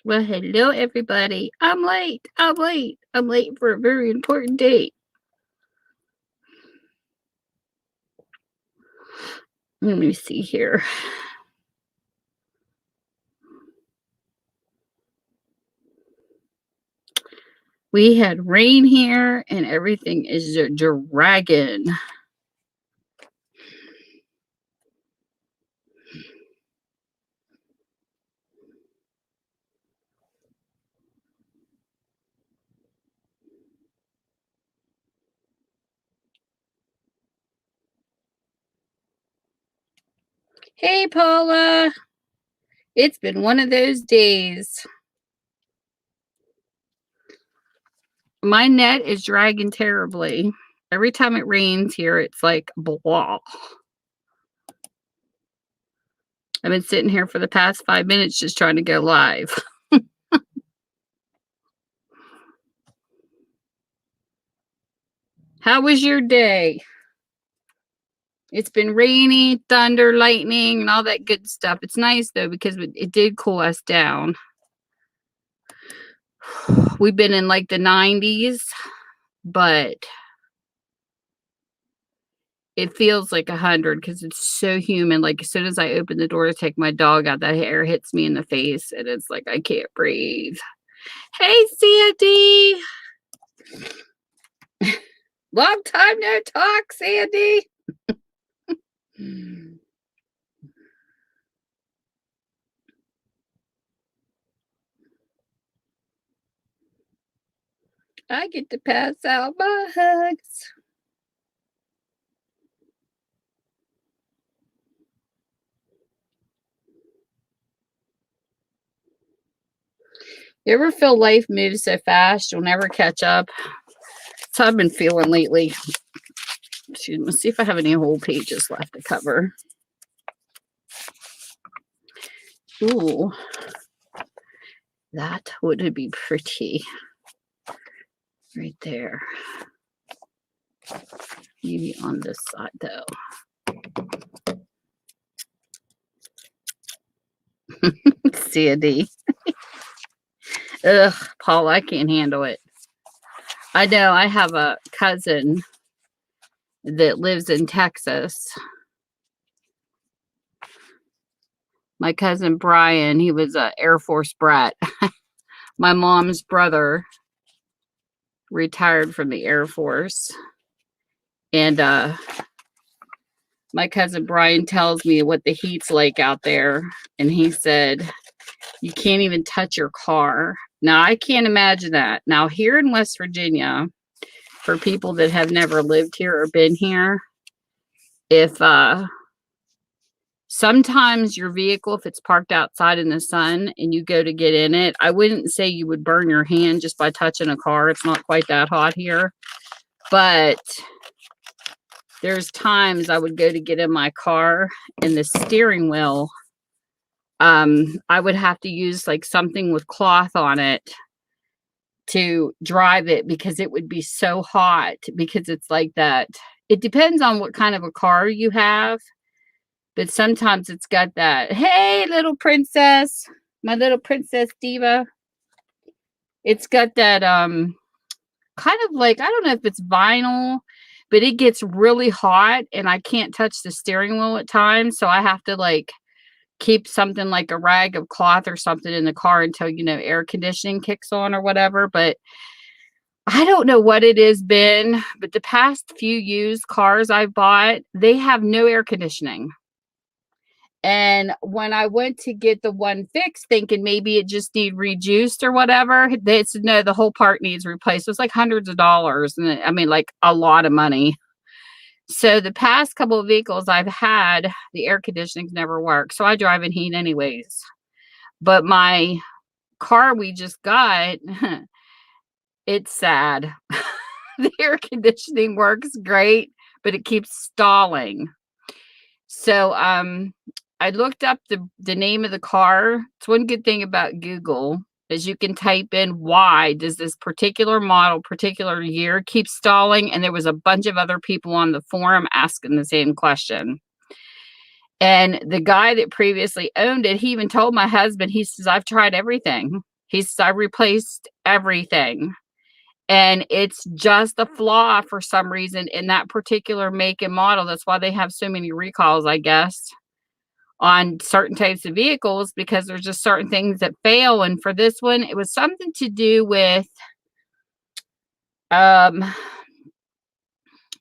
Well, hello, everybody. I'm late. I'm late. I'm late for a very important date. Let me see here. We had rain here and everything is a dragon. Hey, Paula. It's been one of those days. My net is dragging terribly. Every time it rains here, it's like blah. I've been sitting here for the past 5 minutes just trying to go live. How was your day? It's been rainy, thunder, lightning, and all that good stuff. It's nice though because it did cool us down. We've been in like the 90s, but it feels like 100 because it's so humid. Like as soon as I open the door to take my dog out, that air hits me in the face, and it's like I can't breathe. Hey, Sandy. Long time no talk, Sandy. I get to pass out my hugs. You ever feel life moves so fast you'll never catch up? That's how I've been feeling lately. Let's see if I have any whole pages left to cover. Ooh, that would be pretty. Right there. Maybe on this side though. Sandy. Ugh, Paul, I can't handle it. I know I have a cousin that lives in Texas. My cousin Brian, he was an Air Force brat. My mom's brother retired from the Air Force. And my cousin Brian tells me what the heat's like out there. And he said, you can't even touch your car. Now, I can't imagine that. Now, here in West Virginia, for people that have never lived here or been here, if sometimes your vehicle, if it's parked outside in the sun and you go to get in it, I wouldn't say you would burn your hand just by touching a car. It's not quite that hot here. But there's times I would go to get in my car and the steering wheel, I would have to use like something with cloth on it to drive it because it would be so hot because it's like that. It depends on what kind of a car you have, but sometimes it's got that, hey, little princess, my little princess diva. It's got that kind of like, I don't know if it's vinyl, but it gets really hot and I can't touch the steering wheel at times. So I have to like keep something like a rag of cloth or something in the car until, air conditioning kicks on or whatever. But I don't know what it has been, but the past few used cars I've bought, they have no air conditioning. And when I went to get the one fixed, thinking maybe it just need rejuiced or whatever, they said, no, the whole part needs replaced. It was like hundreds of dollars. And I mean, like a lot of money. So the past couple of vehicles I've had, the air conditioning's never worked. So I drive in heat anyways. But my car we just got, it's sad. The air conditioning works great, but it keeps stalling. So I looked up the name of the car. It's one good thing about Google is you can type in why does this particular model, particular year keep stalling? And there was a bunch of other people on the forum asking the same question. And the guy that previously owned it, he even told my husband, he says, I've tried everything. He says, I replaced everything. And it's just a flaw for some reason in that particular make and model. That's why they have so many recalls, I guess, on certain types of vehicles, because there's just certain things that fail. And for this one, it was something to do with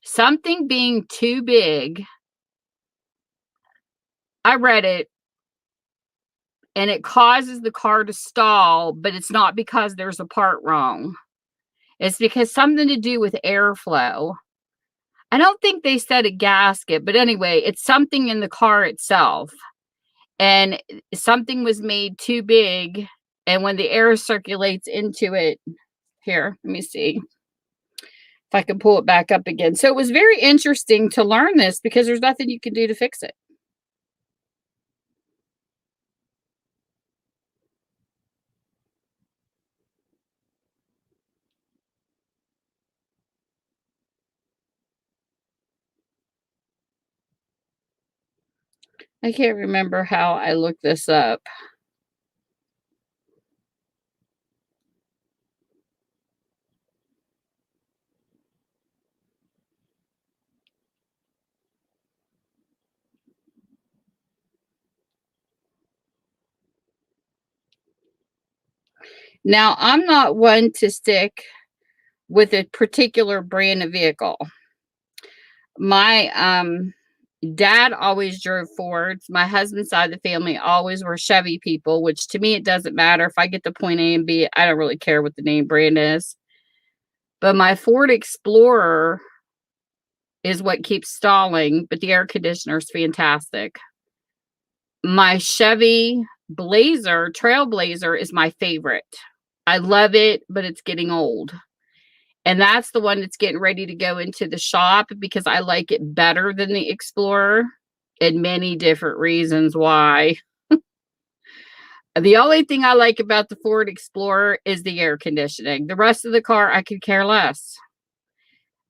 something being too big. I read it, and it causes the car to stall, but it's not because there's a part wrong. It's because something to do with airflow. I don't think they said a gasket, but anyway, it's something in the car itself. And something was made too big, and when the air circulates into it, here, let me see if I can pull it back up again. So it was very interesting to learn this, because there's nothing you can do to fix it. I can't remember how I looked this up. Now, I'm not one to stick with a particular brand of vehicle. My dad always drove Fords. My husband's side of the family always were Chevy people, which to me, it doesn't matter. If I get to point A and B, I don't really care what the name brand is. But my Ford Explorer is what keeps stalling, but the air conditioner is fantastic. My Chevy Blazer, Trailblazer, is my favorite. I love it, but it's getting old. And that's the one that's getting ready to go into the shop, because I like it better than the Explorer, and many different reasons why. The only thing I like about the Ford Explorer is the air conditioning. The rest of the car, I could care less.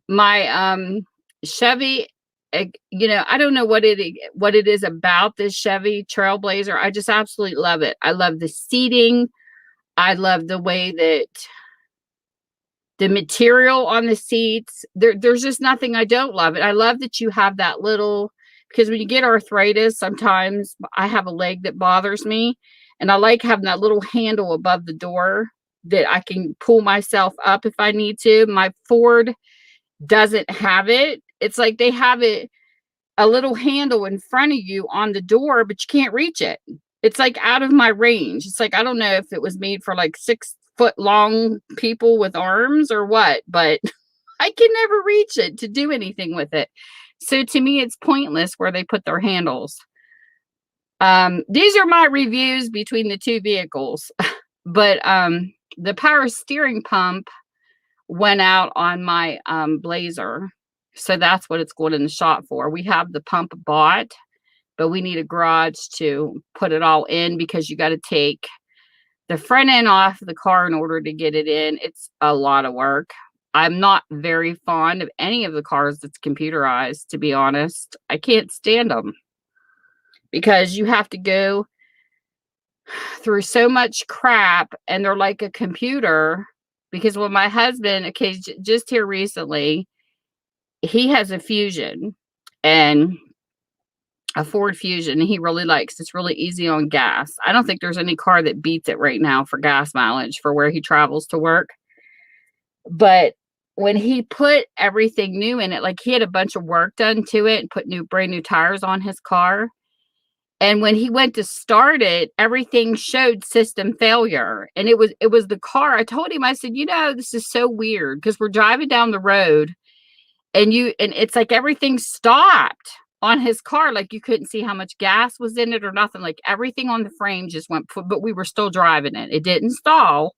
My Chevy, I don't know what it is about this Chevy Trailblazer. I just absolutely love it. I love the seating. I love the way that the material on the seats. There's just nothing I don't love it. I love that you have that little, because when you get arthritis, sometimes I have a leg that bothers me, and I like having that little handle above the door that I can pull myself up if I need to. My Ford doesn't have it. It's like they have it, a little handle in front of you on the door, but you can't reach it. It's like out of my range. It's like, I don't know if it was made for like 6-foot long people with arms or what, but I can never reach it to do anything with it. So to me, it's pointless where they put their handles. These are my reviews between the two vehicles, but the power steering pump went out on my Blazer. So that's what it's going in the shop for. We have the pump bought, but we need a garage to put it all in, because you got to take the front end off the car in order to get it in. It's a lot of work. I'm not very fond of any of the cars that's computerized, to be honest. I can't stand them, because you have to go through so much crap, and they're like a computer. Because when my husband, okay, just here recently, he has a Fusion, and a Ford Fusion, and he really likes. It's really easy on gas. I don't think there's any car that beats it right now for gas mileage for where he travels to work. But when he put everything new in it, like he had a bunch of work done to it and put brand new tires on his car. And when he went to start it, everything showed system failure. And it was the car. I told him, I said, this is so weird, because we're driving down the road, and it's like everything stopped on his car. Like you couldn't see how much gas was in it or nothing. Like everything on the frame just went, but we were still driving it. It didn't stall.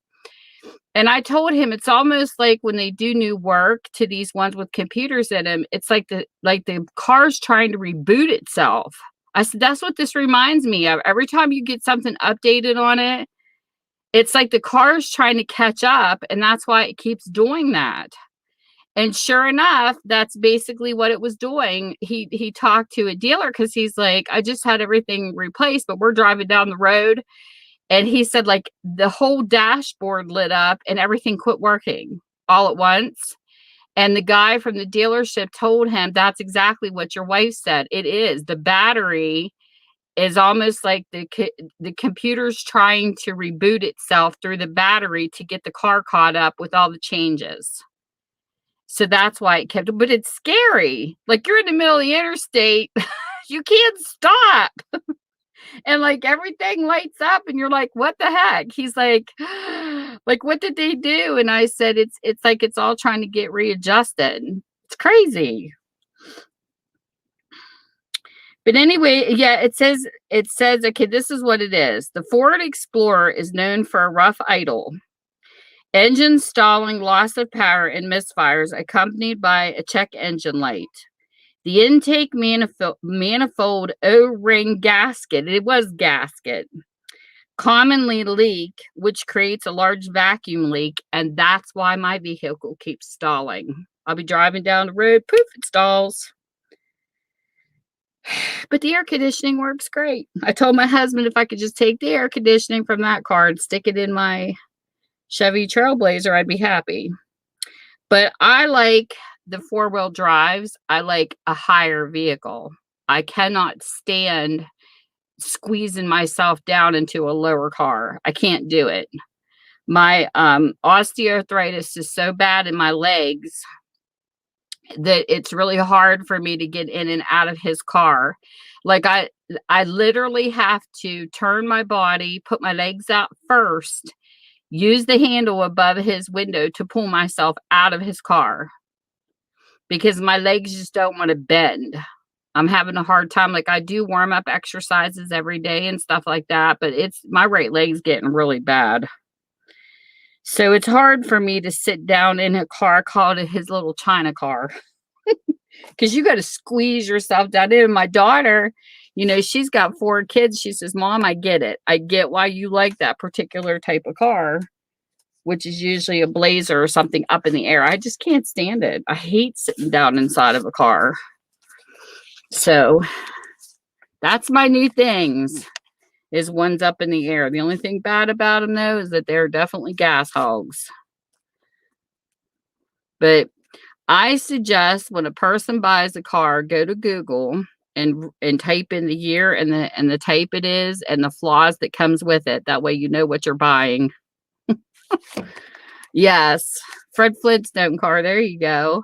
And I told him, it's almost like when they do new work to these ones with computers in them, it's like the car's trying to reboot itself. I said, that's what this reminds me of. Every time you get something updated on it, it's like the car's trying to catch up, and that's why it keeps doing that. And sure enough, that's basically what it was doing. He talked to a dealer, because he's like, I just had everything replaced, but we're driving down the road, And he said, like, the whole dashboard lit up and everything quit working all at once. And the guy from the dealership told him, that's exactly what your wife said. It is. The battery is almost like the computer's trying to reboot itself through the battery to get the car caught up with all the changes. So that's why it kept, but it's scary. Like, you're in the middle of the interstate, you can't stop. And like everything lights up and you're like, what the heck? He's like, what did they do? And I said, it's like it's all trying to get readjusted. It's crazy. But anyway, yeah, it says, okay, this is what it is. The Ford Explorer is known for a rough idle, engine stalling, loss of power, and misfires, accompanied by a check engine light. The intake manifold O-ring gasket, it was gasket, commonly leak, which creates a large vacuum leak, and that's why my vehicle keeps stalling. I'll be driving down the road, poof, it stalls. But the air conditioning works great. I told my husband if I could just take the air conditioning from that car and stick it in my Chevy Trailblazer, I'd be happy. But I like the four-wheel drives. I like a higher vehicle. I cannot stand squeezing myself down into a lower car. I can't do it. My osteoarthritis is so bad in my legs that it's really hard for me to get in and out of his car. Like, I literally have to turn my body, put my legs out first, use the handle above his window to pull myself out of his car because my legs just don't want to bend. I'm having a hard time. Like, I do warm up exercises every day and stuff like that, but my right leg's getting really bad. So it's hard for me to sit down in a car, called his little China car, because you got to squeeze yourself down in. My daughter, she's got 4 kids. She says, Mom, I get it. I get why you like that particular type of car, which is usually a Blazer or something up in the air. I just can't stand it. I hate sitting down inside of a car. So that's my new things, is ones up in the air. The only thing bad about them, though, is that they're definitely gas hogs. But I suggest when a person buys a car, go to Google and type in the year and the type it is and the flaws that comes with it. That way you know what you're buying. Yes, Fred Flintstone car. There you go.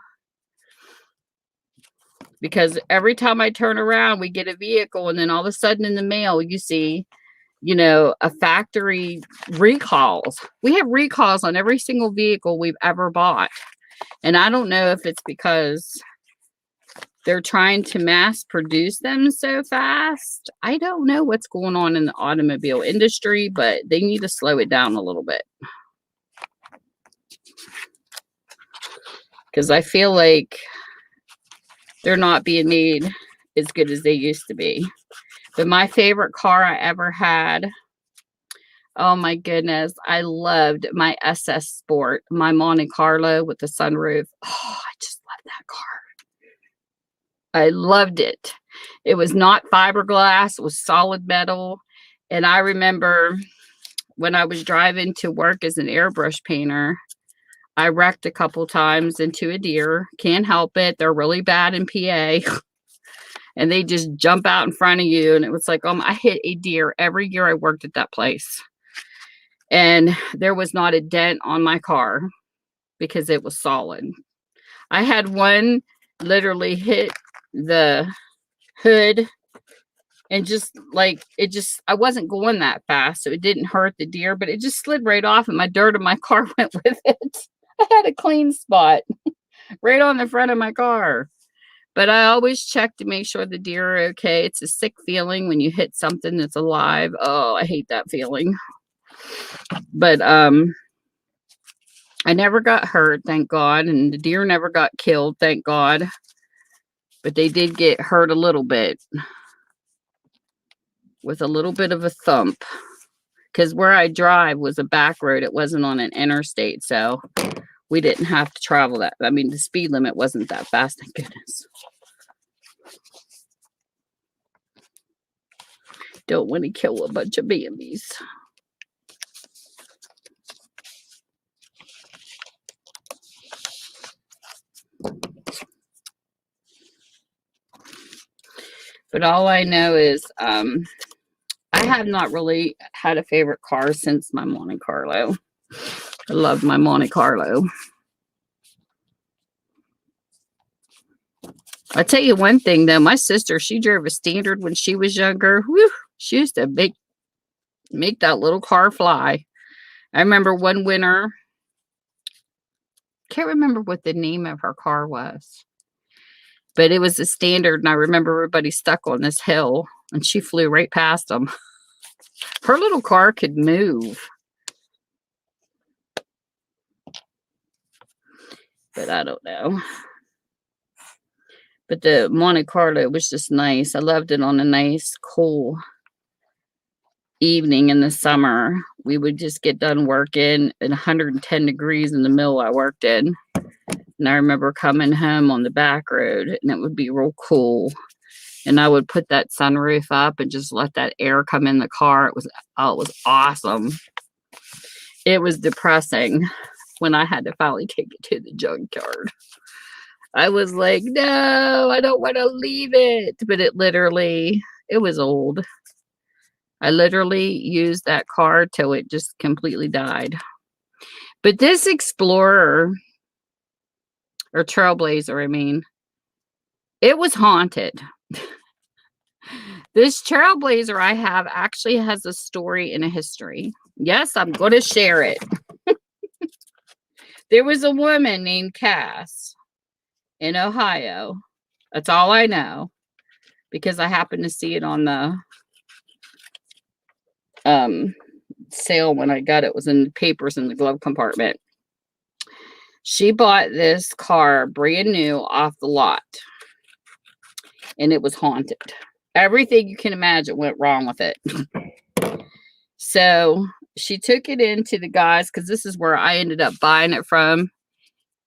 Because every time I turn around, we get a vehicle, and then all of a sudden in the mail, you see, a factory recalls. We have recalls on every single vehicle we've ever bought. And I don't know if it's because they're trying to mass produce them so fast. I don't know what's going on in the automobile industry, but they need to slow it down a little bit. Because I feel like they're not being made as good as they used to be. But my favorite car I ever had, oh my goodness, I loved my SS Sport, my Monte Carlo with the sunroof. Oh, I just love that car. I loved it. It was not fiberglass, it was solid metal. And I remember when I was driving to work as an airbrush painter, I wrecked a couple times into a deer. Can't help it. They're really bad in PA. And they just jump out in front of you. And it was like, I hit a deer every year I worked at that place. And there was not a dent on my car because it was solid. I had one literally hit the hood and I wasn't going that fast, so it didn't hurt the deer, but it just slid right off and my dirt of my car went with it. I had a clean spot right on the front of my car. But I always check to make sure the deer are okay. It's a sick feeling when you hit something that's alive. Oh, I hate that feeling. But I never got hurt, thank God. And the deer never got killed, thank God. But they did get hurt a little bit. With a little bit of a thump. Because where I drive was a back road. It wasn't on an interstate. So we didn't have to travel that. I mean, the speed limit wasn't that fast, thank goodness. Don't want to kill a bunch of babies. But all I know is I have not really had a favorite car since my Monte Carlo. I love my Monte Carlo. I'll tell you one thing though, my sister, she drove a Standard when she was younger. Whew, she used to make that little car fly. I remember one winter, can't remember what the name of her car was, but it was a Standard, and I remember everybody stuck on this hill, and she flew right past them. Her little car could move. But I don't know. But the Monte Carlo was just nice. I loved it on a nice, cool evening in the summer. We would just get done working at 110 degrees in the mill I worked in. And I remember coming home on the back road, and it would be real cool. And I would put that sunroof up and just let that air come in the car. It was awesome. It was depressing when I had to finally take it to the junkyard. I was like, no, I don't want to leave it. But it was old. I literally used that car till it just completely died. But this Explorer, or Trailblazer, I mean, it was haunted. This Trailblazer I have actually has a story and a history. Yes, I'm going to share it. There was a woman named Cass in Ohio. That's all I know, because I happened to see it on the sale when I got it. It was in the papers in the glove compartment. She bought this car brand new off the lot, and it was haunted. Everything you can imagine went wrong with it. So she took it into the guys, because this is where I ended up buying it from.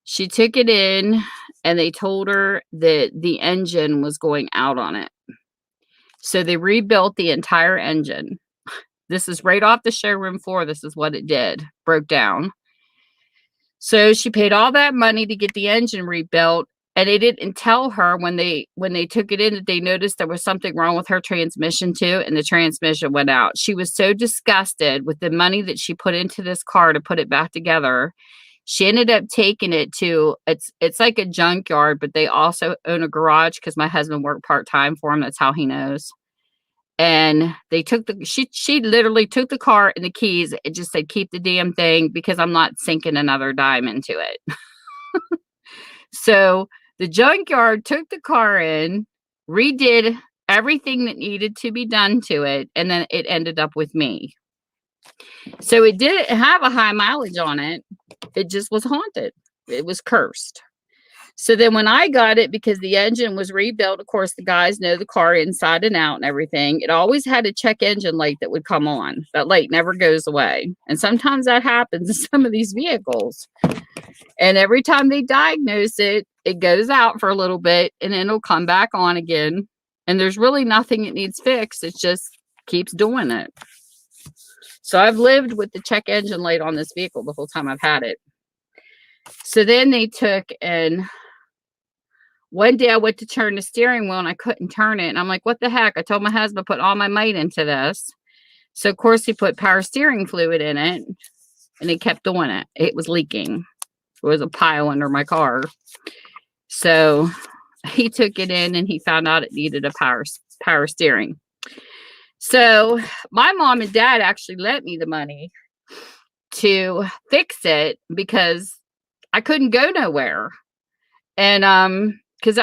She took it in, and they told her that the engine was going out on it. So they rebuilt the entire engine. This is right off the showroom floor. This is what it did. Broke down. So she paid all that money to get the engine rebuilt, and they didn't tell her when they took it in that they noticed there was something wrong with her transmission too, and the transmission went out. She was so disgusted with the money that she put into this car to put it back together. She ended up taking it to, it's like a junkyard, but they also own a garage, because my husband worked part-time for him. That's how he knows. And they took she literally took the car and the keys and just said, keep the damn thing, because I'm not sinking another dime into it. So the junkyard took the car in, redid everything that needed to be done to it, and then it ended up with me. So it didn't have a high mileage on it. It just was haunted. It was cursed. So then when I got it, because the engine was rebuilt, of course, the guys know the car inside and out and everything. It always had a check engine light that would come on. That light never goes away. And sometimes that happens in some of these vehicles. And every time they diagnose it, it goes out for a little bit, and then it'll come back on again. And there's really nothing it needs fixed. It just keeps doing it. So I've lived with the check engine light on this vehicle the whole time I've had it. So then they took, and one day I went to turn the steering wheel and I couldn't turn it. And I'm like, what the heck? I told my husband, put all my might into this. So of course he put power steering fluid in it, and he kept doing it. It was leaking. It was a pile under my car. So he took it in, and he found out it needed a power steering. So my mom and dad actually lent me the money to fix it, because I couldn't go nowhere. And because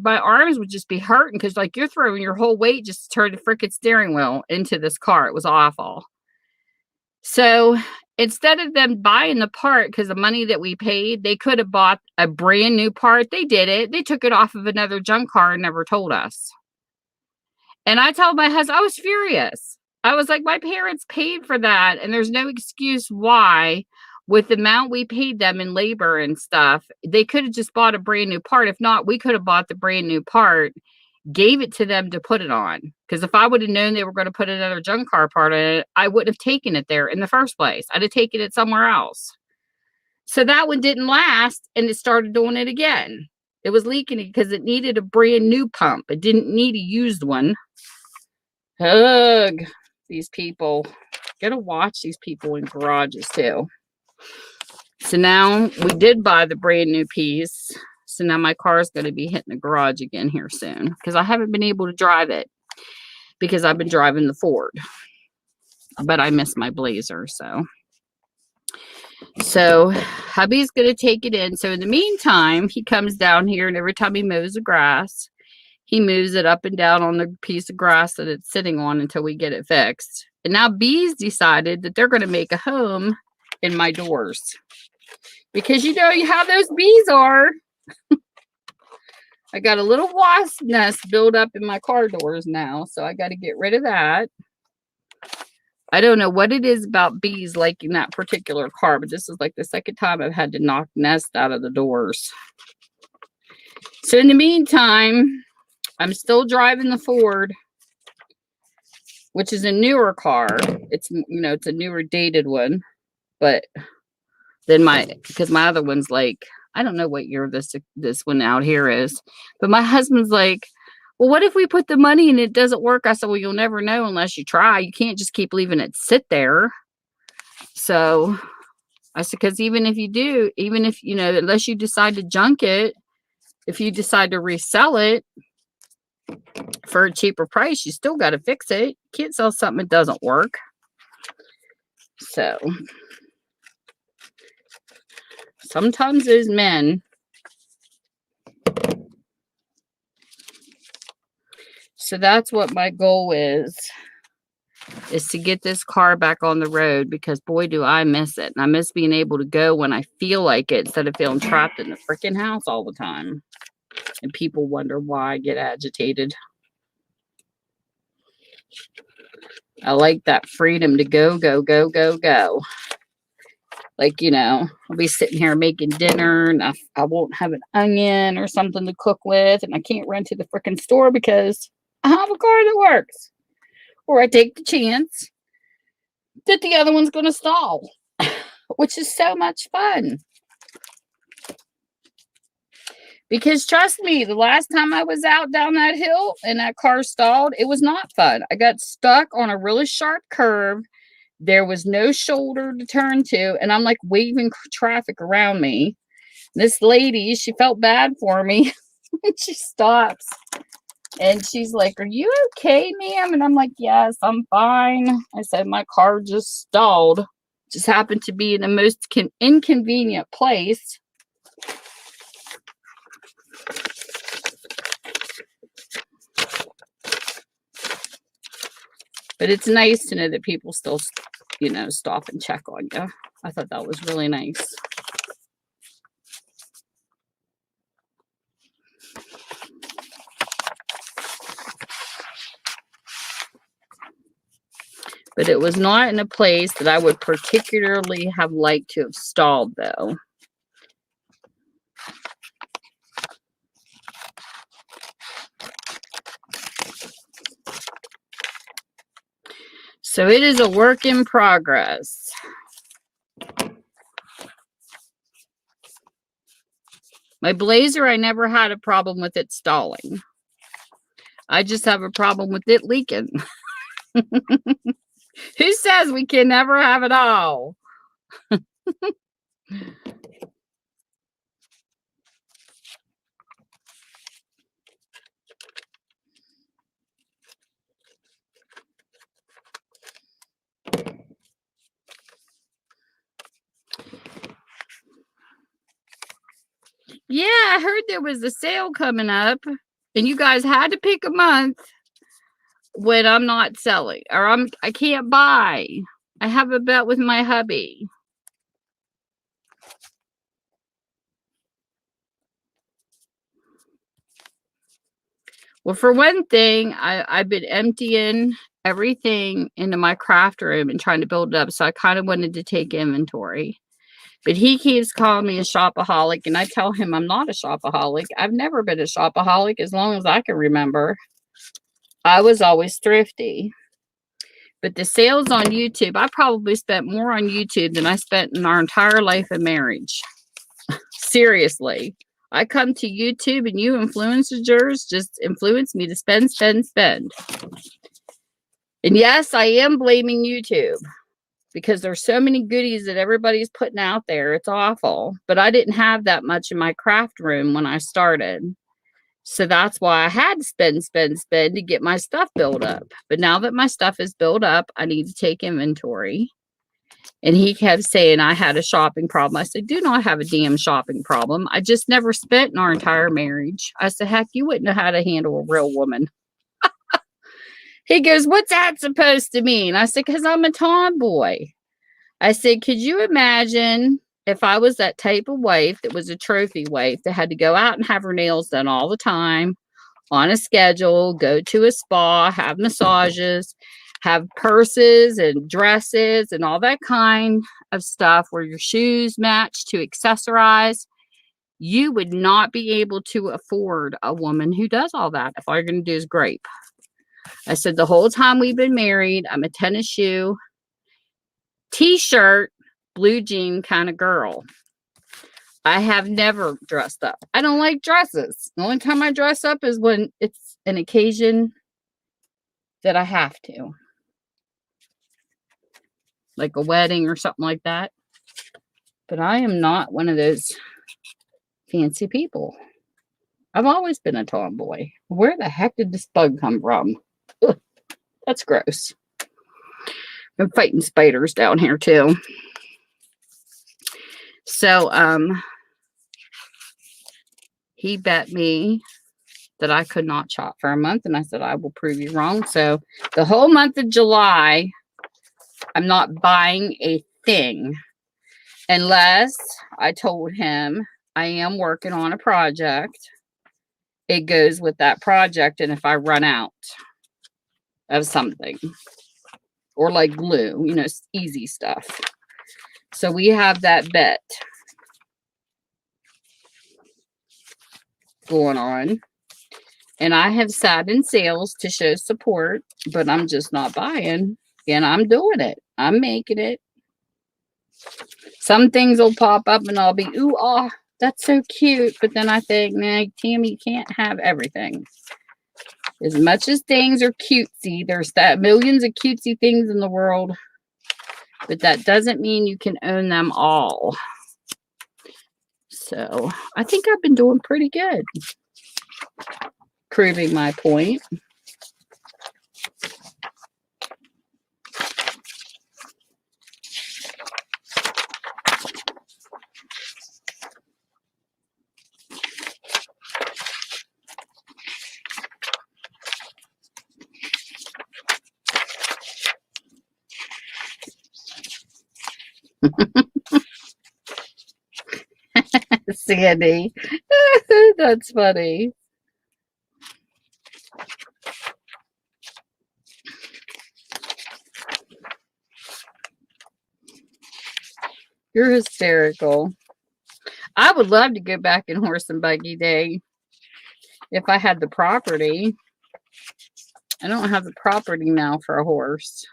my arms would just be hurting, because like you're throwing your whole weight just to turn the freaking steering wheel into this car. It was awful. So instead of them buying the part, because the money that we paid, they could have bought a brand new part. They did it. They took it off of another junk car and never told us. And I told my husband, I was furious. I was like, my parents paid for that, and there's no excuse why, with the amount we paid them in labor and stuff, they could have just bought a brand new part. If not, we could have bought the brand new part, gave it to them to put it on. Because if I would have known they were going to put another junk car part on it, I wouldn't have taken it there in the first place. I'd have taken it somewhere else. So that one didn't last, and it started doing it again. It was leaking because it needed a brand new pump. It didn't need a used one. Ugh, these people. Gotta watch these people in garages too. So now we did buy the brand new piece. So now my car is going to be hitting the garage again here soon because I haven't been able to drive it because I've been driving the Ford. But I miss my Blazer, so hubby's going to take it in. So in the meantime, he comes down here, and every time he mows the grass, he moves it up and down on the piece of grass that it's sitting on until we get it fixed. And now Bees decided that they're going to make a home in my doors. Because you know how those bees are. I got a little wasp nest built up in my car doors now, so I got to get rid of that. I don't know what it is about bees liking that particular car, but this is like the second time I've had to knock nests out of the doors. So in the meantime, I'm still driving the Ford, which is a newer car. It's, you know, it's a newer dated one, but then because my other one's like, I don't know what year this one out here is, but my husband's like, well, what if we put the money and it doesn't work? I said, well, you'll never know unless you try. You can't just keep leaving it sit there. So I said, because even if you do, even if, you know, unless you decide to junk it, if you decide to resell it for a cheaper price, you still got to fix it. You can't sell something that doesn't work. So sometimes those men. So that's what my goal is to get this car back on the road, because boy, do I miss it. And I miss being able to go when I feel like it instead of feeling trapped in the freaking house all the time. And people wonder why I get agitated. I like that freedom to go, go, go, go, go. Like, you know, I'll be sitting here making dinner and I won't have an onion or something to cook with. And I can't run to the freaking store because I have a car that works. Or I take the chance that the other one's going to stall, which is so much fun. Because trust me, the last time I was out down that hill and that car stalled, it was not fun. I got stuck on a really sharp curve. There was no shoulder to turn to, and I'm like waving traffic around me. This lady, she felt bad for me. And she stops. And she's like, are you okay, ma'am? And I'm like, yes, I'm fine. I said, my car just stalled. Just happened to be in the most inconvenient place. But it's nice to know that people still, you know, stop and check on you. I thought that was really nice. But it was not in a place that I would particularly have liked to have stalled, though. So it is a work in progress. My Blazer, I never had a problem with it stalling. I just have a problem with it leaking. Who says we can never have it all? Yeah, I heard there was a sale coming up, and you guys had to pick a month when I'm not selling, or I can't buy. I have a bet with my hubby. Well, for one thing, I've been emptying everything into my craft room and trying to build it up, so I kind of wanted to take inventory. But he keeps calling me a shopaholic, and I tell him I'm not a shopaholic. I've never been a shopaholic as long as I can remember. I was always thrifty. But the sales on YouTube, I probably spent more on YouTube than I spent in our entire life of marriage. Seriously. I come to YouTube and you influencers just influence me to spend, spend, spend. And yes, I am blaming YouTube because there's so many goodies that everybody's putting out there. It's awful. But I didn't have that much in my craft room when I started. So that's why I had to spend, spend, spend to get my stuff built up. But now that my stuff is built up, I need to take inventory. And he kept saying I had a shopping problem. I said, do not have a damn shopping problem. I just never spent in our entire marriage. I said, heck, you wouldn't know how to handle a real woman. He goes, what's that supposed to mean? I said, because I'm a tomboy. I said, could you imagine if I was that type of wife that was a trophy wife that had to go out and have her nails done all the time on a schedule, go to a spa, have massages, have purses and dresses and all that kind of stuff where your shoes match to accessorize? You would not be able to afford a woman who does all that if all you're going to do is grape. I said, the whole time we've been married, I'm a tennis shoe, t-shirt, blue jean kind of girl. I have never dressed up. I don't like dresses. The only time I dress up is when it's an occasion that I have to. Like a wedding or something like that. But I am not one of those fancy people. I've always been a tomboy. Where the heck did this bug come from? Ugh, that's gross. I'm fighting spiders down here too. So, he bet me that I could not shop for a month. And I said, I will prove you wrong. So the whole month of July, I'm not buying a thing unless I told him I am working on a project. It goes with that project. And if I run out of something or like glue, you know, easy stuff. So we have that bet going on. And I have sat in sales to show support, but I'm just not buying. And I'm doing it. I'm making it. Some things will pop up and I'll be, ooh, ah, that's so cute. But then I think, nah, Tammy, you can't have everything. As much as things are cutesy, there's that millions of cutesy things in the world. But that doesn't mean you can own them all. So I think I've been doing pretty good. Proving my point. Sandy. That's funny. You're hysterical. I would love to go back in horse and buggy day if I had the property. I don't have the property now for a horse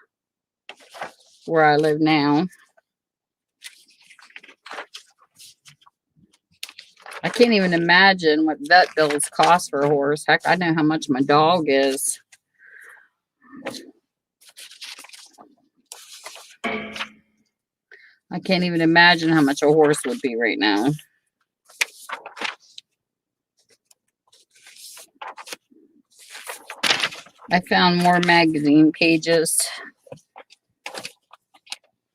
where I live now. I can't even imagine what vet bills cost for a horse. Heck, I know how much my dog is. I can't even imagine how much a horse would be right now. I found more magazine pages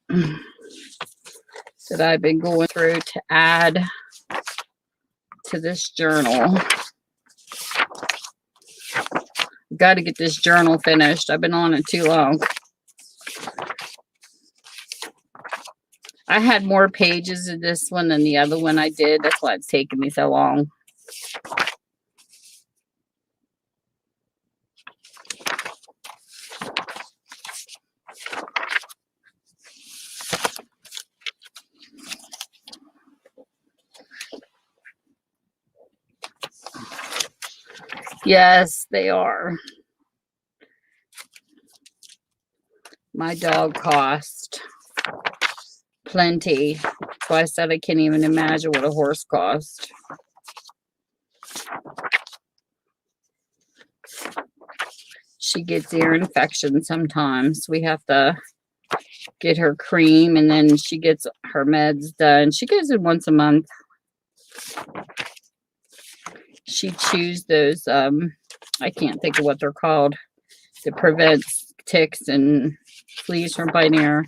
that I've been going through to add to this journal. Got to get this journal finished. I've been on it too long. I had more pages of this one than the other one I did. That's why it's taken me so long. Yes, they are. My dog cost plenty. So I said I can't even imagine what a horse cost. She gets ear infection sometimes. We have to get her cream, and then she gets her meds done. She goes in once a month. She chews those, I can't think of what they're called, that prevents ticks and fleas from biting her.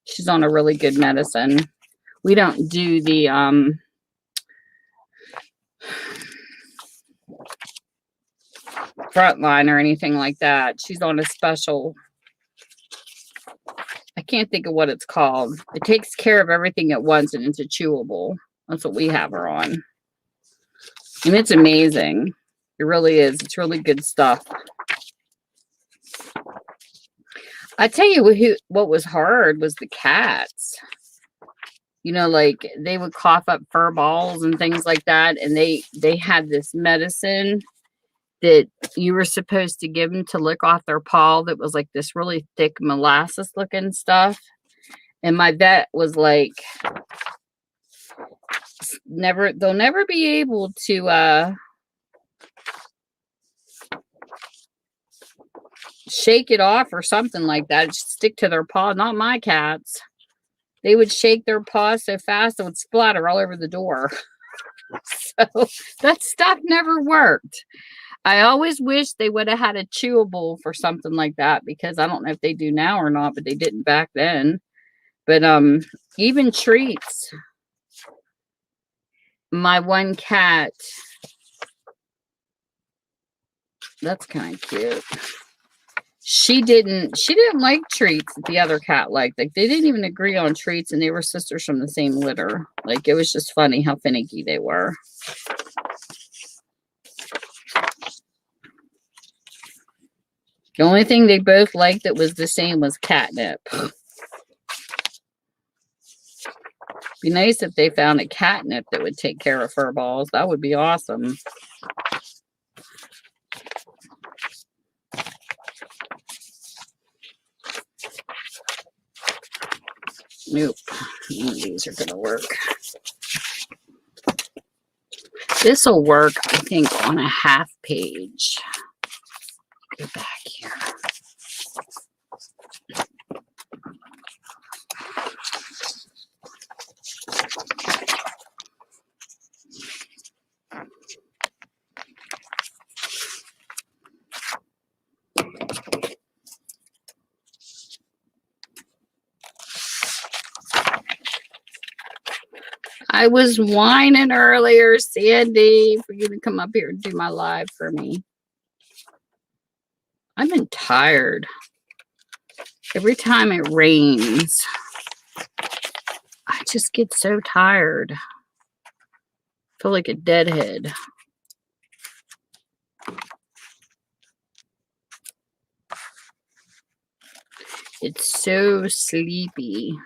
She's on a really good medicine. We don't do the Frontline or anything like that. She's on a special, I can't think of what it's called. It takes care of everything at once, and it's a chewable. That's what we have her on. And it's amazing. It really is. It's really good stuff. I tell you what was hard was the cats. You know, like they would cough up fur balls and things like that. And they had this medicine that you were supposed to give them to lick off their paw that was like this really thick molasses looking stuff. And my vet was like, they'll never be able to shake it off or something like that. Just stick to their paw. Not my cats. They would shake their paw so fast it would splatter all over the door. So that stuff never worked. I always wish they would have had a chewable for something like that, because I don't know if they do now or not, but they didn't back then. But even treats. My one cat, that's kind of cute. She didn't like treats that the other cat liked. Like, they didn't even agree on treats, and they were sisters from the same litter. Like, it was just funny how finicky they were. The only thing they both liked that was the same was catnip. Be nice if they found a catnip that would take care of fur balls. That would be awesome. Nope. None of these are going to work. This will work, I think, on a half page. Go back here. I was whining earlier, Sandy, for you to come up here and do my live for me. I've been tired. Every time it rains, I just get so tired. I feel like a deadhead. It's so sleepy.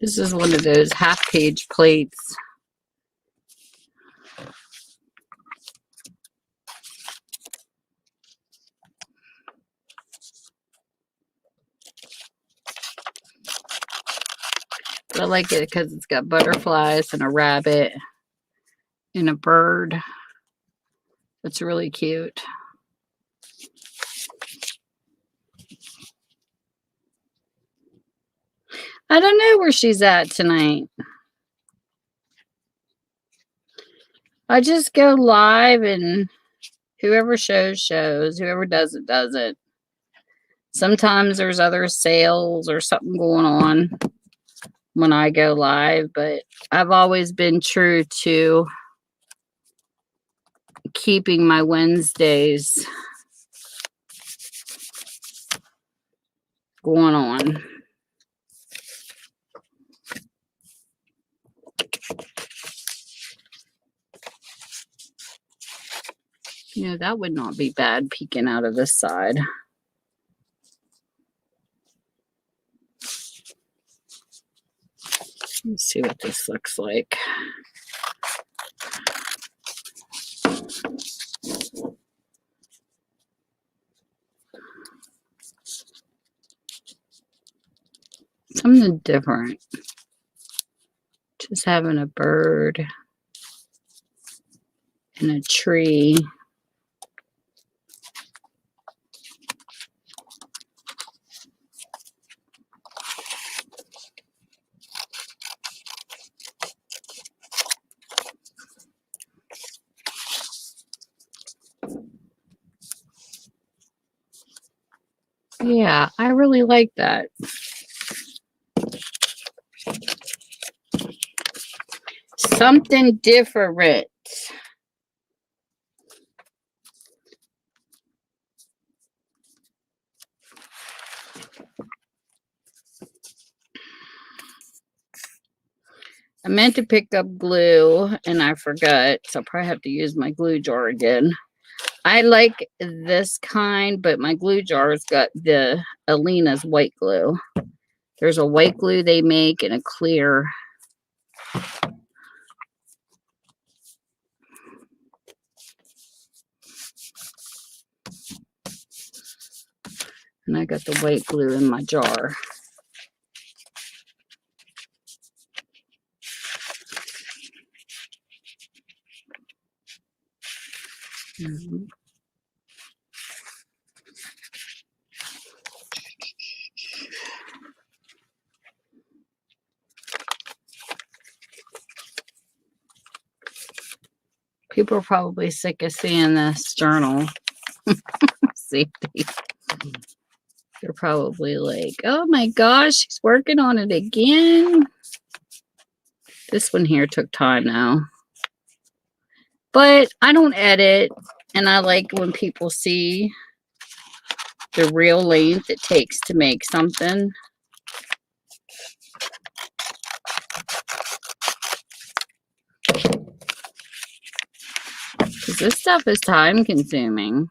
This is one of those half-page plates. I like it because it's got butterflies and a rabbit and a bird. It's really cute. I don't know where she's at tonight. I just go live, and whoever shows, whoever does it, does it. Sometimes there's other sales or something going on when I go live, but I've always been true to keeping my Wednesdays going on. You know, that would not be bad peeking out of this side. Let's see what this looks like. Something different. Just having a bird and a tree. Yeah, I really like that. Something different. I meant to pick up glue and I forgot, so I'll probably have to use my glue jar again. I like this kind, but my glue jar's got the Aleena's white glue. There's a white glue they make and a clear. And I got the white glue in my jar. Mm-hmm. People are probably sick of seeing this journal. Safety. They're probably like, oh my gosh, she's working on it again. This one here took time now. But I don't edit, and I like when people see the real length it takes to make something. Because this stuff is time consuming.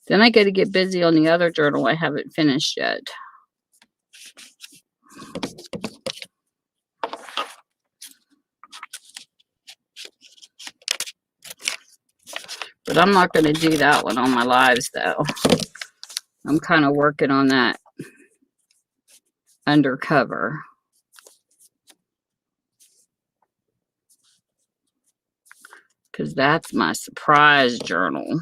Then I got to get busy on the other journal I haven't finished yet. But I'm not going to do that one on my lives, though. I'm kind of working on that undercover. Because that's my surprise journal.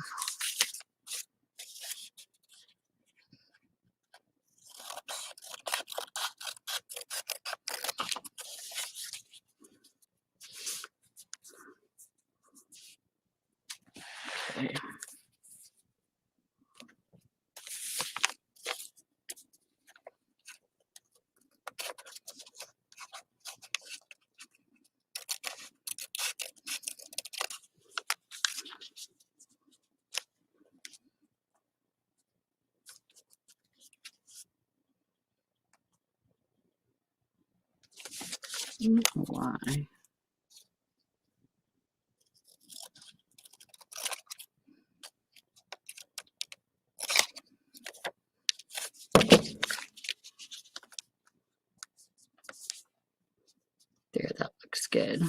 Okay. I don't know why. There, that looks good.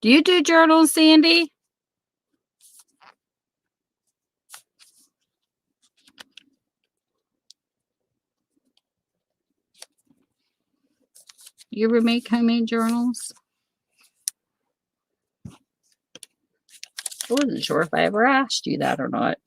Do you do journals, Sandy? You ever make homemade journals? I wasn't sure if I ever asked you that or not.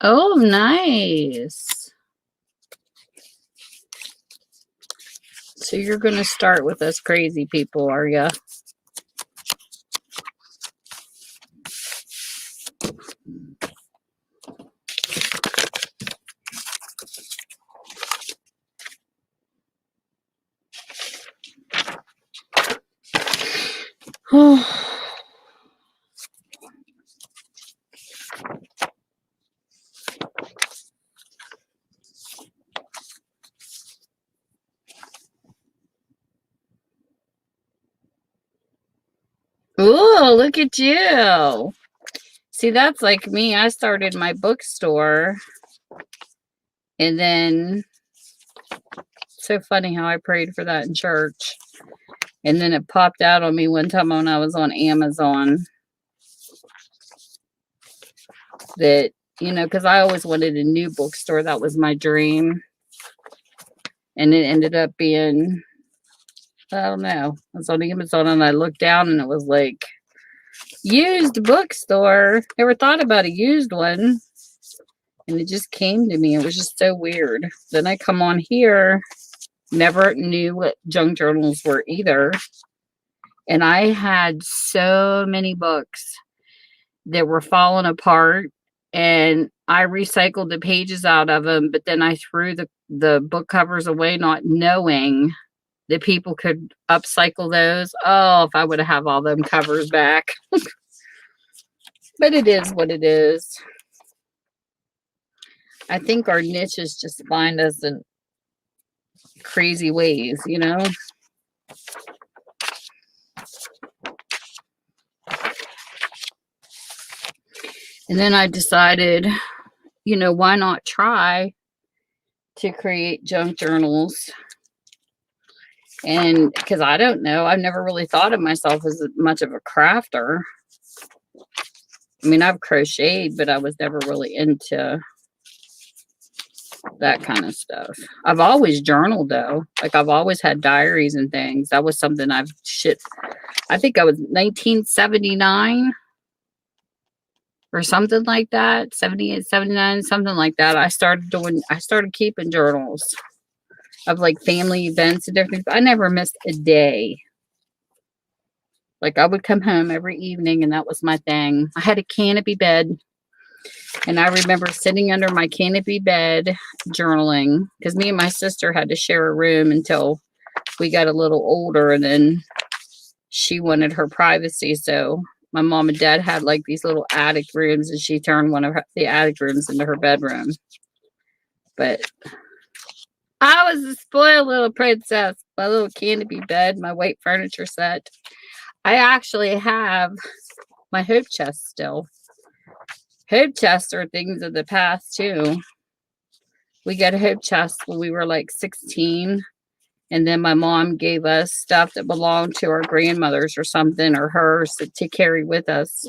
Oh, nice. So you're going to start with us crazy people, are ya? Ooh, look at you. See, that's like me. I started my bookstore, and then so funny how I prayed for that in church. And then it popped out on me one time when I was on Amazon that, because I always wanted a new bookstore. That was my dream. And it ended up being, I don't know. I was on Amazon and I looked down and it was like, used bookstore. Never thought about a used one. And it just came to me. It was just so weird. Then I come on here, never knew what junk journals were either. And I had so many books that were falling apart, and I recycled the pages out of them, but then I threw the book covers away, not knowing that people could upcycle those. Oh, if I would have all them covers back. But it is what it is. I think our niches just find us in crazy ways, And then I decided, why not try to create junk journals? And because I don't know, I've never really thought of myself as much of a crafter. I mean, I've crocheted, but I was never really into that kind of stuff. I've always journaled though. Like I've always had diaries and things. That was something I think I was 1979 or something like that. 78, 79, something like that. I started keeping journals of like family events and different things. I never missed a day. Like I would come home every evening and that was my thing. I had a canopy bed. And I remember sitting under my canopy bed journaling because me and my sister had to share a room until we got a little older, and then she wanted her privacy. So my mom and dad had like these little attic rooms, and she turned one of the attic rooms into her bedroom. But I was a spoiled little princess. My little canopy bed, my white furniture set. I actually have my hope chest still. Hope chests are things of the past too. We got a hope chest when we were like 16. And then my mom gave us stuff that belonged to our grandmothers or something, or hers to carry with us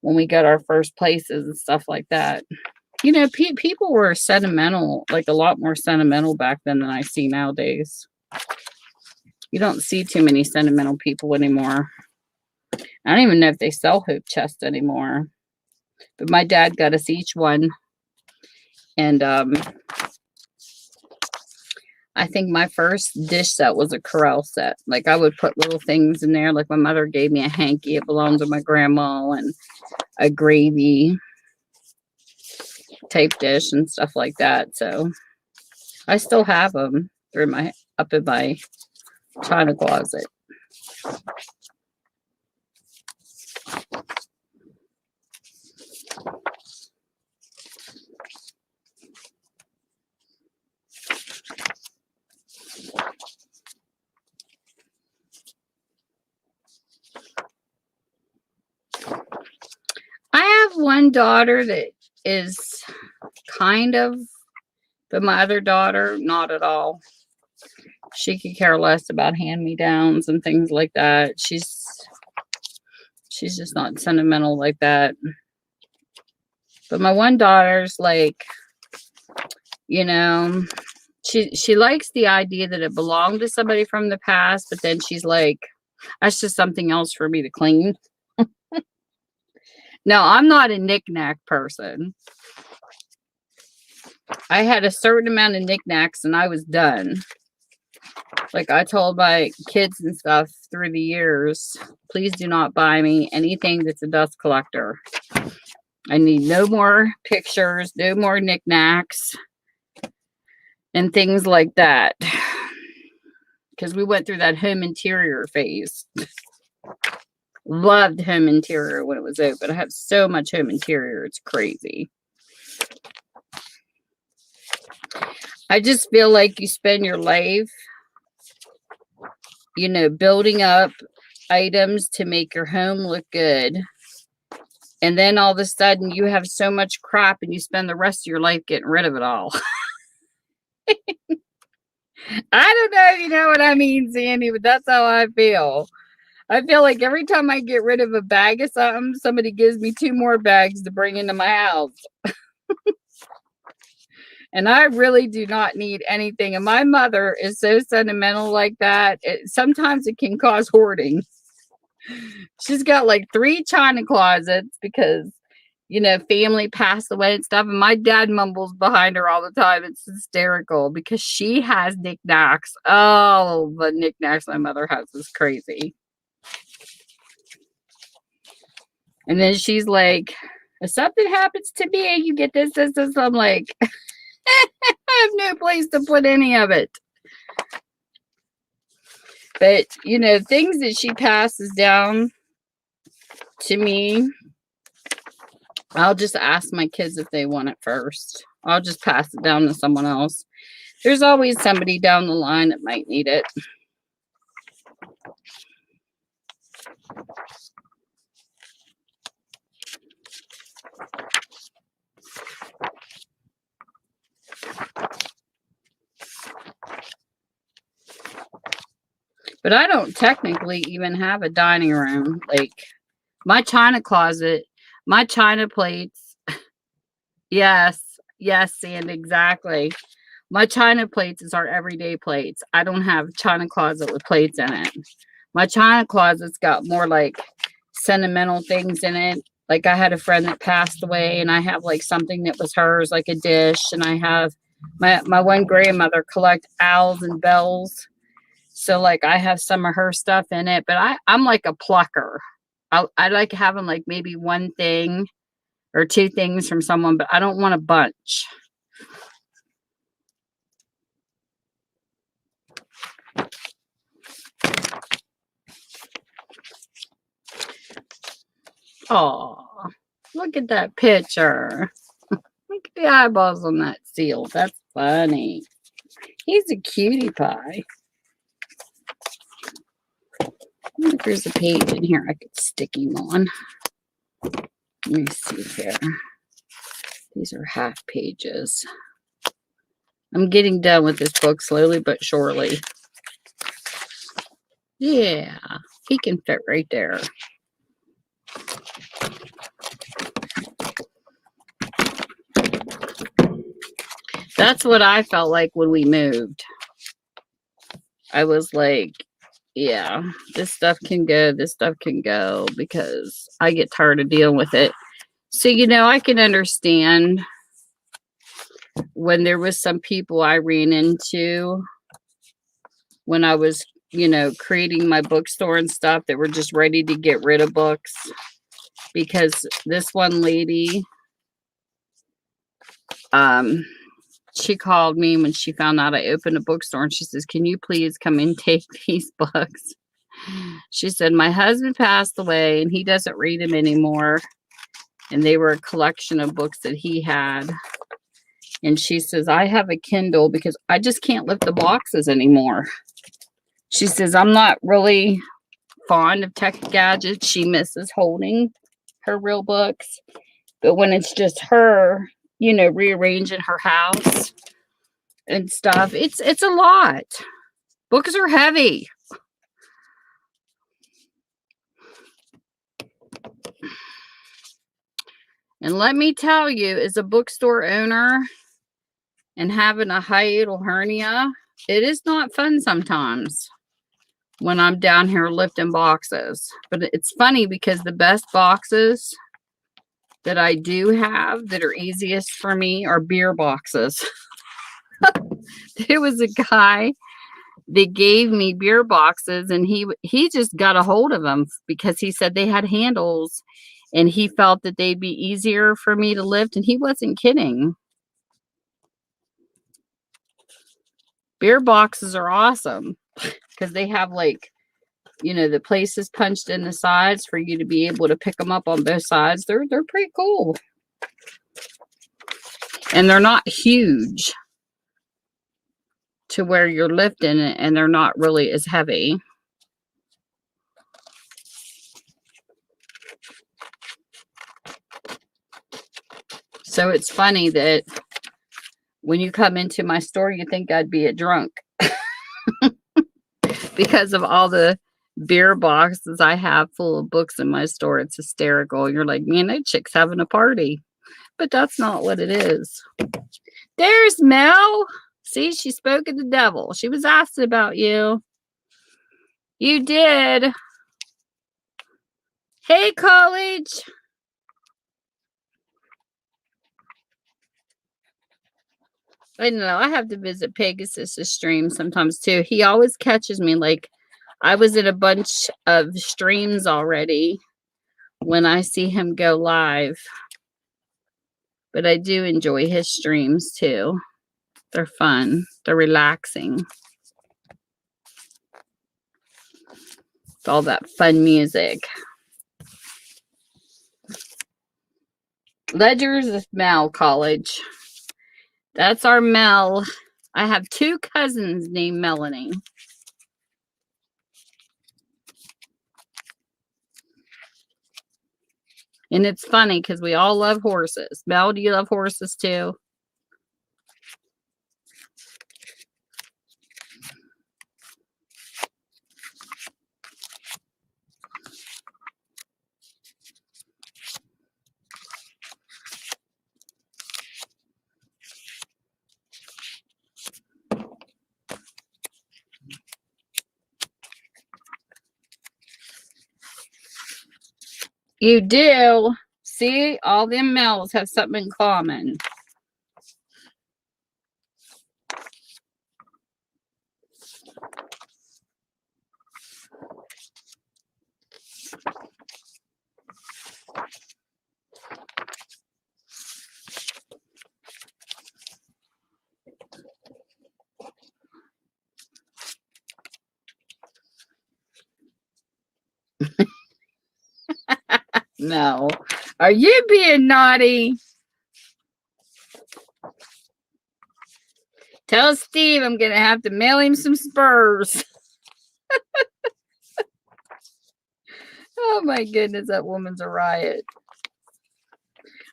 when we got our first places and stuff like that. People were sentimental, like a lot more sentimental back then than I see nowadays. You don't see too many sentimental people anymore. I don't even know if they sell hope chests anymore. But my dad got us each one. And I think my first dish set was a Corelle set. Like I would put little things in there. Like my mother gave me a hanky. It belonged to my grandma, and a gravy type dish and stuff like that. So I still have them up in my china closet. I have one daughter that is kind of, but my other daughter, not at all. She could care less about hand-me-downs and things like that. She's just not sentimental like that. But my one daughter's like, she likes the idea that it belonged to somebody from the past, but then she's like, that's just something else for me to clean. No, I'm not a knick-knack person. I had a certain amount of knickknacks and I was done. Like I told my kids and stuff through the years, please do not buy me anything that's a dust collector. I need no more pictures, no more knickknacks and things like that. Because we went through that home interior phase. Loved home interior when it was open. I have so much home interior. It's crazy. I just feel like you spend your life, you know, building up items to make your home look good. And then all of a sudden you have so much crap and you spend the rest of your life getting rid of it all. I don't know if you know what I mean, Sandy, but that's how I feel. I feel like every time I get rid of a bag of something, somebody gives me 2 more bags to bring into my house. And I really do not need anything. And my mother is so sentimental like that. Sometimes it can cause hoarding. She's got like 3 china closets because, you know, family passed away and stuff. And my dad mumbles behind her all the time. It's hysterical because she has knickknacks. Oh, the knickknacks my mother has is crazy. And then she's like, if something happens to me, you get this. I'm like, I have no place to put any of it. But, you know, things that she passes down to me, I'll just ask my kids if they want it first. I'll just pass it down to someone else. There's always somebody down the line that might need it. But I don't technically even have a dining room. Like my china closet, my china plates. Yes, and exactly. My china plates is our everyday plates. I don't have a china closet with plates in it. My china closet's got more like sentimental things in it. Like I had a friend that passed away and I have like something that was hers, like a dish. And I have my one grandmother collect owls and bells. So like I have some of her stuff in it, but I'm like a plucker. I like having like maybe 1 thing or 2 things from someone, but I don't want a bunch. Oh, look at that picture. Look at the eyeballs on that seal. That's funny. He's a cutie pie. I wonder if there's a page in here I could stick him on. Let me see here. These are half pages. I'm getting done with this book slowly but surely. Yeah, he can fit right there. That's what I felt like when we moved. I was like, yeah, this stuff can go, because I get tired of dealing with it. So, you know, I can understand when there was some people I ran into when I was, you know, creating my bookstore and stuff that were just ready to get rid of books. Because this one lady, she called me when she found out I opened a bookstore and she says, can you please come and take these books? She said, my husband passed away and he doesn't read them anymore. And they were a collection of books that he had. And she says, I have a Kindle because I just can't lift the boxes anymore. She says, I'm not really fond of tech gadgets. She misses holding her real books. But when it's just her, you know, rearranging her house and stuff, it's a lot. Books are heavy. And let me tell you, as a bookstore owner and having a hiatal hernia, it is not fun sometimes when I'm down here lifting boxes. But it's funny because the best boxes that I do have that are easiest for me are beer boxes. There was a guy that gave me beer boxes and he just got a hold of them because he said they had handles and he felt that they'd be easier for me to lift, and he wasn't kidding. Beer boxes are awesome because they have like you know, the places punched in the sides for you to be able to pick them up on both sides. They're pretty cool. And they're not huge to where you're lifting it, and they're not really as heavy. So it's funny that when you come into my store, you think I'd be a drunk because of all the beer boxes I have full of books in my store. It's hysterical. You're like, man, that chick's having a party. But that's not what it is. There's Mel. See, she spoke of the devil. She was asking about you. You did. Hey, college. I don't know. I have to visit Pegasus' stream sometimes too. He always catches me. Like, I was in a bunch of streams already when I see him go live. But I do enjoy his streams too. They're fun. They're relaxing. It's all that fun music. Ledgers of Mel College. That's our Mel. I have 2 cousins named Melanie. And it's funny because we all love horses. Mel, do you love horses too? You do. See, all them Mels have something in common. No. Are you being naughty? Tell Steve I'm going to have to mail him some spurs. Oh my goodness, that woman's a riot.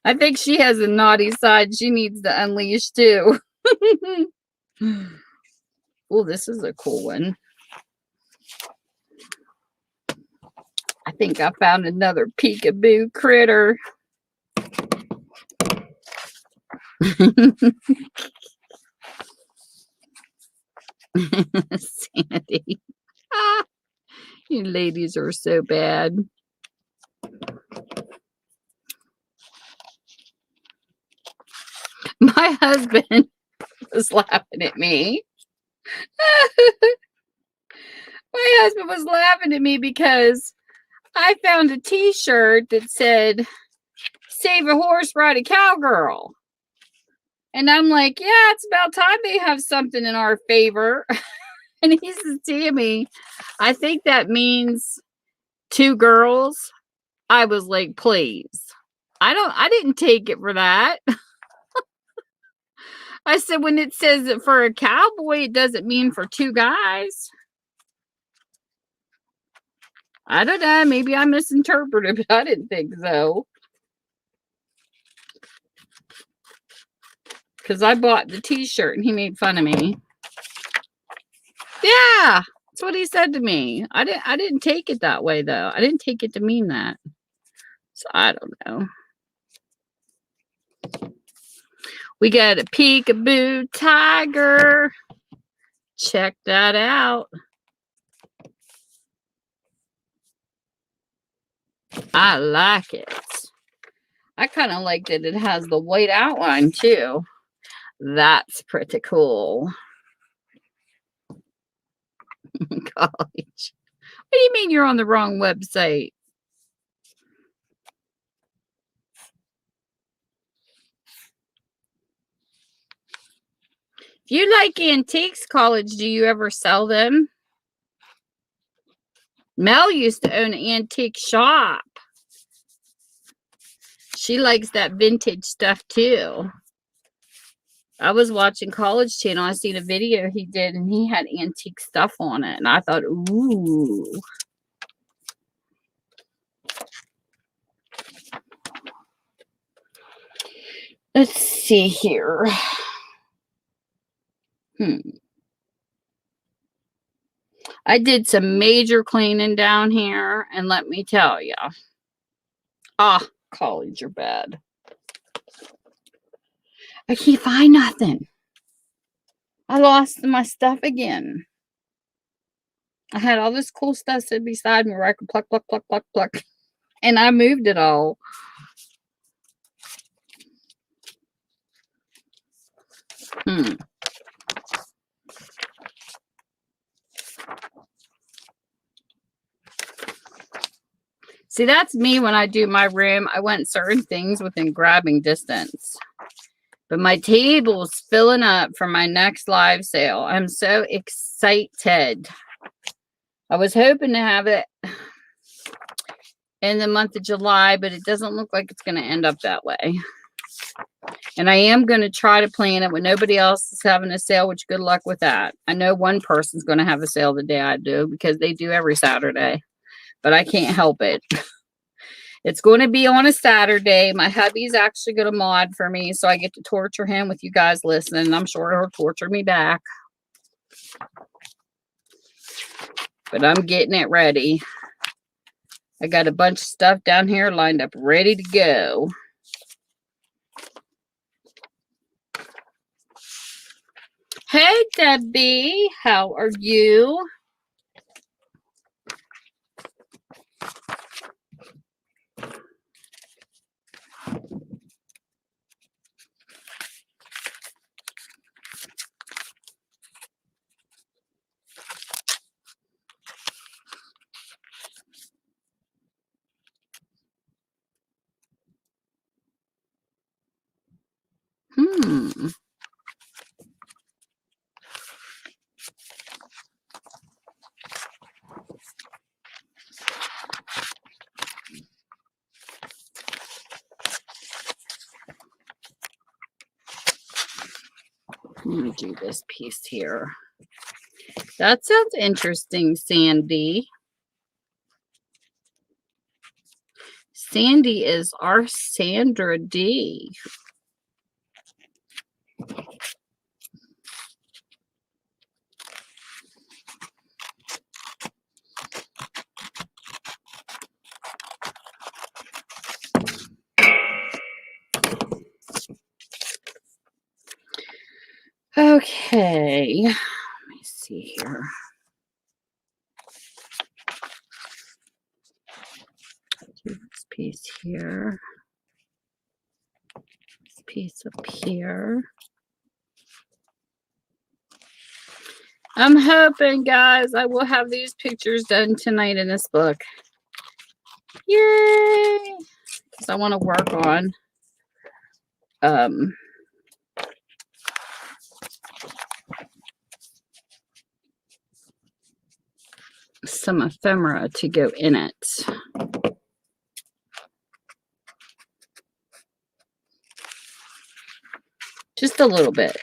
I think she has a naughty side she needs to unleash too. Oh, this is a cool one. I think I found another peekaboo critter. Sandy. Ah, you ladies are so bad. My husband was laughing at me. My husband was laughing at me because I found a t-shirt that said, "Save a horse, ride a cowgirl." And I'm like, yeah, it's about time they have something in our favor. And he says to me, I think that means 2 girls. I was like, please. I didn't take it for that. I said, when it says that for a cowboy, it doesn't mean for 2 guys. I don't know. Maybe I misinterpreted, but I didn't think so. Because I bought the t-shirt and he made fun of me. Yeah, that's what he said to me. I didn't take it that way though. I didn't take it to mean that. So I don't know. We got a peekaboo tiger. Check that out. I like it. I kind of like that it has the white outline too. That's pretty cool. College. What do you mean you're on the wrong website? If you like antiques, College, do you ever sell them? Mel used to own an antique shop. She likes that vintage stuff too. I was watching College Channel. I seen a video he did, and he had antique stuff on it. And I thought, ooh. Let's see here. I did some major cleaning down here, and let me tell you. Collies are bad. I can't find nothing. I lost my stuff again. I had all this cool stuff sitting beside me where I could pluck, pluck, pluck, pluck, pluck. And I moved it all. See, that's me when I do my room. I want certain things within grabbing distance. But my table is filling up for my next live sale. I'm so excited. I was hoping to have it in the month of July, but it doesn't look like it's going to end up that way. And I am going to try to plan it when nobody else is having a sale, which good luck with that. I know one person's going to have a sale the day I do because they do every Saturday, but I can't help it. It's going to be on a Saturday. My hubby's actually going to mod for me, so I get to torture him with you guys listening. I'm sure he'll torture me back. But I'm getting it ready. I got a bunch of stuff down here lined up, ready to go. Hey, Debbie. How are you? Let me do this piece here. That sounds interesting, Sandy. Sandy is our Sandra D. Okay, let me see here. Do this piece here. This piece up here. I'm hoping, guys, I will have these pictures done tonight in this book. Yay! Because I want to work on some ephemera to go in it. Just a little bit.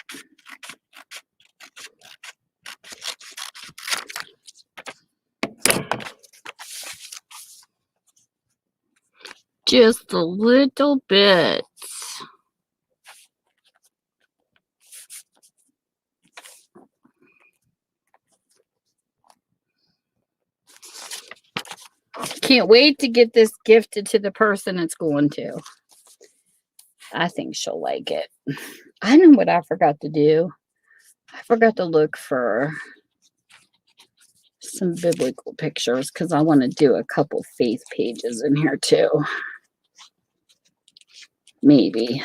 Just a little bit. Can't wait to get this gifted to the person it's going to. I think she'll like it. I know what I forgot to do. I forgot to look for some biblical pictures because I want to do a couple faith pages in here too. Maybe.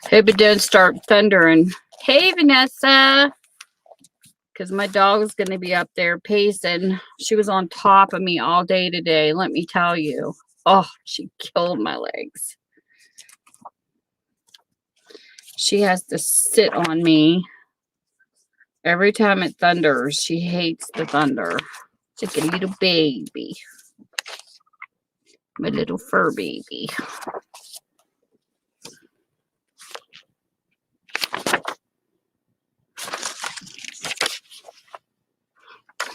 Hope it don't start thundering. Hey, Vanessa. Because my dog's going to be up there pacing. She was on top of me all day today. Let me tell you. Oh, she killed my legs. She has to sit on me every time it thunders. She hates the thunder. It's like a little baby. My little fur baby.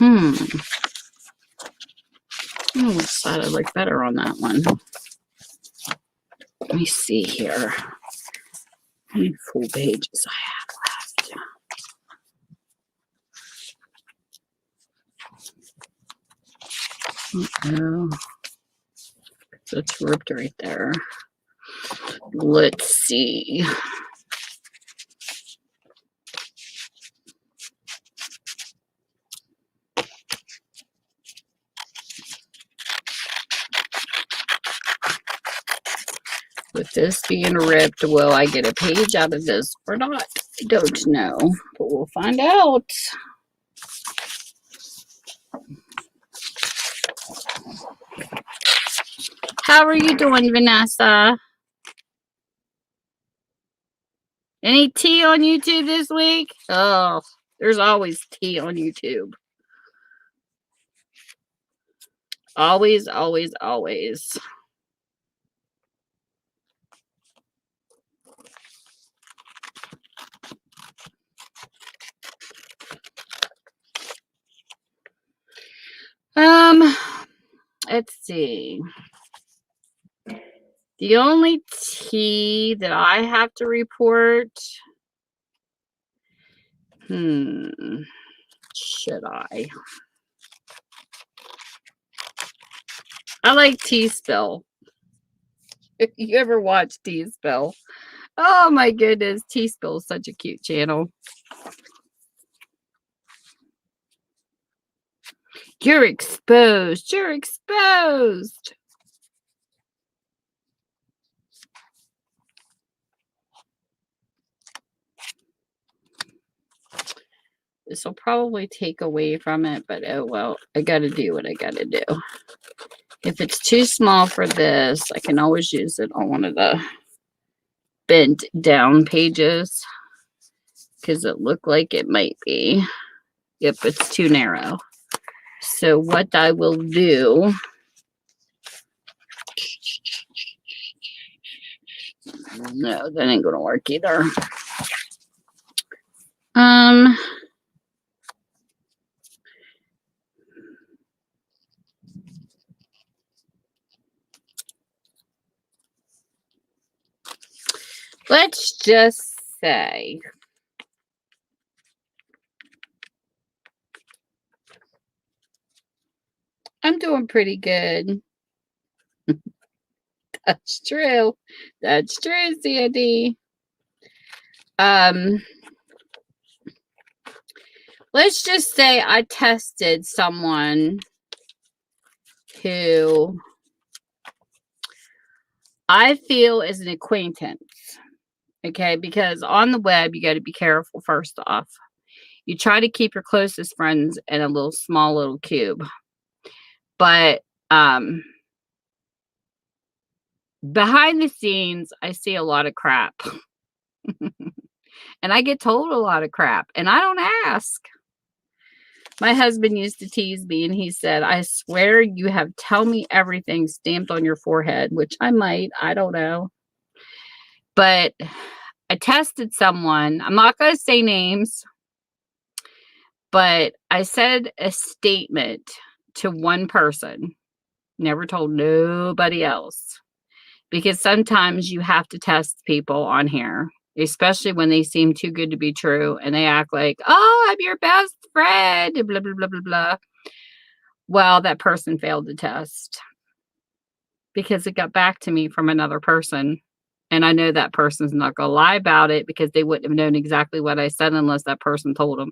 Oh, which side I like better on that one? Let me see here. How many full pages I have left? Uh-oh. So it's ripped right there. Let's see. With this being ripped, will I get a page out of this or not? I don't know, but we'll find out. How are you doing, Vanessa? Any tea on YouTube this week? Oh, there's always tea on YouTube. Always, always, always. Let's see. The only tea that I have to report, should I? I like T-Spill. If you ever watch T-Spill. Oh my goodness, T-Spill is such a cute channel. You're exposed. You're exposed. This will probably take away from it, but oh well, I gotta do what I gotta do. If it's too small for this, I can always use it on one of the bent down pages because it looked like it might be. Yep, it's too narrow. So what I will do, no, that ain't gonna work either. Let's just say I'm doing pretty good. That's true. That's true, Sandy. Let's just say I tested someone who I feel is an acquaintance. Okay, because on the web, you got to be careful first off. You try to keep your closest friends in a little small little cube. But behind the scenes, I see a lot of crap. And I get told a lot of crap, and I don't ask. My husband used to tease me, and he said, I swear you have tell me everything stamped on your forehead, which I might. I don't know. But I tested someone. I'm not going to say names, but I said a statement to one person. Never told nobody else. Because sometimes you have to test people on here, especially when they seem too good to be true and they act like, oh, I'm your best friend, blah, blah, blah, blah, blah. Well, that person failed the test because it got back to me from another person. And I know that person's not going to lie about it because they wouldn't have known exactly what I said unless that person told them.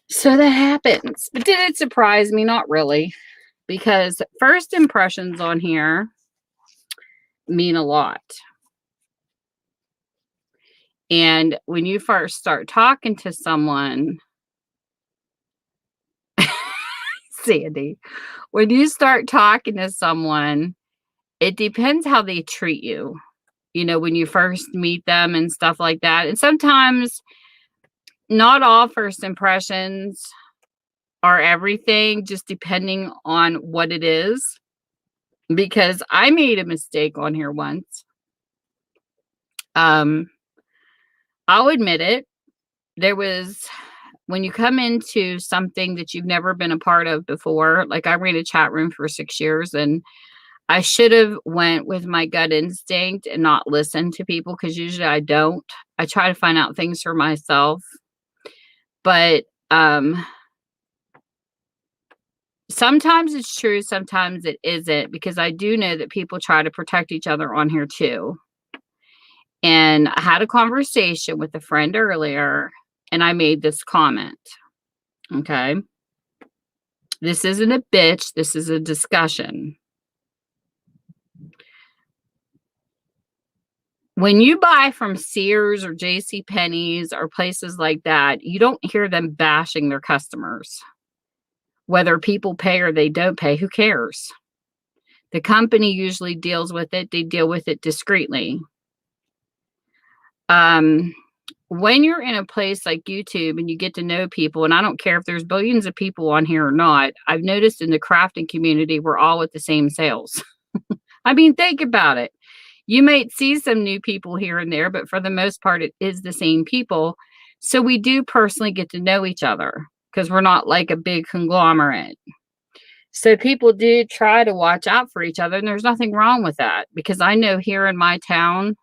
So that happens. But did it surprise me? Not really. Because first impressions on here mean a lot. And when you first start talking to someone, Sandy, when you start talking to someone, it depends how they treat you. when you first meet them and stuff like that. And sometimes not all first impressions are everything, just depending on what it is. Because I made a mistake on here once. I'll admit it. There was, when you come into something that you've never been a part of before, like I ran a chat room for 6 years, and I should have went with my gut instinct and not listened to people, because usually I don't. I try to find out things for myself. But sometimes it's true, sometimes it isn't, because I do know that people try to protect each other on here too. And I had a conversation with a friend earlier, and I made this comment. Okay. This isn't a bitch. This is a discussion. When you buy from Sears or JCPenney's or places like that, you don't hear them bashing their customers. Whether people pay or they don't pay, who cares? The company usually deals with it. They deal with it discreetly. When you're in a place like YouTube and you get to know people, and I don't care if there's billions of people on here or not, I've noticed in the crafting community, we're all at the same sales. I mean, think about it. You might see some new people here and there, but for the most part, it is the same people. So we do personally get to know each other, because we're not like a big conglomerate. So people do try to watch out for each other, and there's nothing wrong with that, because I know here in my town,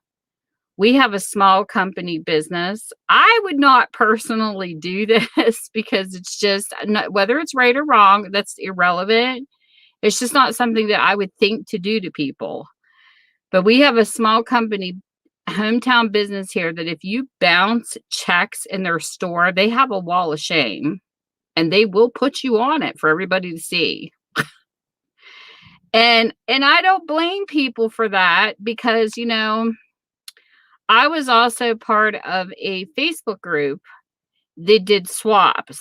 we have a small company business. I would not personally do this, because it's just, whether it's right or wrong, that's irrelevant. It's just not something that I would think to do to people. But we have a small company, hometown business here, that if you bounce checks in their store, they have a wall of shame, and they will put you on it for everybody to see. And I don't blame people for that, because, I was also part of a Facebook group that did swaps.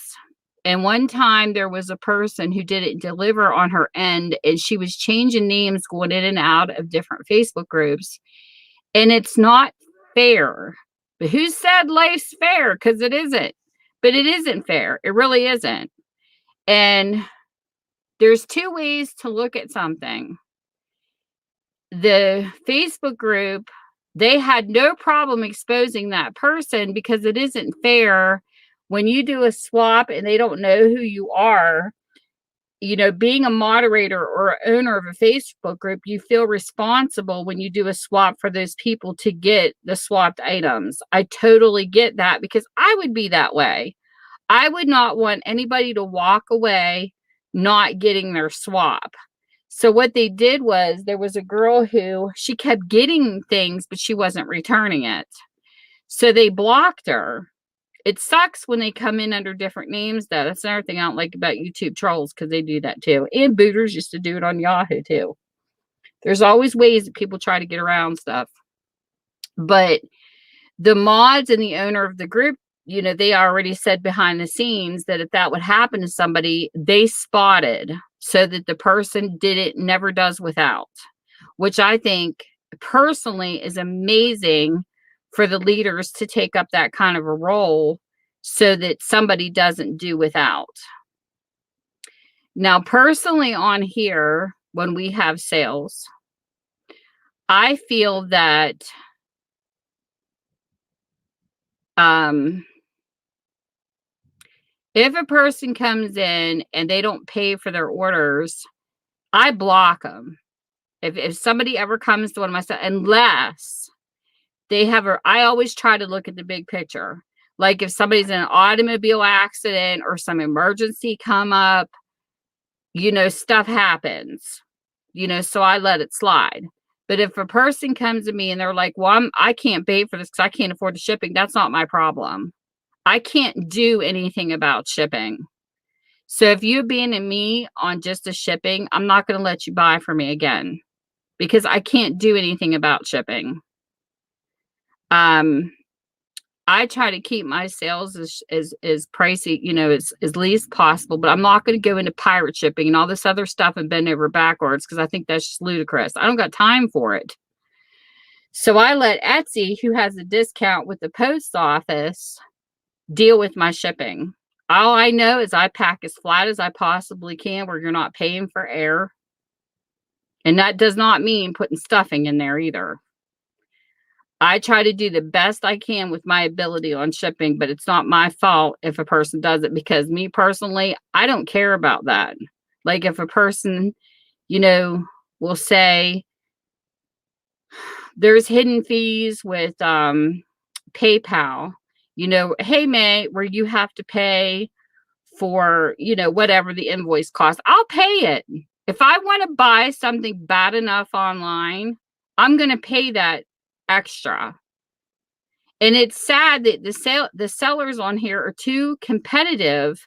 And one time there was a person who didn't deliver on her end, and she was changing names, going in and out of different Facebook groups. And it's not fair. But who said life's fair? Because it isn't. But it isn't fair. It really isn't. And there's two ways to look at something. The Facebook group, they had no problem exposing that person, because it isn't fair when you do a swap and they don't know who you are. Being a moderator or owner of a Facebook group, you feel responsible when you do a swap for those people to get the swapped items. I totally get that, because I would be that way. I would not want anybody to walk away not getting their swap. So what they did was, there was a girl who, she kept getting things, but she wasn't returning it. So they blocked her. It sucks when they come in under different names, though. That's another thing I don't like about YouTube trolls, because they do that too. And booters used to do it on Yahoo too. There's always ways that people try to get around stuff. But the mods and the owner of the group, they already said behind the scenes that if that would happen to somebody, they spotted, so that the person never does without, which I think personally is amazing for the leaders to take up that kind of a role, so that somebody doesn't do without. Now, personally on here, when we have sales, I feel that if a person comes in and they don't pay for their orders, I block them. If somebody ever comes to one of my stuff, unless they have I always try to look at the big picture. Like if somebody's in an automobile accident or some emergency come up, stuff happens, so I let it slide. But if a person comes to me and they're like, well, I can't pay for this because I can't afford the shipping, that's not my problem. I can't do anything about shipping. So if you abandon me on just the shipping, I'm not going to let you buy from me again, because I can't do anything about shipping. I try to keep my sales as pricey, as least possible, but I'm not going to go into pirate shipping and all this other stuff and bend over backwards, because I think that's just ludicrous. I don't got time for it. So I let Etsy, who has a discount with the post office, deal with my shipping. All I know is I pack as flat as I possibly can where you're not paying for air. And that does not mean putting stuffing in there either. I try to do the best I can with my ability on shipping, but it's not my fault if a person does it, because me personally, I don't care about that. Like if a person, will say there's hidden fees with PayPal, hey May, where you have to pay for, whatever the invoice costs. I'll pay it. If I want to buy something bad enough online, I'm going to pay that extra. And it's sad that the sellers on here are too competitive,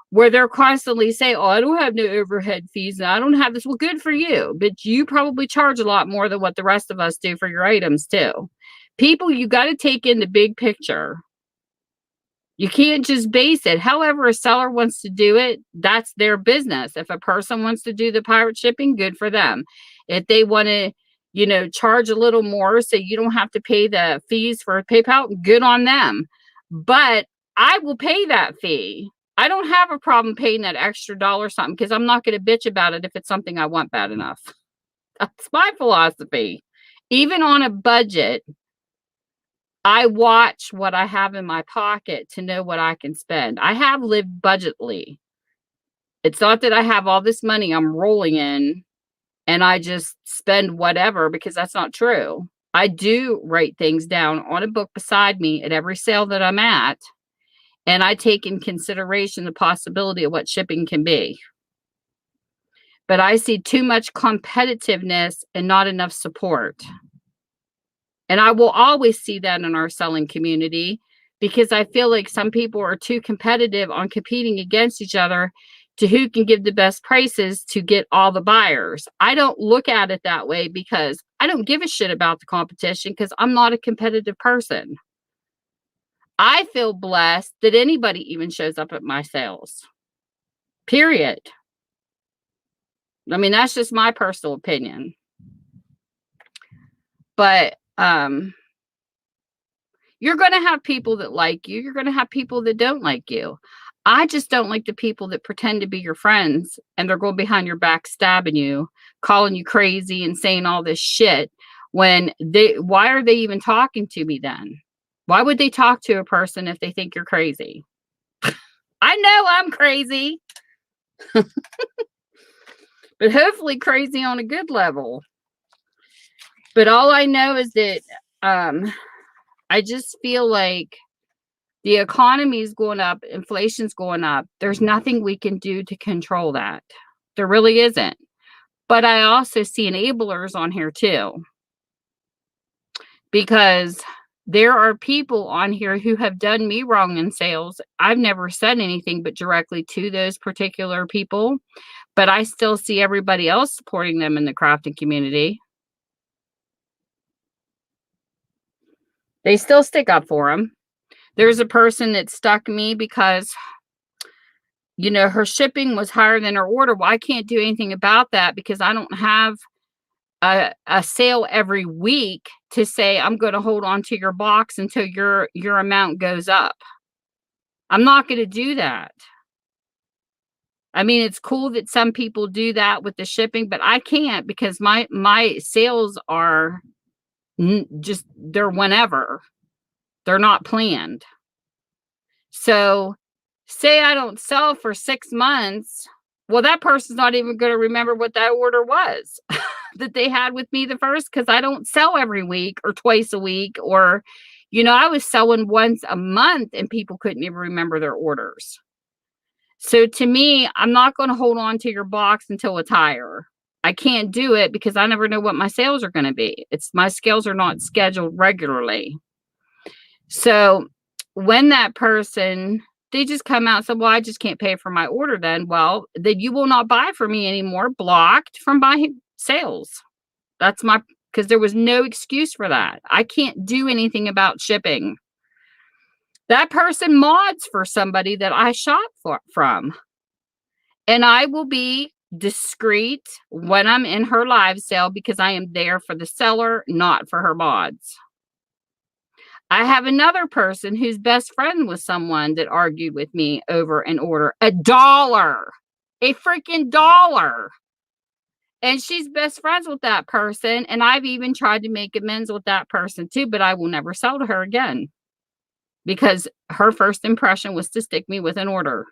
where they're constantly saying, oh, I don't have no overhead fees and I don't have this. Well, good for you. But you probably charge a lot more than what the rest of us do for your items too. People, you got to take in the big picture. You can't just base it. However a seller wants to do it, that's their business. If a person wants to do the pirate shipping, good for them. If they want to, charge a little more so you don't have to pay the fees for PayPal, good on them. But I will pay that fee. I don't have a problem paying that extra dollar something, because I'm not going to bitch about it if it's something I want bad enough. That's my philosophy. Even on a budget, I watch what I have in my pocket to know what I can spend. I have lived budgetly. It's not that I have all this money I'm rolling in and I just spend whatever, because that's not true. I do write things down on a book beside me at every sale that I'm at, and I take in consideration the possibility of what shipping can be. But I see too much competitiveness and not enough support. And I will always see that in our selling community, because I feel like some people are too competitive on competing against each other to who can give the best prices to get all the buyers. I don't look at it that way, because I don't give a shit about the competition, because I'm not a competitive person. I feel blessed that anybody even shows up at my sales. Period. I mean, that's just my personal opinion. But you're going to have people that like you. You're going to have people that don't like you. I just don't like the people that pretend to be your friends and they're going behind your back, stabbing you, calling you crazy and saying all this shit why are they even talking to me then? Why would they talk to a person if they think you're crazy? I know I'm crazy, but hopefully crazy on a good level. But all I know is that I just feel like the economy is going up, inflation's going up. There's nothing we can do to control that. There really isn't. But I also see enablers on here too, because there are people on here who have done me wrong in sales. I've never said anything but directly to those particular people, but I still see everybody else supporting them in the crafting community. They still stick up for them. There's a person that stuck me because, her shipping was higher than her order. Well, I can't do anything about that, because I don't have a sale every week to say I'm going to hold on to your box until your amount goes up. I'm not going to do that. I mean, it's cool that some people do that with the shipping, but I can't, because my sales are just, they're whenever. They're not planned. So say I don't sell for 6 months. Well, that person's not even going to remember what that order was that they had with me the first, because I don't sell every week or twice a week, or, I was selling once a month and people couldn't even remember their orders. So to me, I'm not going to hold on to your box until it's higher. I can't do it, because I never know what my sales are going to be. My sales are not scheduled regularly. So when that person, they just come out and say, well, I just can't pay for my order then. Well, then you will not buy from me anymore, blocked from buying sales. Because there was no excuse for that. I can't do anything about shipping. That person mods for somebody that I shop from. And I will be discreet when I'm in her live sale because I am there for the seller, not for her mods. I have another person who's best friend with someone that argued with me over an order. $1. A freaking $1. And she's best friends with that person. And I've even tried to make amends with that person too, but I will never sell to her again because her first impression was to stick me with an order.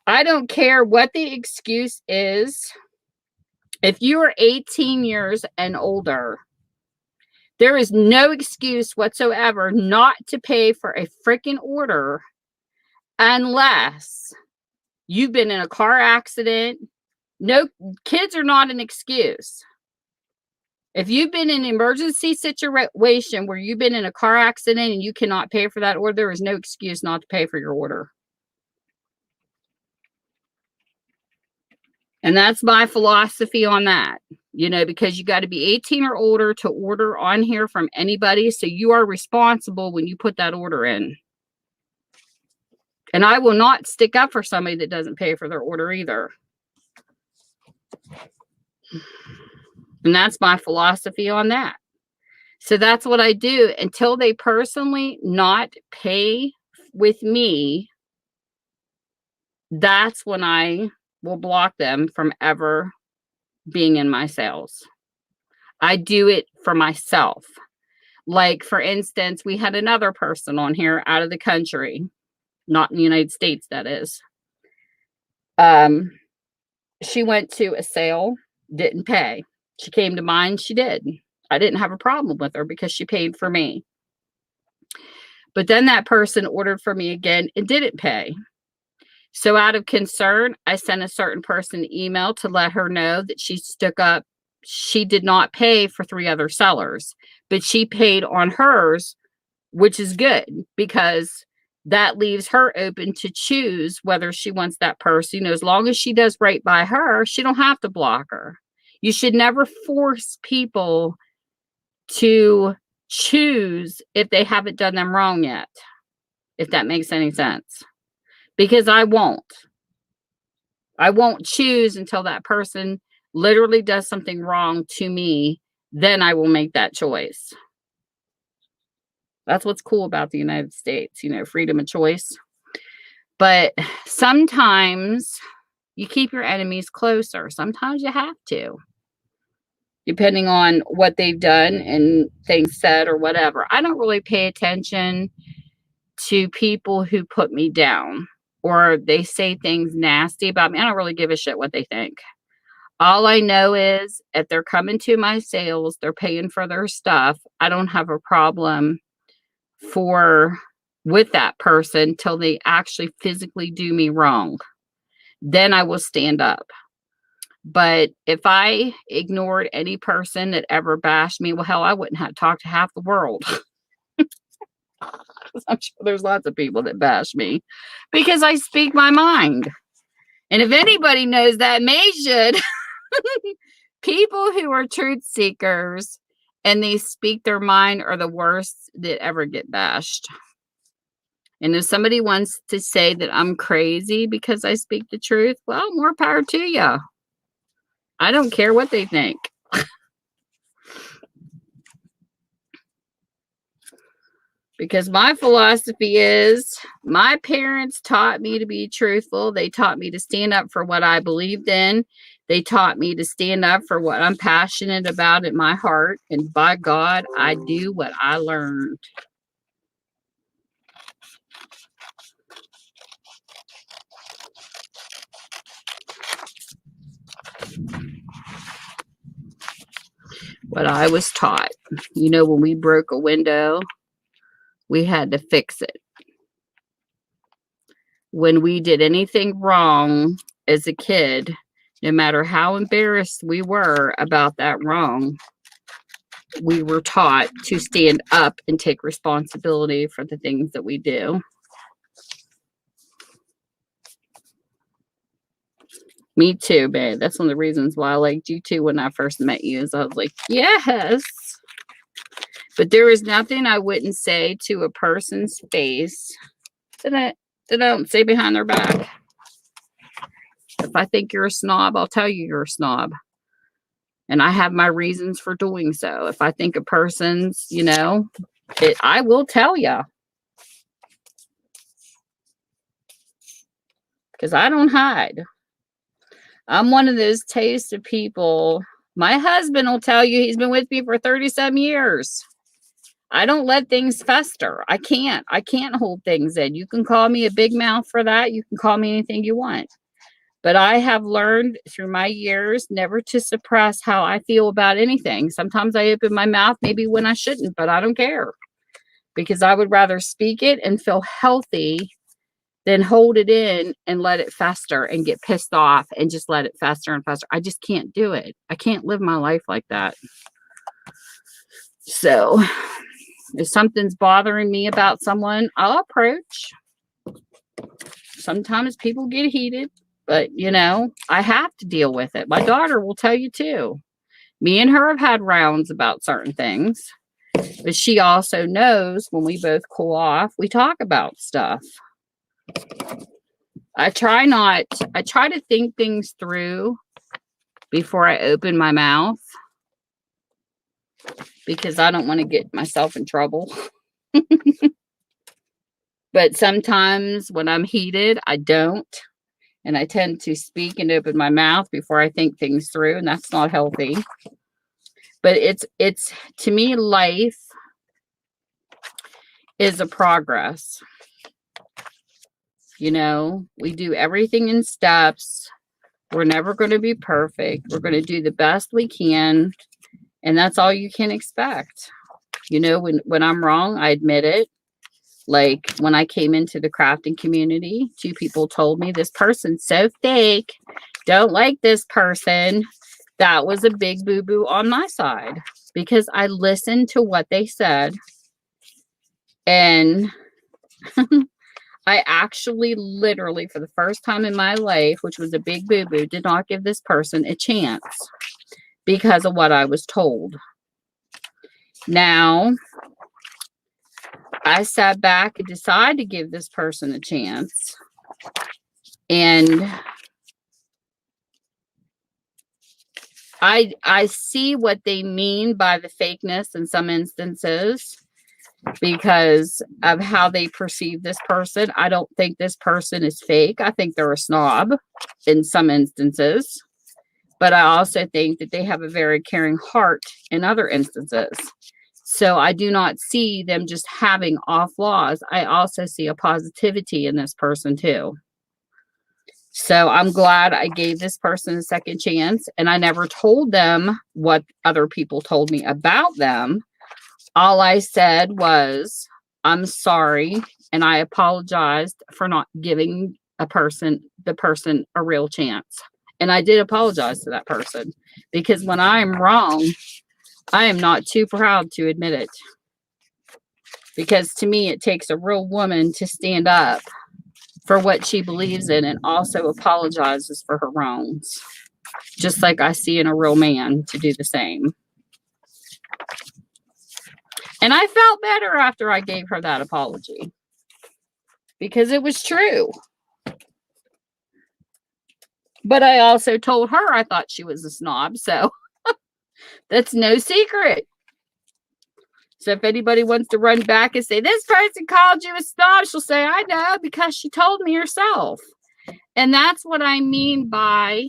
I don't care what the excuse is. If you are 18 years and older, there is no excuse whatsoever not to pay for a freaking order unless you've been in a car accident. No, kids are not an excuse. If you've been in an emergency situation where you've been in a car accident and you cannot pay for that order, there is no excuse not to pay for your order. And that's my philosophy on that, you know, because you got to be 18 or older to order on here from anybody. So you are responsible when you put that order in. And I will not stick up for somebody that doesn't pay for their order either. And that's my philosophy on that. So that's what I do until they personally not pay with me. That's when I will block them from ever being in my sales. I do it for myself. Like, for instance, we had another person on here out of the country, not in the United States, that is. She went to a sale, didn't pay. She came to mine, she did. I didn't have a problem with her because she paid for me. But then that person ordered for me again and didn't pay. So out of concern, I sent a certain person an email to let her know that she stuck up. She did not pay for 3 other sellers, but she paid on hers, which is good because that leaves her open to choose whether she wants that person. You know, as long as she does right by her, she don't have to block her. You should never force people to choose if they haven't done them wrong yet, if that makes any sense. Because I won't choose until that person literally does something wrong to me. Then I will make that choice. That's what's cool about the United States, you know, freedom of choice. But sometimes you keep your enemies closer. Sometimes you have to, depending on what they've done and things said or whatever. I don't really pay attention to people who put me down or they say things nasty about me. I don't really give a shit what they think. All I know is if they're coming to my sales, they're paying for their stuff. I don't have a problem with that person till they actually physically do me wrong. Then I will stand up. But if I ignored any person that ever bashed me, well, hell, I wouldn't have talked to half the world. I'm sure there's lots of people that bash me because I speak my mind. And if anybody knows that, May should. People who are truth seekers and they speak their mind are the worst that ever get bashed. And if somebody wants to say that I'm crazy because I speak the truth, well, more power to you. I don't care what they think. Because my philosophy is my parents taught me to be truthful. They taught me to stand up for what I believed in. They taught me to stand up for what I'm passionate about in my heart. And by God, I do what I learned. What I was taught. You know, when we broke a window, we had to fix it. When we did anything wrong as a kid, no matter how embarrassed we were about that wrong, we were taught to stand up and take responsibility for the things that we do. Me too, babe. That's one of the reasons why I liked you too when I first met you. Is I was like, yes. But there is nothing I wouldn't say to a person's face that I don't say behind their back. If I think you're a snob, I'll tell you you're a snob. And I have my reasons for doing so. If I think a person's, I will tell you. Because I don't hide. I'm one of those tasted people. My husband will tell you he's been with me for 30-some years. I don't let things fester. I can't hold things in. You can call me a big mouth for that. You can call me anything you want. But I have learned through my years never to suppress how I feel about anything. Sometimes I open my mouth maybe when I shouldn't, but I don't care. Because I would rather speak it and feel healthy than hold it in and let it fester and get pissed off and just let it fester and fester. I just can't do it. I can't live my life like that. So if something's bothering me about someone, I'll approach. Sometimes people get heated, but I have to deal with it. My daughter will tell you too. Me and her have had rounds about certain things, but she also knows when we both cool off, we talk about stuff. I try to think things through before I open my mouth because I don't want to get myself in trouble. But sometimes when I'm heated, I don't. And I tend to speak and open my mouth before I think things through, and that's not healthy. But it's to me, life is a progress. We do everything in steps. We're never going to be perfect. We're going to do the best we can. And that's all you can expect. When I'm wrong, I admit it. Like when I came into the crafting community, 2 people told me this person's so fake. Don't like this person. That was a big boo-boo on my side because I listened to what they said. And I actually literally for the first time in my life, which was a big boo-boo, did not give this person a chance because of what I was told. Now, I sat back and decided to give this person a chance. And I see what they mean by the fakeness in some instances because of how they perceive this person. I don't think this person is fake. I think they're a snob in some instances. But I also think that they have a very caring heart in other instances. So I do not see them just having off flaws. I also see a positivity in this person too. So I'm glad I gave this person a second chance, and I never told them what other people told me about them. All I said was, I'm sorry, and I apologized for not giving the person a real chance. And I did apologize to that person because when I'm wrong, I am not too proud to admit it. Because to me, it takes a real woman to stand up for what she believes in and also apologizes for her wrongs. Just like I see in a real man to do the same. And I felt better after I gave her that apology. Because it was true. But I also told her I thought she was a snob. So that's no secret. So if anybody wants to run back and say, this person called you a snob, she'll say, I know, because she told me herself. And that's what I mean by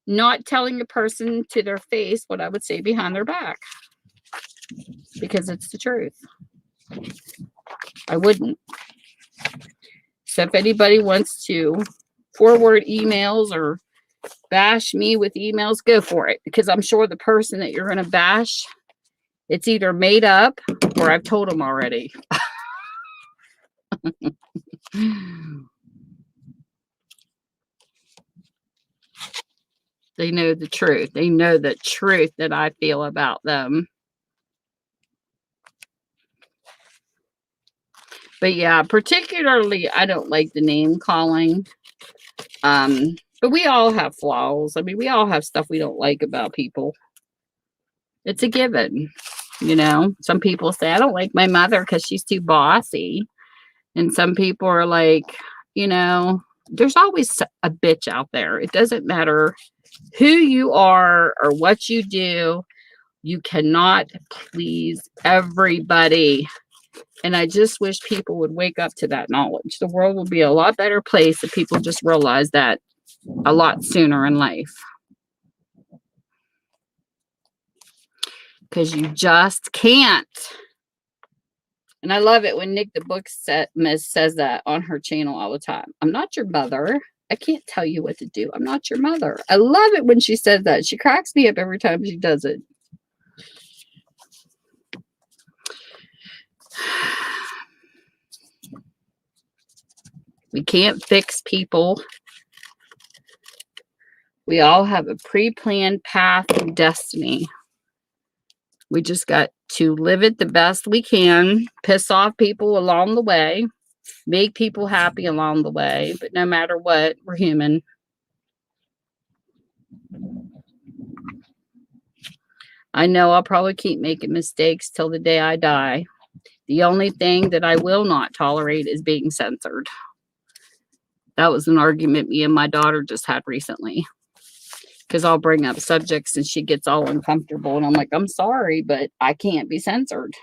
not telling a person to their face what I would say behind their back. Because it's the truth. I wouldn't. So if anybody wants to forward emails or bash me with emails, go for it. Because I'm sure the person that you're going to bash, it's either made up or I've told them already. They know the truth. They know the truth that I feel about them. But yeah, particularly, I don't like the name calling. But we all have flaws. I mean, we all have stuff we don't like about people. It's a given. Some people say, I don't like my mother because she's too bossy. And some people are like, there's always a bitch out there. It doesn't matter who you are or what you do. You cannot please everybody. And I just wish people would wake up to that knowledge. The world would be a lot better place if people just realize that a lot sooner in life. Because you just can't. And I love it when Nick the Book Miss says that on her channel all the time. I'm not your mother. I can't tell you what to do. I'm not your mother. I love it when she says that. She cracks me up every time she does it. We can't fix people. We all have a pre-planned path and destiny. We just got to live it the best we can, piss off people along the way, make people happy along the way, but no matter what, we're human. I know I'll probably keep making mistakes till the day I die. The only thing that I will not tolerate is being censored. That was an argument me and my daughter just had recently. Because I'll bring up subjects and she gets all uncomfortable. And I'm like, I'm sorry, but I can't be censored.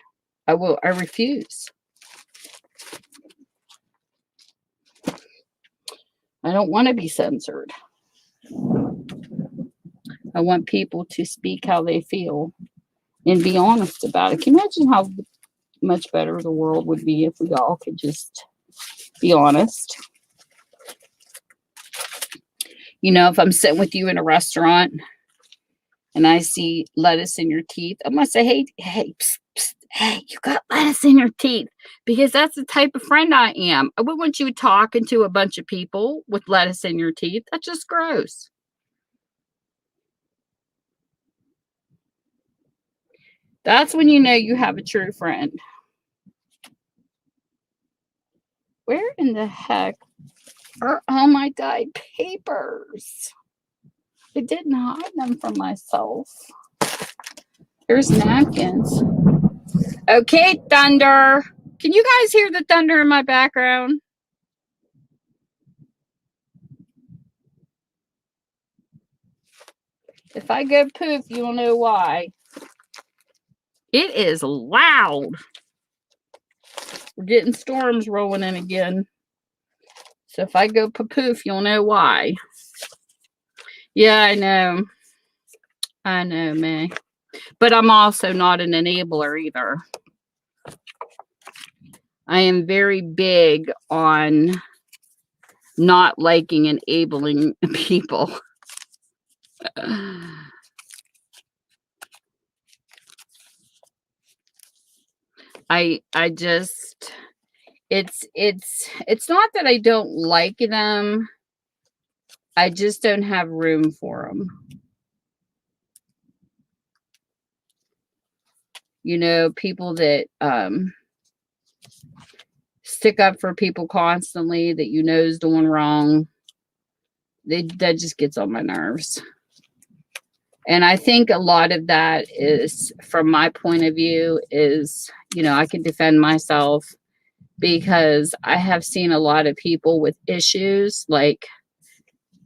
I refuse. I don't want to be censored. I want people to speak how they feel and be honest about it. Can you imagine how much better the world would be if we all could just be honest? If I'm sitting with you in a restaurant and I see lettuce in your teeth, I'm going to say, hey, psst, psst, hey, you got lettuce in your teeth. Because that's the type of friend I am. I wouldn't want you talking to a bunch of people with lettuce in your teeth. That's just gross. That's when you know you have a true friend. Where in the heck are all my dyed papers? I didn't hide them from myself. There's napkins. Okay, thunder. Can you guys hear the thunder in my background? If I go poof, you'll know why. It is loud. We're getting storms rolling in again. So if I go poof, you'll know why. Yeah, I know. I know, May. But I'm also not an enabler either. I am very big on not liking enabling people. I just it's not that I don't like them. I just don't have room for them. People that stick up for people constantly that is doing wrong. That just gets on my nerves. And I think a lot of that is, from my point of view, is, I can defend myself because I have seen a lot of people with issues like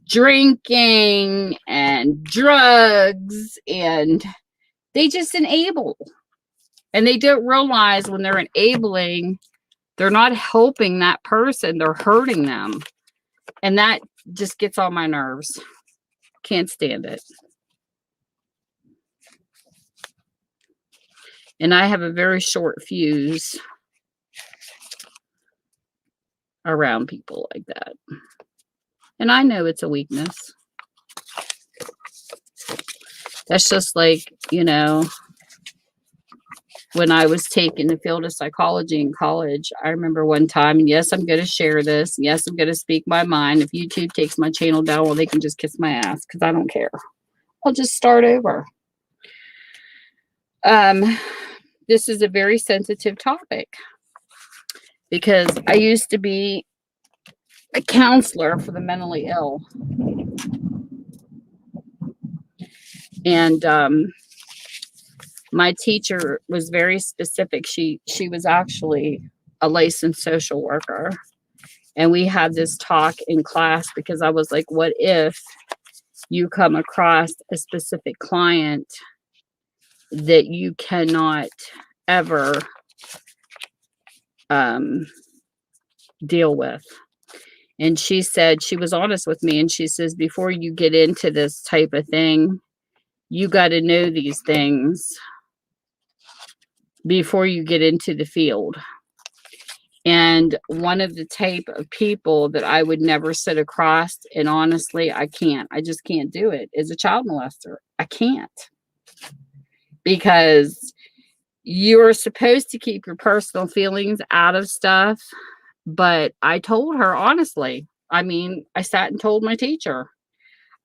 drinking and drugs, and they just enable. And they don't realize when they're enabling, they're not helping that person, they're hurting them. And that just gets on my nerves. Can't stand it. And I have a very short fuse around people like that. And I know it's a weakness. That's just like, when I was taking the field of psychology in college, I remember one time, and yes, I'm going to share this. Yes, I'm going to speak my mind. If YouTube takes my channel down, well, they can just kiss my ass because I don't care. I'll just start over. This is a very sensitive topic because I used to be a counselor for the mentally ill. And my teacher was very specific. She was actually a licensed social worker. And we had this talk in class because I was like, what if you come across a specific client that you cannot ever deal with? And she said, she was honest with me, and she says, before you get into this type of thing, you got to know these things before you get into the field. And one of the type of people that I would never sit across, and honestly, I just can't do it, is a child molester. I can't. Because you're supposed to keep your personal feelings out of stuff. But I told her honestly, I mean, I sat and told my teacher,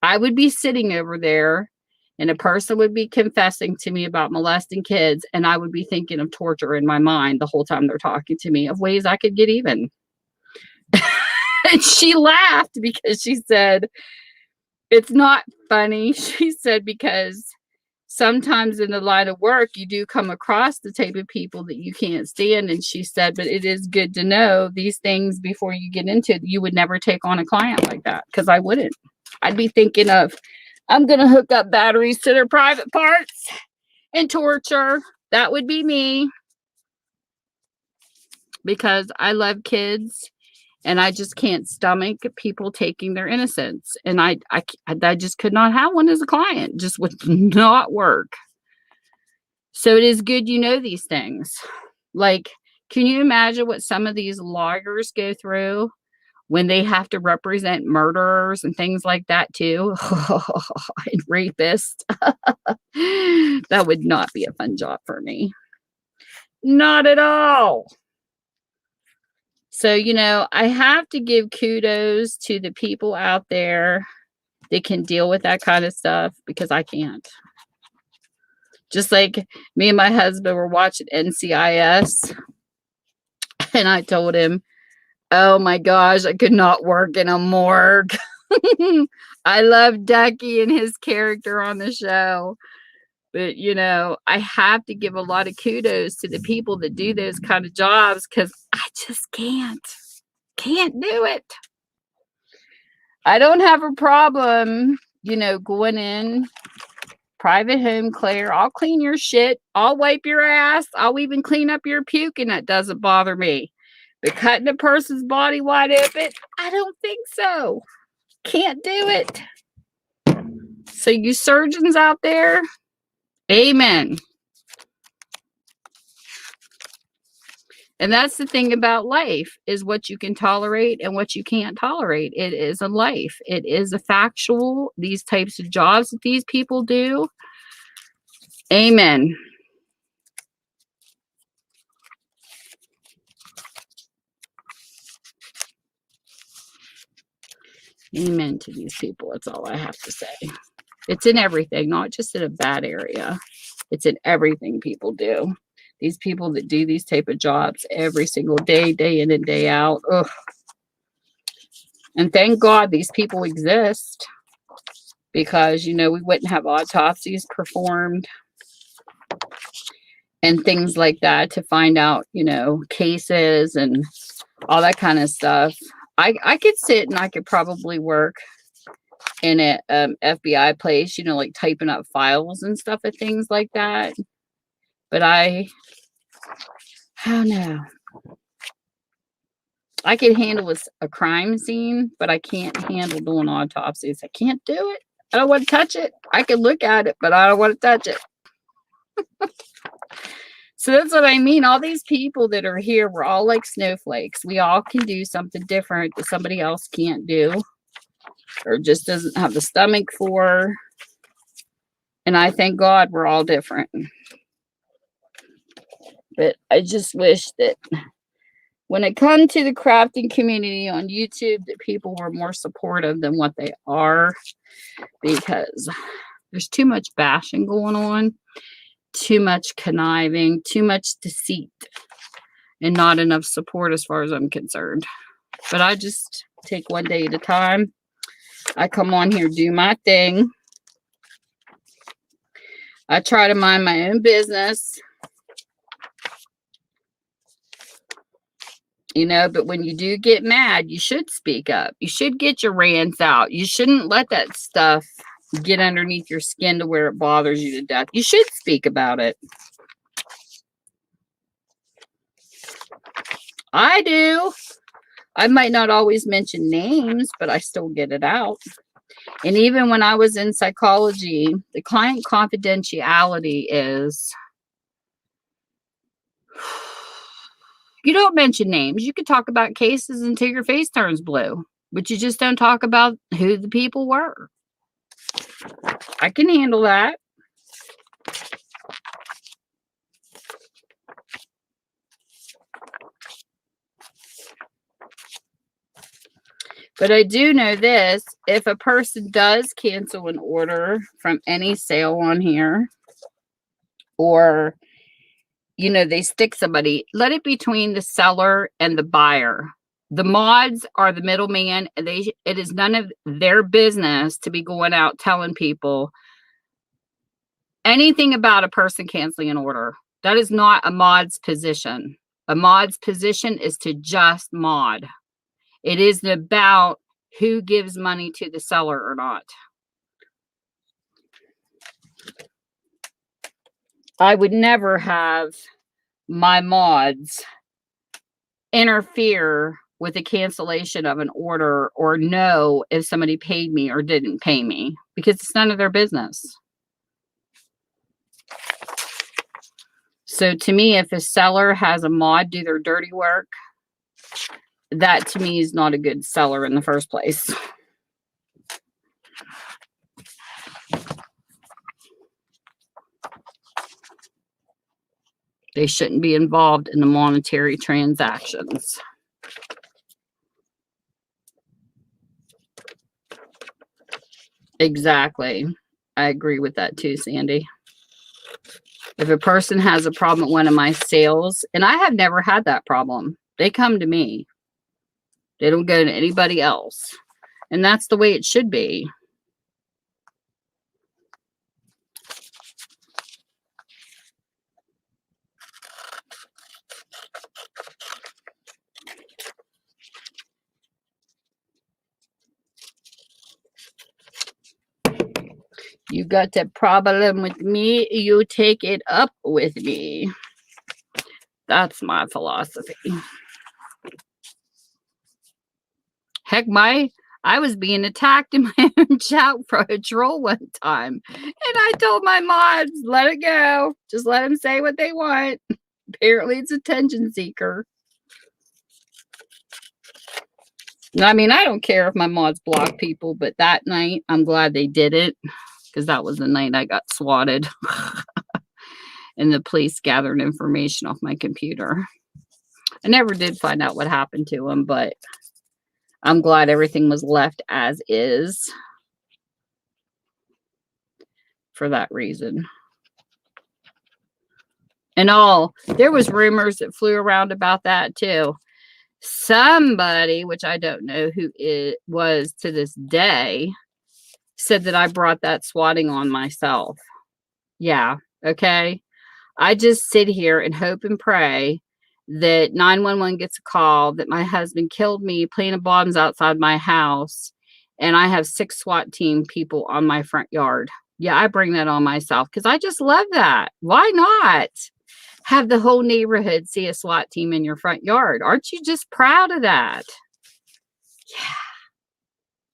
I would be sitting over there and a person would be confessing to me about molesting kids, and I would be thinking of torture in my mind the whole time they're talking to me, of ways I could get even. And she laughed because she said, it's not funny. She said, because sometimes in the line of work, you do come across the type of people that you can't stand. And she said, but it is good to know these things before you get into it. You would never take on a client like that, because I wouldn't. I'd be thinking of, I'm going to hook up batteries to their private parts and torture. That would be me, because I love kids and I just can't stomach people taking their innocence. And I just could not have one as a client. Just would not work. So it is good you know these things. Like, can you imagine what some of these lawyers go through when they have to represent murderers and things like that too? And rapists. That would not be a fun job for me. Not at all. So, you know, I have to give kudos to the people out there that can deal with that kind of stuff, because I can't. Just like me and my husband were watching NCIS, and I told him, oh my gosh, I could not work in a morgue. I love Ducky and his character on the show. But, you know, I have to give a lot of kudos to the people that do those kind of jobs, because I just can't do it. I don't have a problem, you know, going in private home care. I'll clean your shit. I'll wipe your ass. I'll even clean up your puke, and that doesn't bother me. But cutting a person's body wide open, I don't think so. Can't do it. So you surgeons out there, amen. And that's the thing about life, is what you can tolerate and what you can't tolerate. It is a life. It is a factual, these types of jobs that these people do. Amen. Amen to these people. That's all I have to say. It's in everything, not just in a bad area. It's in everything people do. These people that do these type of jobs every single day, day in and day out. Ugh. And thank God these people exist, because, you know, we wouldn't have autopsies performed and things like that to find out, you know, cases and all that kind of stuff. I could sit and I could probably work in a FBI place, you know, like typing up files and stuff and things like that. But I don't know. I can handle a crime scene, but I can't handle doing autopsies. I can't do it. I don't want to touch it. I can look at it, but I don't want to touch it. So that's what I mean. All these people that are here, we're all like snowflakes. We all can do something different that somebody else can't do, or just doesn't have the stomach for. And I thank God we're all different. But I just wish that when it comes to the crafting community on YouTube, that people were more supportive than what they are, because there's too much bashing going on, too much conniving, too much deceit, and not enough support as far as I'm concerned. But I just take one day at a time. I come on here, do my thing. I try to mind my own business. You know, but when you do get mad, you should speak up. You should get your rants out. You shouldn't let that stuff get underneath your skin to where it bothers you to death. You should speak about it. I do. I might not always mention names, but I still get it out. And even when I was in psychology, the client confidentiality is you don't mention names. You could talk about cases until your face turns blue, but you just don't talk about who the people were. I can handle that. But I do know this, if a person does cancel an order from any sale on here, or, you know, they stick somebody, let it be between the seller and the buyer. The mods are the middleman, and it is none of their business to be going out telling people anything about a person canceling an order. That is not a mod's position. A mod's position is to just mod. It isn't about who gives money to the seller or not. I would never have my mods interfere with the cancellation of an order or know if somebody paid me or didn't pay me, because it's none of their business. So to me, if a seller has a mod do their dirty work, that to me is not a good seller in the first place. They shouldn't be involved in the monetary transactions. Exactly. I agree with that too, Sandy. If a person has a problem at one of my sales, and I have never had that problem, they come to me. They don't go to anybody else. And that's the way it should be. You got a problem with me, you take it up with me. That's my philosophy. Heck, I was being attacked in my own chat for a troll one time. And I told my mods, let it go. Just let them say what they want. Apparently it's attention seeker. I mean, I don't care if my mods block people, but that night, I'm glad they did it, because that was the night I got swatted. And the police gathered information off my computer. I never did find out what happened to him, but I'm glad everything was left as is for that reason. And there was rumors that flew around about that too. Somebody, which I don't know who it was to this day, said that I brought that swatting on myself. Yeah, okay. I just sit here and hope and pray that 911 gets a call that my husband killed me planting bombs outside my house, and I have 6 SWAT team people on my front yard. Yeah, I bring that on myself because I just love that. Why not have the whole neighborhood see a SWAT team in your front yard? Aren't you just proud of that? Yeah.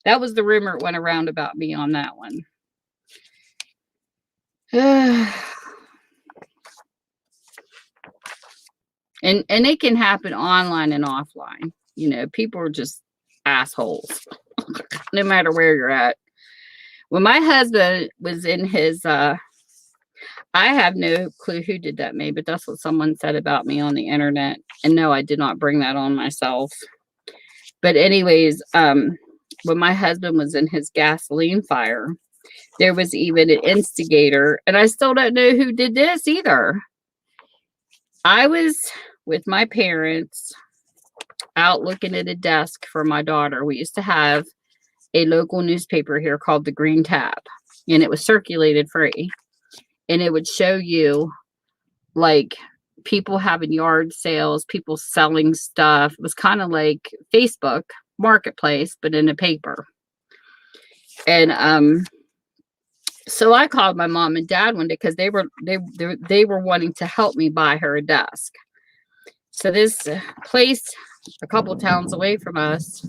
That was the rumor that went around about me on that one. And it can happen online and offline. You know, people are just assholes, no matter where you're at. When my husband was in his, I have no clue who did that maybe, but that's what someone said about me on the internet. And no, I did not bring that on myself. But anyways, when my husband was in his gasoline fire, there was even an instigator, and I still don't know who did this either. I was with my parents out looking at a desk for my daughter. We used to have a local newspaper here called the Green Tap, and it was circulated free. And it would show you like people having yard sales, people selling stuff. It was kind of like Facebook Marketplace, but in a paper. And so I called my mom and dad one day because they were wanting to help me buy her a desk. So this place a couple towns away from us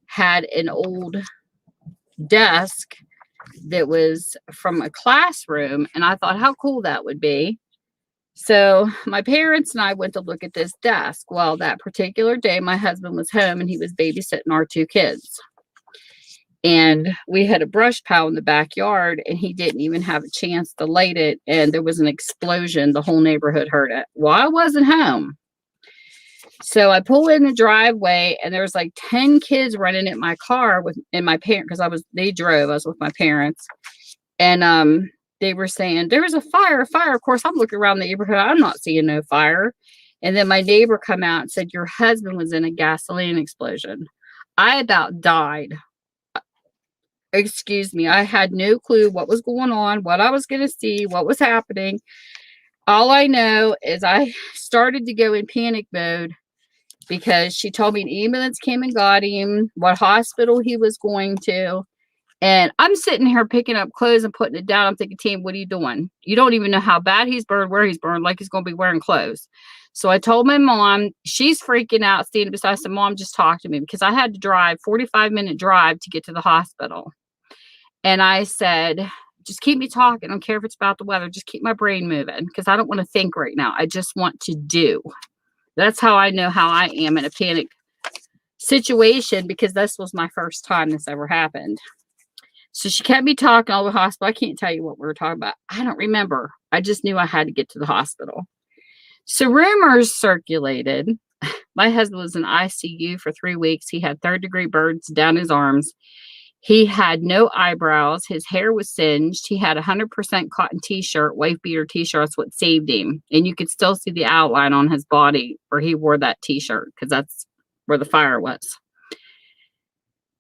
had an old desk that was from a classroom, and I thought how cool that would be. So my parents and I went to look at this desk. Well, that particular day, my husband was home and he was babysitting our 2 kids. And we had a brush pile in the backyard, and he didn't even have a chance to light it. And there was an explosion. The whole neighborhood heard it. Well, I wasn't home. So I pull in the driveway, and there was like 10 kids running at my car and my parents, because they drove. I was with my parents. And they were saying, there's a fire. Of course, I'm looking around the neighborhood. I'm not seeing no fire. And then my neighbor come out and said, your husband was in a gasoline explosion. I about died. Excuse me. I had no clue what was going on, what I was going to see, what was happening. All I know is I started to go in panic mode because she told me an ambulance came and got him, what hospital he was going to. And I'm sitting here picking up clothes and putting it down. I'm thinking, team, what are you doing? You don't even know how bad he's burned, where he's burned, like he's going to be wearing clothes. So I told my mom, she's freaking out, standing beside. I said, Mom, just talk to me, because I had to drive 45-minute drive to get to the hospital. And I said, just keep me talking. I don't care if it's about the weather. Just keep my brain moving, because I don't want to think right now. I just want to do. That's how I know how I am in a panic situation, because this was my first time this ever happened. So she kept me talking all the hospital. I can't tell you what we were talking about. I don't remember. I just knew I had to get to the hospital. So rumors circulated. My husband was in ICU for 3 weeks. He had 3rd-degree burns down his arms. He had no eyebrows. His hair was singed. He had a 100% cotton t-shirt, wife beater t-shirt. That's what saved him. And you could still see the outline on his body where he wore that t-shirt, because that's where the fire was.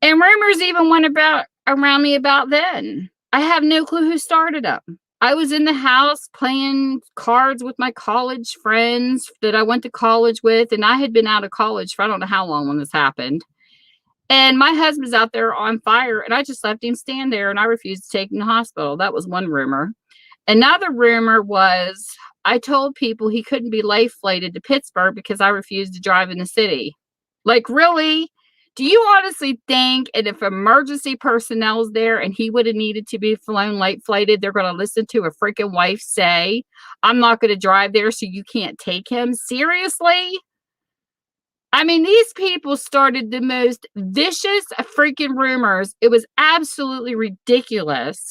And rumors even went around me about then. I have no clue who started them. I was in the house playing cards with my college friends that I went to college with. And I had been out of college for I don't know how long when this happened. And my husband's out there on fire, and I just left him stand there, and I refused to take him to the hospital. That was one rumor. Another rumor was I told people he couldn't be life flighted to Pittsburgh because I refused to drive in the city. Like, really? Do you honestly think, and if emergency personnel's there and he would have needed to be flown light flighted, they're going to listen to a freaking wife say, I'm not going to drive there, so you can't take him? Seriously? I mean, these people started the most vicious freaking rumors. It was absolutely ridiculous.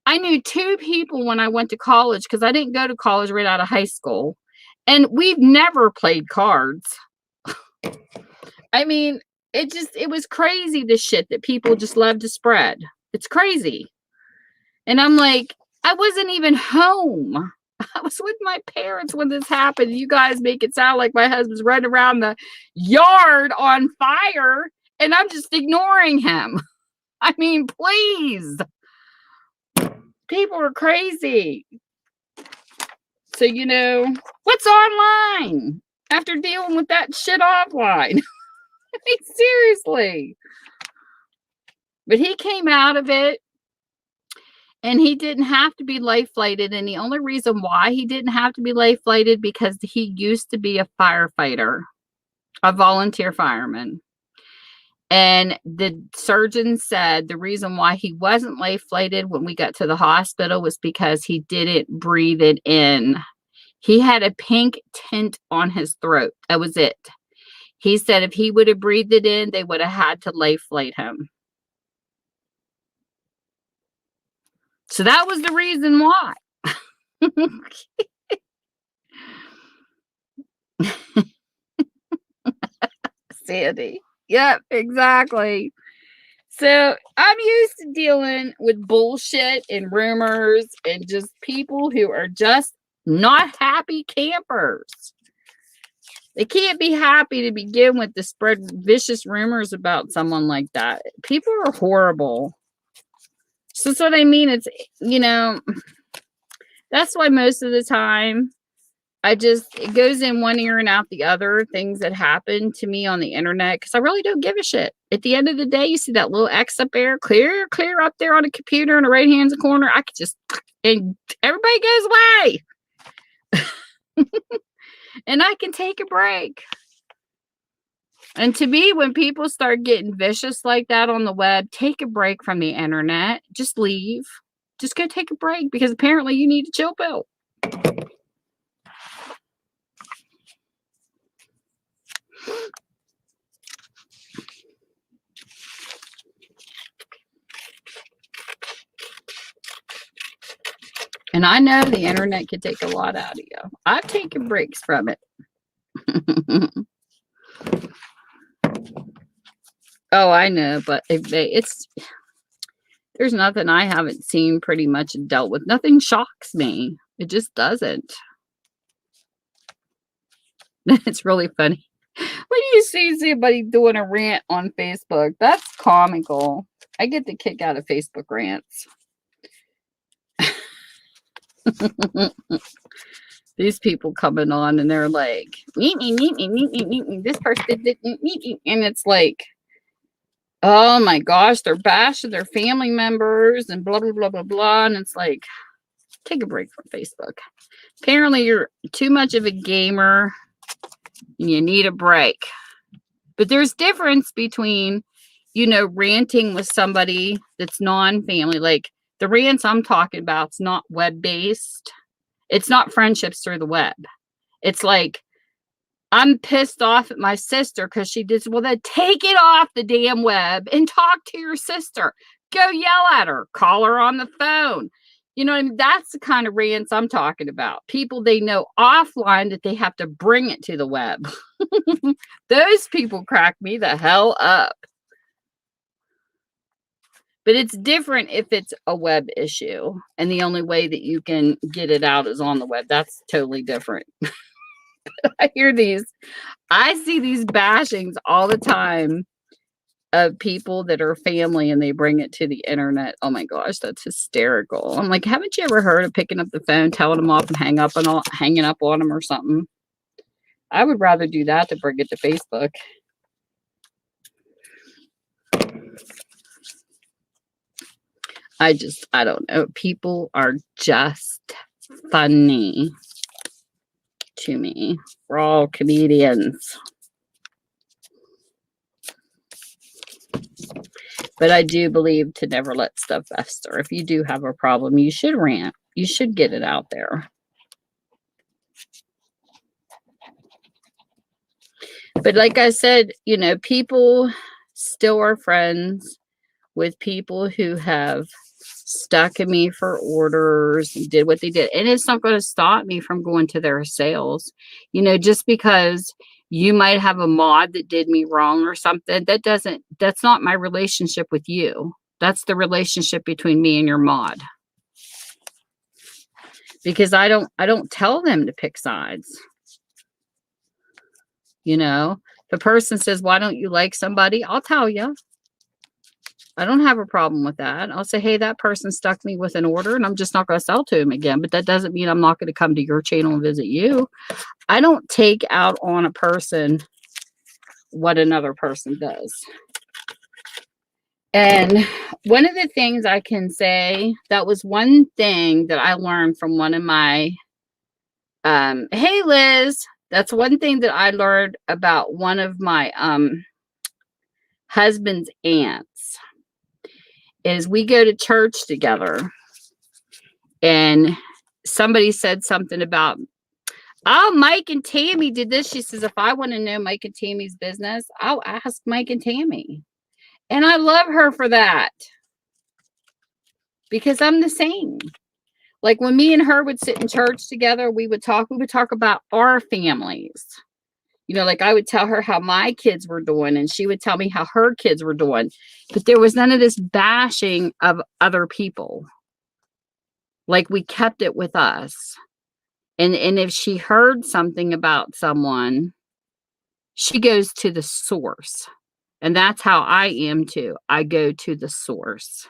I knew 2 people when I went to college, because I didn't go to college right out of high school. And we've never played cards. I mean, it was crazy, the shit that people just love to spread. It's crazy. And I'm like, I wasn't even home. I was with my parents when this happened. You guys make it sound like my husband's running around the yard on fire, and I'm just ignoring him. I mean, please. People are crazy. So, what's online after dealing with that shit offline? I mean, seriously. But he came out of it. And he didn't have to be life flighted. And the only reason why he didn't have to be life flighted, because he used to be a firefighter, a volunteer fireman. And the surgeon said the reason why he wasn't life flighted when we got to the hospital was because he didn't breathe it in. He had a pink tint on his throat. That was it. He said if he would have breathed it in, they would have had to life flight him. So that was the reason why. Sandy. Yep, exactly. So I'm used to dealing with bullshit and rumors and just people who are just not happy campers. They can't be happy to begin with to spread vicious rumors about someone like that. People are horrible. So that's what I mean. It's, that's why most of the time it goes in one ear and out the other, things that happen to me on the internet, because I really don't give a shit. At the end of the day, you see that little X up there, clear up there on a computer in the right hand corner. I could just, and everybody goes away. And I can take a break. And to me, when people start getting vicious like that on the web, take a break from the internet. Just leave. Just go take a break, because apparently you need a chill pill. And I know the internet can take a lot out of you. I've taken breaks from it. Oh, I know, but there's nothing I haven't seen pretty much dealt with. Nothing shocks me. It just doesn't. It's really funny. When you see somebody doing a rant on Facebook, that's comical. I get the kick out of Facebook rants. These people coming on and they're like, this person did, and it's like, oh my gosh, they're bashing their family members and blah, blah, blah, blah, blah. And it's like, take a break from Facebook. Apparently you're too much of a gamer and you need a break. But there's difference between, ranting with somebody that's non-family. Like the rants I'm talking about, it's not web-based. It's not friendships through the web. It's like, I'm pissed off at my sister because she did. Well, then take it off the damn web and talk to your sister. Go yell at her. Call her on the phone. You know what I mean? That's the kind of rants I'm talking about. People they know offline that they have to bring it to the web. Those people crack me the hell up. But it's different if it's a web issue and the only way that you can get it out is on the web. That's totally different. I see these bashings all the time of people that are family and they bring it to the internet. Oh my gosh, that's hysterical. I'm like, haven't you ever heard of picking up the phone, telling them off and hanging up on them or something? I would rather do that than bring it to Facebook. I don't know. People are just funny to me. We're all comedians. But I do believe to never let stuff fester. If you do have a problem, you should rant. You should get it out there. But like I said, people still are friends with people who have stuck at me for orders and did what they did. And it's not going to stop me from going to their sales. Just because you might have a mod that did me wrong or something, that's not my relationship with you. That's the relationship between me and your mod. Because I don't tell them to pick sides. If a person says, why don't you like somebody? I'll tell you. I don't have a problem with that. I'll say, hey, that person stuck me with an order and I'm just not going to sell to him again. But that doesn't mean I'm not going to come to your channel and visit you. I don't take out on a person what another person does. And one of the things I can say, that was one thing that I learned from one of my, hey, Liz, that's one thing that I learned about one of my husband's aunts. Is we go to church together and somebody said something about, oh, Mike and Tammy did this. She says, if I want to know Mike and Tammy's business, I'll ask Mike and Tammy. And I love her for that. Because I'm the same. Like when me and her would sit in church together, we would talk about our families. Like I would tell her how my kids were doing and she would tell me how her kids were doing. But there was none of this bashing of other people. Like we kept it with us. And if she heard something about someone, she goes to the source. And that's how I am too. I go to the source.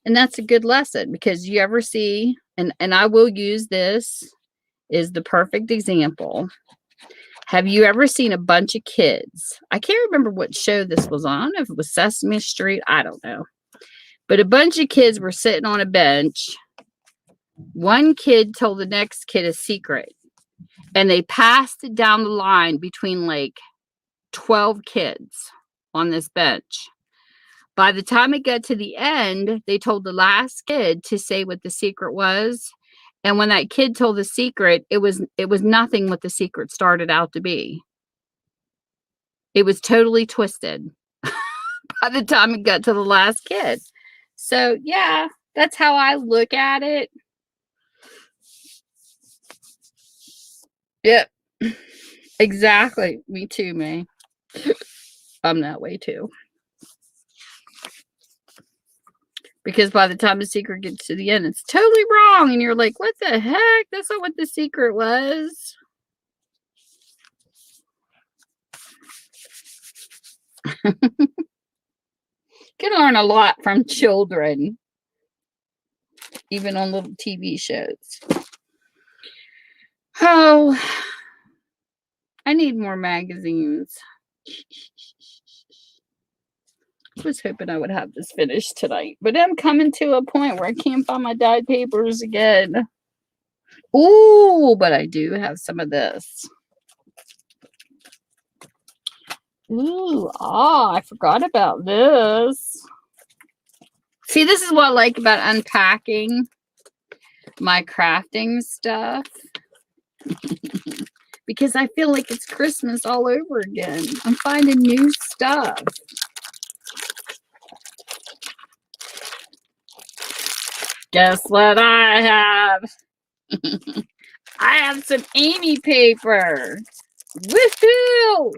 And that's a good lesson because you ever see, and I will use this is the perfect example. Have you ever seen a bunch of kids? I can't remember what show this was on. I don't know if it was Sesame Street. I don't know. But a bunch of kids were sitting on a bench. One kid told the next kid a secret. And they passed it down the line between like 12 kids on this bench. By the time it got to the end, they told the last kid to say what the secret was. And when that kid told the secret, it was nothing what the secret started out to be. It was totally twisted by the time it got to the last kid. So, yeah, that's how I look at it. Yep. Exactly. Me too, May. I'm that way too. Because by the time the secret gets to the end, it's totally wrong. And you're like, what the heck? That's not what the secret was. Can learn a lot from children, even on little TV shows. Oh, I need more magazines. I was hoping I would have this finished tonight, but I'm coming to a point where I can't find my dyed papers again. Ooh, but I do have some of this. Ooh, I forgot about this. See, this is what I like about unpacking my crafting stuff. Because I feel like it's Christmas all over again. I'm finding new stuff. Guess what I have? I have some Amy paper. Woohoo!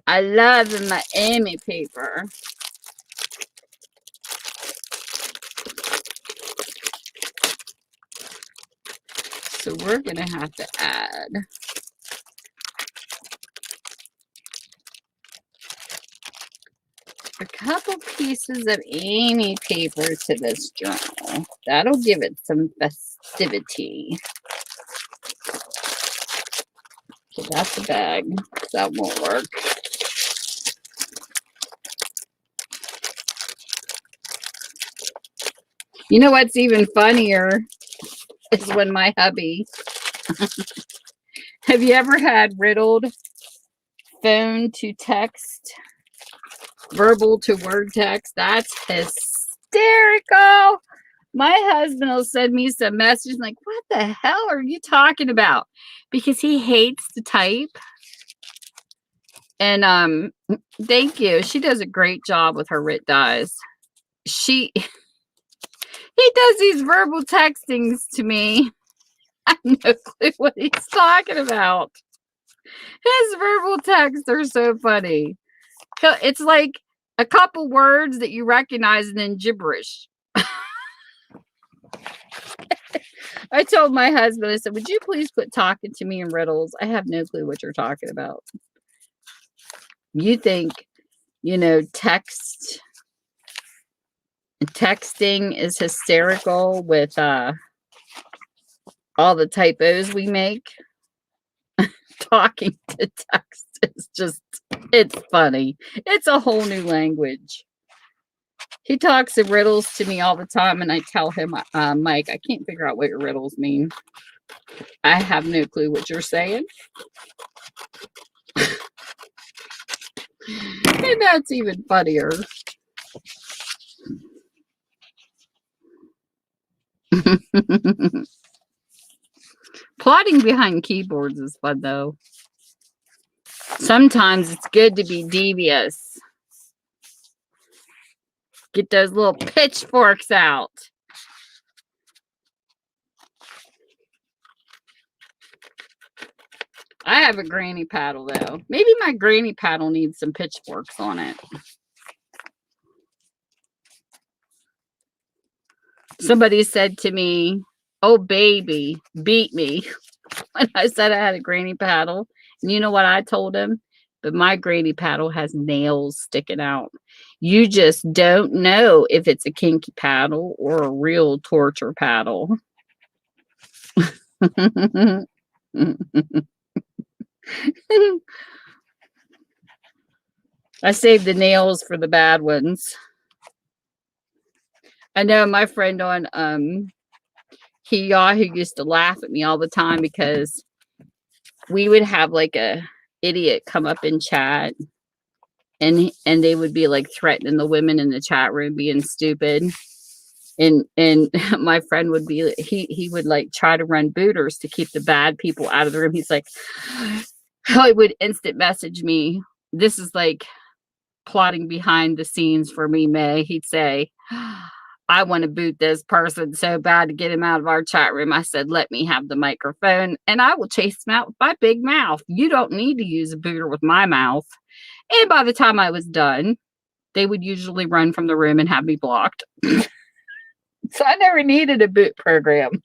I love my Amy paper. So we're going to have to add a couple pieces of Amy paper to this journal. That'll give it some festivity. Okay, that's a bag. That won't work. You know what's even funnier is when my hubby... Have you ever had riddled phone to text? Verbal to word text? That's hysterical. My husband will send me some messages like, what the hell are you talking about? Because he hates to type. And thank you. She does a great job with her writ dies. He does these verbal textings to me. I have no clue what he's talking about. His verbal texts are so funny. It's like a couple words that you recognize and then gibberish. I told my husband, I said, would you please quit talking to me in riddles? I have no clue what you're talking about. You think, texting is hysterical with all the typos we make. Talking to text is just, it's funny. It's a whole new language. He talks in riddles to me all the time, and I tell him, Mike, I can't figure out what your riddles mean. I have no clue what you're saying. And that's even funnier. Plotting behind keyboards is fun, though. Sometimes it's good to be devious. Get those little pitchforks out. I have a granny paddle, though. Maybe my granny paddle needs some pitchforks on it. Somebody said to me, oh, baby, beat me when I said I had a granny paddle. And you know what I told him? but my granny paddle has nails sticking out. You just don't know if it's a kinky paddle or a real torture paddle. I saved the nails for the bad ones. I know my friend on Yahoo used to laugh at me all the time because we would have like a idiot come up in chat and they would be like threatening the women in the chat room being stupid. And my friend would be he would like try to run booters to keep the bad people out of the room. He's like, he would instant message me. This is like plotting behind the scenes for me, May. He'd say, I want to boot this person so bad to get him out of our chat room. I said, let me have the microphone and I will chase him out with my big mouth. You don't need to use a booter with my mouth. And by the time I was done, they would usually run from the room and have me blocked. So I never needed a boot program.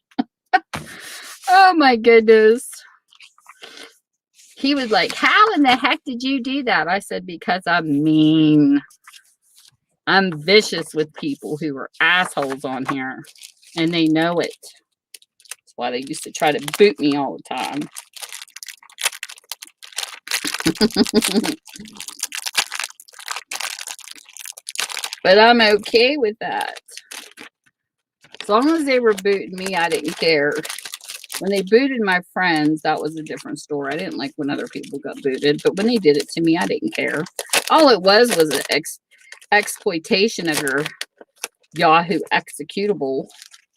Oh my goodness. He was like, how in the heck did you do that? I said, because I'm mean. I'm vicious with people who are assholes on here. And they know it. That's why they used to try to boot me all the time. But I'm okay with that. As long as they were booting me, I didn't care. When they booted my friends, that was a different story. I didn't like when other people got booted, but when they did it to me, I didn't care. All it was an exploitation of your Yahoo executable.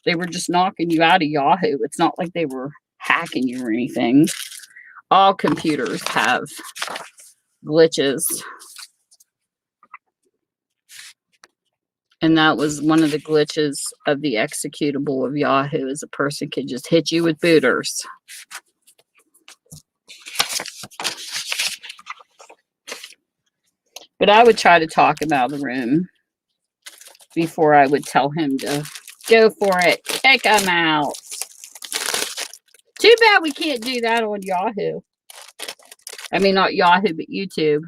They were just knocking you out of Yahoo. It's not like they were hacking you or anything. All computers have glitches. And that was one of the glitches of the executable of Yahoo, is a person could just hit you with booters. But I would try to talk him out of the room before I would tell him to go for it. Kick him out. Too bad we can't do that on Yahoo. I mean, not Yahoo, but YouTube.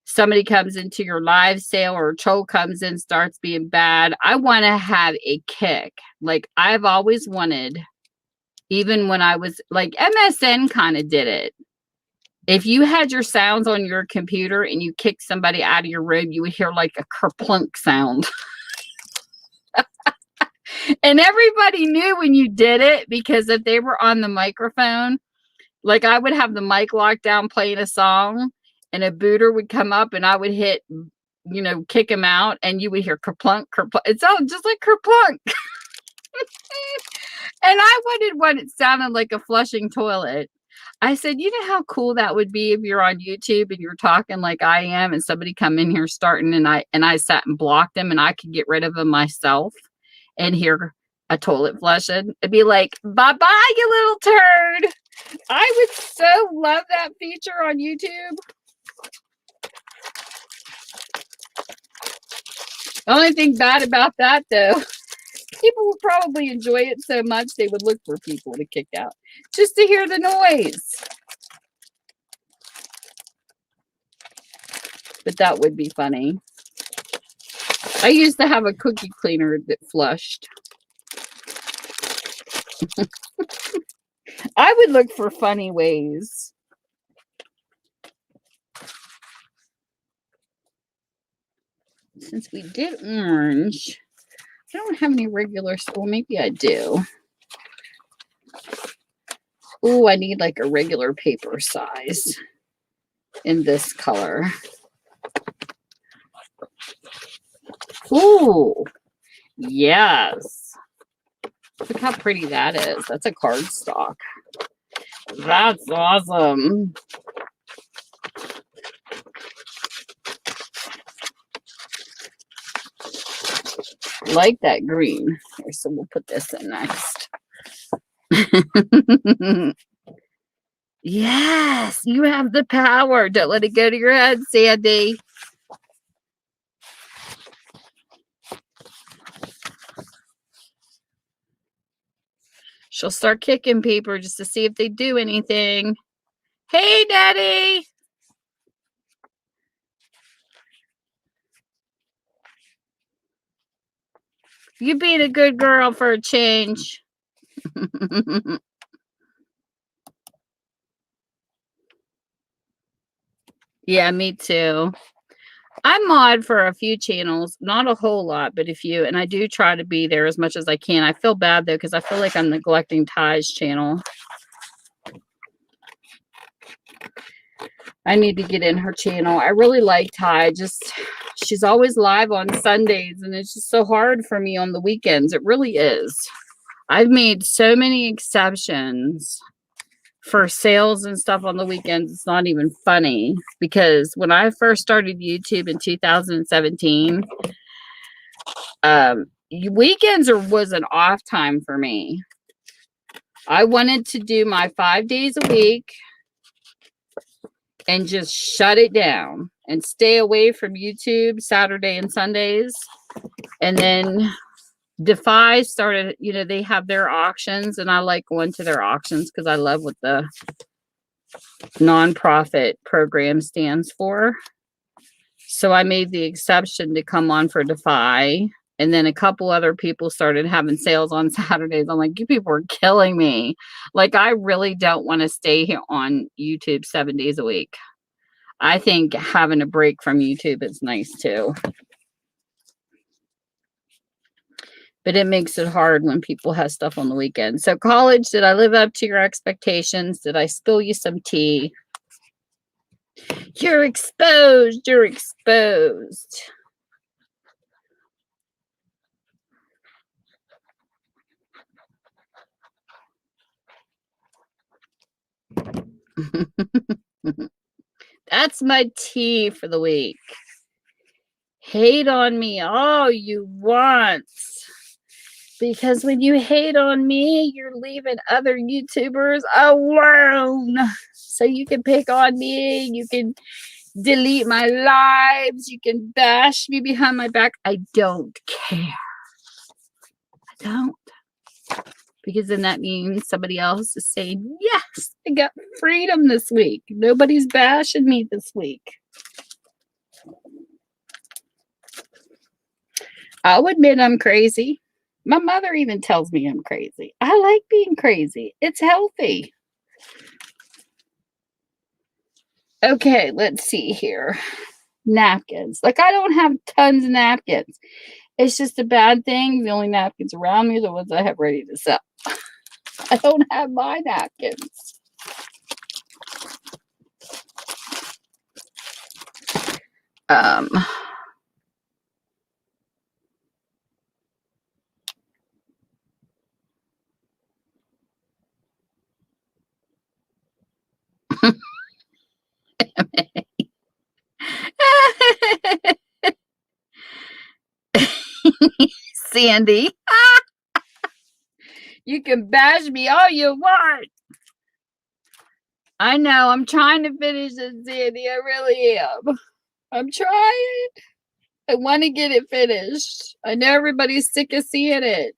Somebody comes into your live sale or a troll comes in, starts being bad. I want to have a kick. Like I've always wanted, even when I was like MSN kind of did it. If you had your sounds on your computer and you kicked somebody out of your room, you would hear like a kerplunk sound. And everybody knew when you did it, because if they were on the microphone, like I would have the mic locked down playing a song, and a booter would come up and I would hit, kick him out, and you would hear kerplunk, kerplunk. It sounded just like kerplunk. And I wanted one that sounded like a flushing toilet. I said, you know how cool that would be if you're on YouTube and you're talking like I am, and somebody come in here starting and I sat and blocked them and I could get rid of them myself and hear a toilet flushing. It'd be like, bye-bye, you little turd. I would so love that feature on YouTube. The only thing bad about that, though, people would probably enjoy it so much they would look for people to kick out just to hear the noise. But that would be funny. I used to have a cookie cleaner that flushed. I would look for funny ways. Since we did orange, I don't have any regular, well, maybe I do. Oh, I need like a regular paper size in this color. Ooh, yes. Look how pretty that is. That's a cardstock. That's awesome. Like that green. Here, so we'll put this in next. Yes, you have the power. Don't let it go to your head, Sandy. She'll start kicking people just to see if they do anything. Hey, Daddy. You being a good girl for a change. Yeah, me too. I mod for a few channels, not a whole lot, but a few, and I do try to be there as much as I can. I feel bad though because I feel like I'm neglecting Ty's channel. I need to get in her channel. I really like Ty. Just she's always live on Sundays, and it's just so hard for me on the weekends. It really is. I've made so many exceptions for sales and stuff on the weekends. It's not even funny because when I first started YouTube in 2017, weekends was an off time for me. I wanted to do my 5 days a week and just shut it down and stay away from YouTube Saturday and Sundays. And then Defy started, you know, they have their auctions, and I like going to their auctions because I love what the nonprofit program stands for. So I made the exception to come on for Defy. And then a couple other people started having sales on Saturdays. I'm like, you people are killing me. Like, I really don't want to stay here on YouTube 7 days a week. I think having a break from YouTube is nice too. But it makes it hard when people have stuff on the weekend. So college, did I live up to your expectations? Did I spill you some tea? You're exposed. You're exposed. That's my tea for the week. Hate on me all you want. Because when you hate on me, you're leaving other YouTubers alone. So you can pick on me. You can delete my lives. You can bash me behind my back. I don't care. I don't. Because then that means somebody else is saying, yes, I got freedom this week. Nobody's bashing me this week. I'll admit I'm crazy. My mother even tells me I'm crazy. I like being crazy. It's healthy. Okay, let's see here. Napkins. Like, I don't have tons of napkins. It's just a bad thing. The only napkins around me are the ones I have ready to sell. I don't have my napkins. Sandy. You can bash me all you want. I know. I'm trying to finish it, Sandy. I really am. I'm trying. I want to get it finished. I know everybody's sick of seeing it.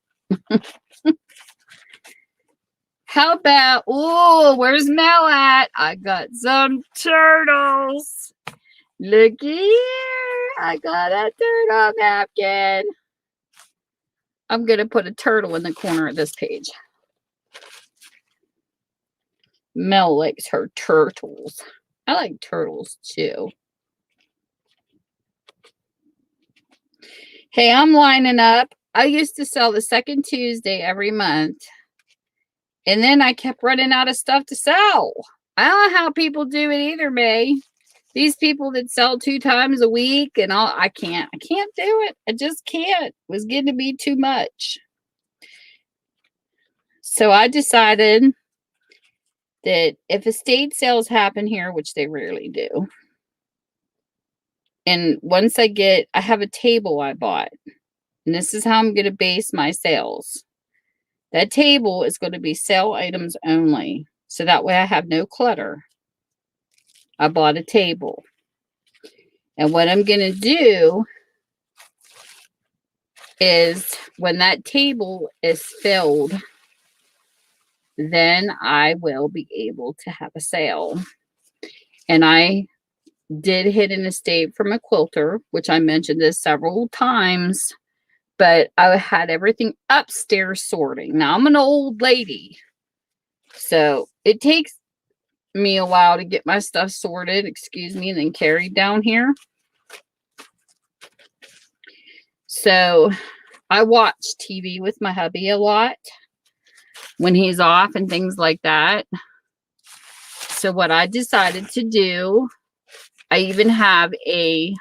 How about, oh, where's Mel at? I got some turtles. Looky here. I got a turtle napkin. I'm going to put a turtle in the corner of this page. Mel likes her turtles. I like turtles too. Hey, I'm lining up. I used to sell the second Tuesday every month. And then I kept running out of stuff to sell. I don't know how people do it either, May. These people that sell 2 times a week and all, I can't do it. I just can't. It was getting to be too much. So I decided that if estate sales happen here, which they rarely do, and once I have a table I bought, and this is how I'm going to base my sales. That table is going to be sale items only. So that way I have no clutter. I bought a table. And what I'm going to do is when that table is filled, then I will be able to have a sale. And I did hit an estate from a quilter, which I mentioned this several times. But I had everything upstairs sorting. Now I'm an old lady, so it takes me a while to get my stuff sorted, excuse me, and then carried down here. So I watch TV with my hubby a lot when he's off and things like that. So what I decided to do, I even have a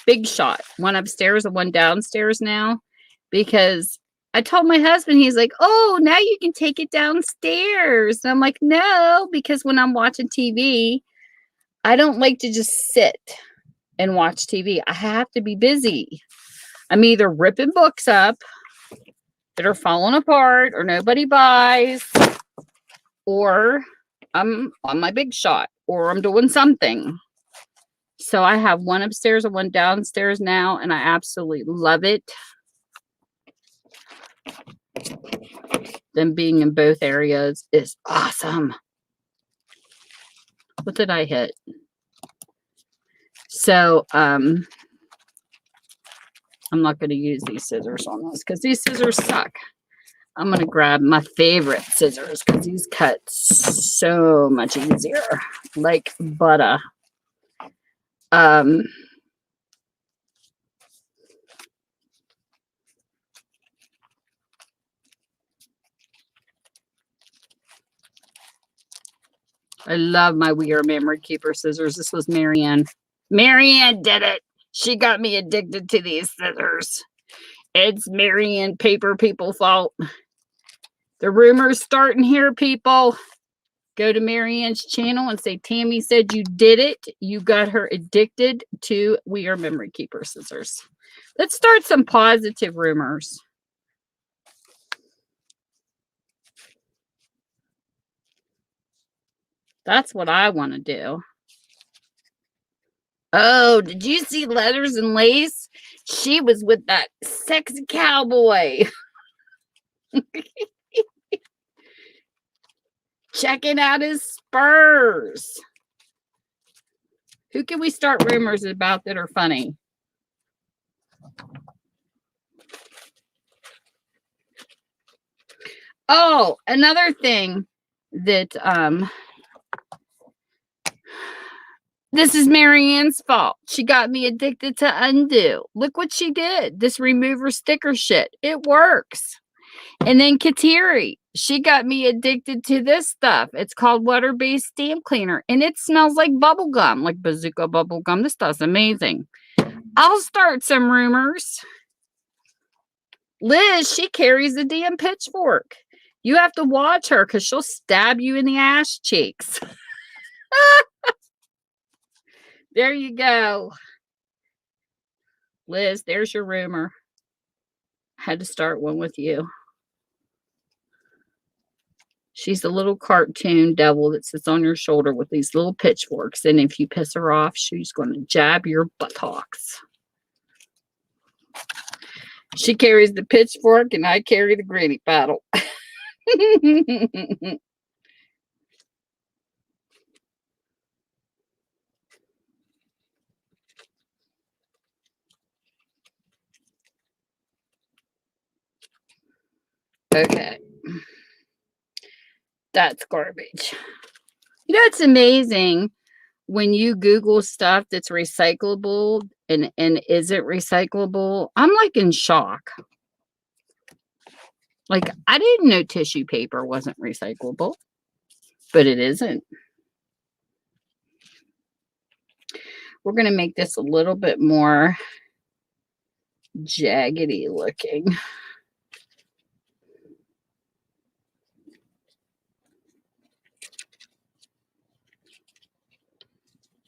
Big Shot, one upstairs and one downstairs now, because I told my husband, he's like, oh, now you can take it downstairs. And I'm like, no, because when I'm watching TV, I don't like to just sit and watch TV. I have to be busy. I'm either ripping books up that are falling apart or nobody buys, or I'm on my Big Shot, or I'm doing something. So I have one upstairs and one downstairs now, and I absolutely love it. Them being in both areas is awesome. What did I hit? So, I'm not going to use these scissors on this because these scissors suck. I'm going to grab my favorite scissors because these cut so much easier, like butter. I love my We Are Memory Keeper scissors. This was Marianne. Marianne did it. She got me addicted to these scissors. It's Marianne Paper People fault. The rumors starting here, people. Go to Marianne's channel and say, Tammy said you did it. You got her addicted to We Are Memory Keeper scissors. Let's start some positive rumors. That's what I want to do. Oh, did you see Leathers and Lace? She was with that sexy cowboy. Checking out his spurs. Who can we start rumors about that are funny? Oh, another thing that this is Marianne's fault. She got me addicted to Undo. Look what she did. This remover sticker shit. It works. And then Kateri, she got me addicted to this stuff. It's called water-based stamp cleaner. And it smells like bubble gum, like Bazooka bubble gum. This stuff's amazing. I'll start some rumors. Liz, she carries a damn pitchfork. You have to watch her because she'll stab you in the ass cheeks. There you go. Liz, there's your rumor. Had to start one with you. She's the little cartoon devil that sits on your shoulder with these little pitchforks. And if you piss her off, she's going to jab your buttocks. She carries the pitchfork and I carry the granny paddle. Okay. That's garbage. You know, it's amazing when you Google stuff that's recyclable and isn't recyclable. I'm like in shock. Like, I didn't know tissue paper wasn't recyclable, but it isn't. We're going to make this a little bit more jaggedy looking.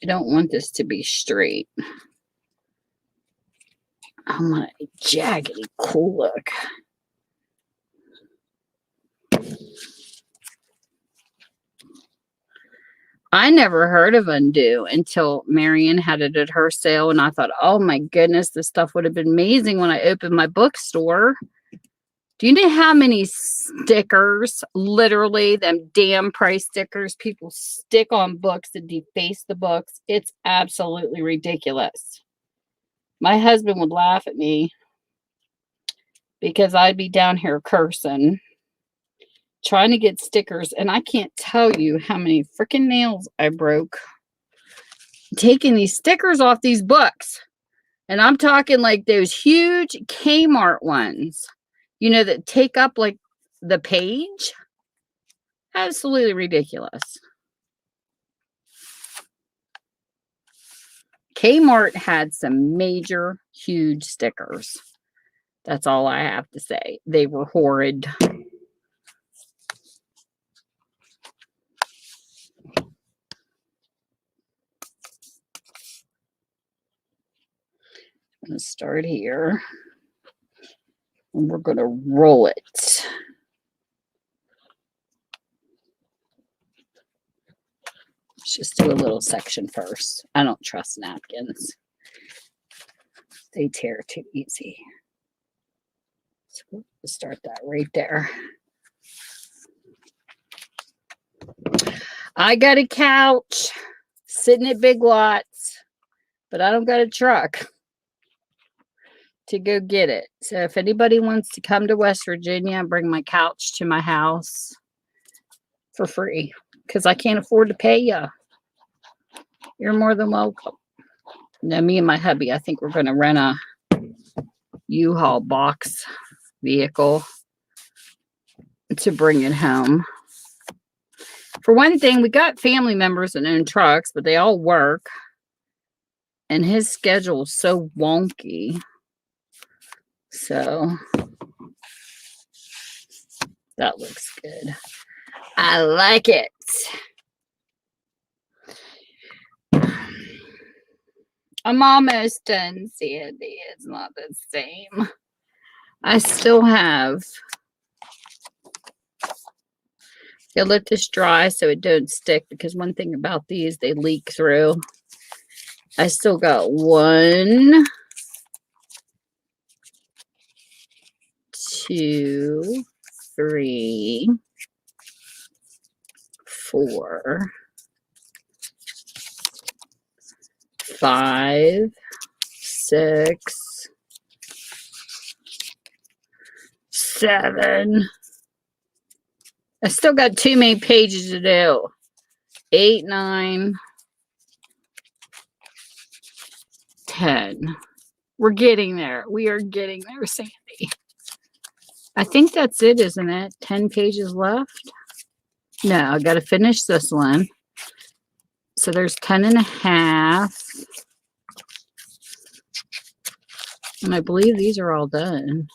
I don't want this to be straight. I want a jaggedy cool look. I never heard of Undo until Marianne had it at her sale, and I thought, oh my goodness, this stuff would have been amazing when I opened my bookstore. Do you know how many stickers, literally them damn price stickers, people stick on books to deface the books? It's absolutely ridiculous. My husband would laugh at me because I'd be down here cursing, trying to get stickers, and I can't tell you how many freaking nails I broke taking these stickers off these books. And I'm talking like those huge Kmart ones, you know, that take up like the page. Absolutely ridiculous. Kmart had some major, huge stickers. That's all I have to say. They were horrid. I'm going to start here. And we're going to roll it. Let's just do a little section first. I don't trust napkins. They tear too easy. So we'll start that right there. I got a couch sitting at Big Lots, but I don't got a truck to go get it. So if anybody wants to come to West Virginia and bring my couch to my house for free, because I can't afford to pay you, you're more than welcome. Now, me and my hubby, I think we're going to rent a U-Haul box vehicle to bring it home. For one thing, we got family members that own trucks, but they all work. And his schedule is so wonky. So that looks good. I like it. I'm almost done, Sandy. It's not the same. I still have. You'll let this dry so it don't stick, because one thing about these, they leak through. I still got 1, 2, 3, 4, 5, 6, 7. I still got too many pages to do. 8, 9, 10. We're getting there. We are getting there, Sandy. I think that's it, isn't it? 10 pages left. No, I got to finish this one. So there's 10 and a half. And I believe these are all done.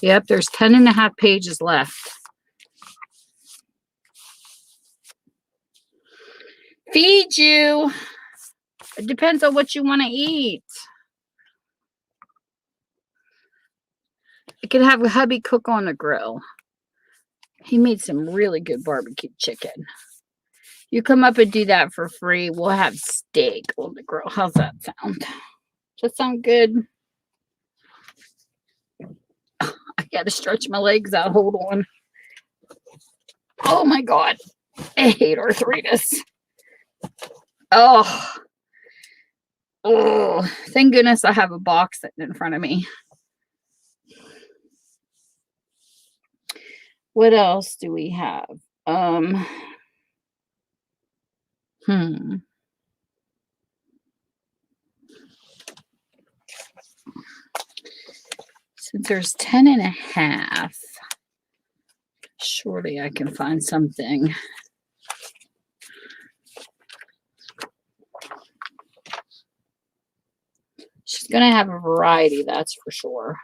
Yep, there's 10 and a half pages left. Feed you. It depends on what you want to eat. I could have a hubby cook on the grill. He made some really good barbecue chicken. You come up and do that for free. We'll have steak on the grill. How's that sound? Does that sound good? I got to stretch my legs out. Hold on. Oh my God. I hate arthritis. Oh. Oh. Thank goodness I have a box sitting in front of me. What else do we have? Since there's 10 and a half, surely I can find something. She's going to have a variety, that's for sure.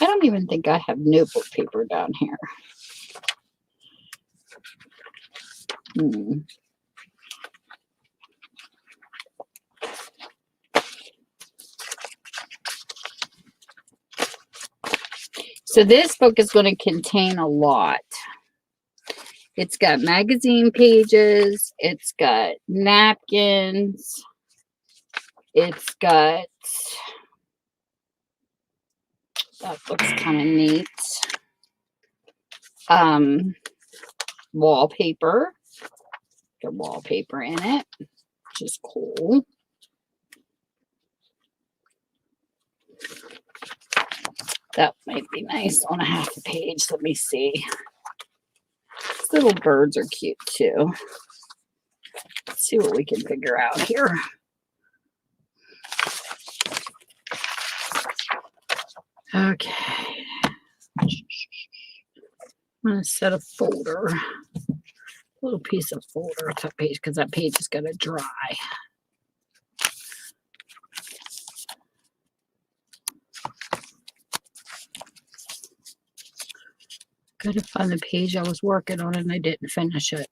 I don't even think I have notebook paper down here. So this book is going to contain a lot. It's got magazine pages. It's got napkins. It's got, that looks kind of neat. wallpaper. Got wallpaper in it, which is cool. That might be nice on a half a page. Let me see. These little birds are cute too. Let's see what we can figure out here. Okay. I'm going to set a folder. A little piece of folder to that page because that page is going to dry. Gotta find the page I was working on and I didn't finish it.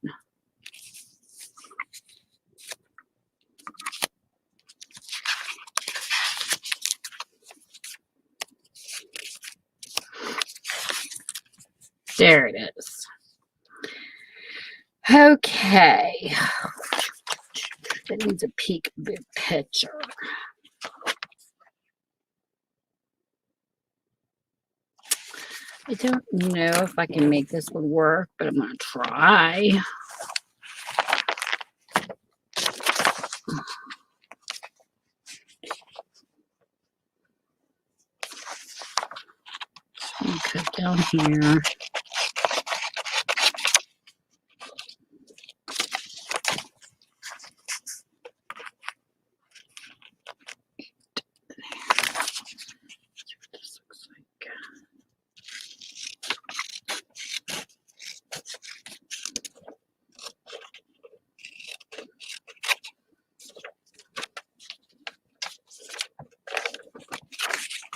There it is. Okay. That needs a peek big picture. I don't know if I can make this one work, but I'm going to try. I'll cut down here.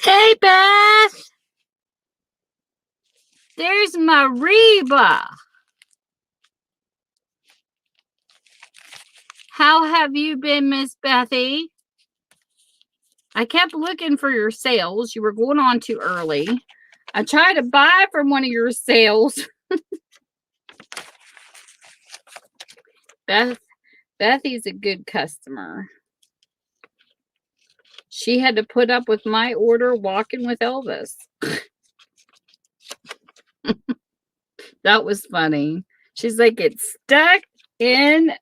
Hey, Beth. There's my Reba. How have you been, Miss Bethy? I kept looking for your sales. You were going on too early. I tried to buy from one of your sales. Bethy's a good customer. She had to put up with my order walking with Elvis. That was funny. She's like, it's stuck in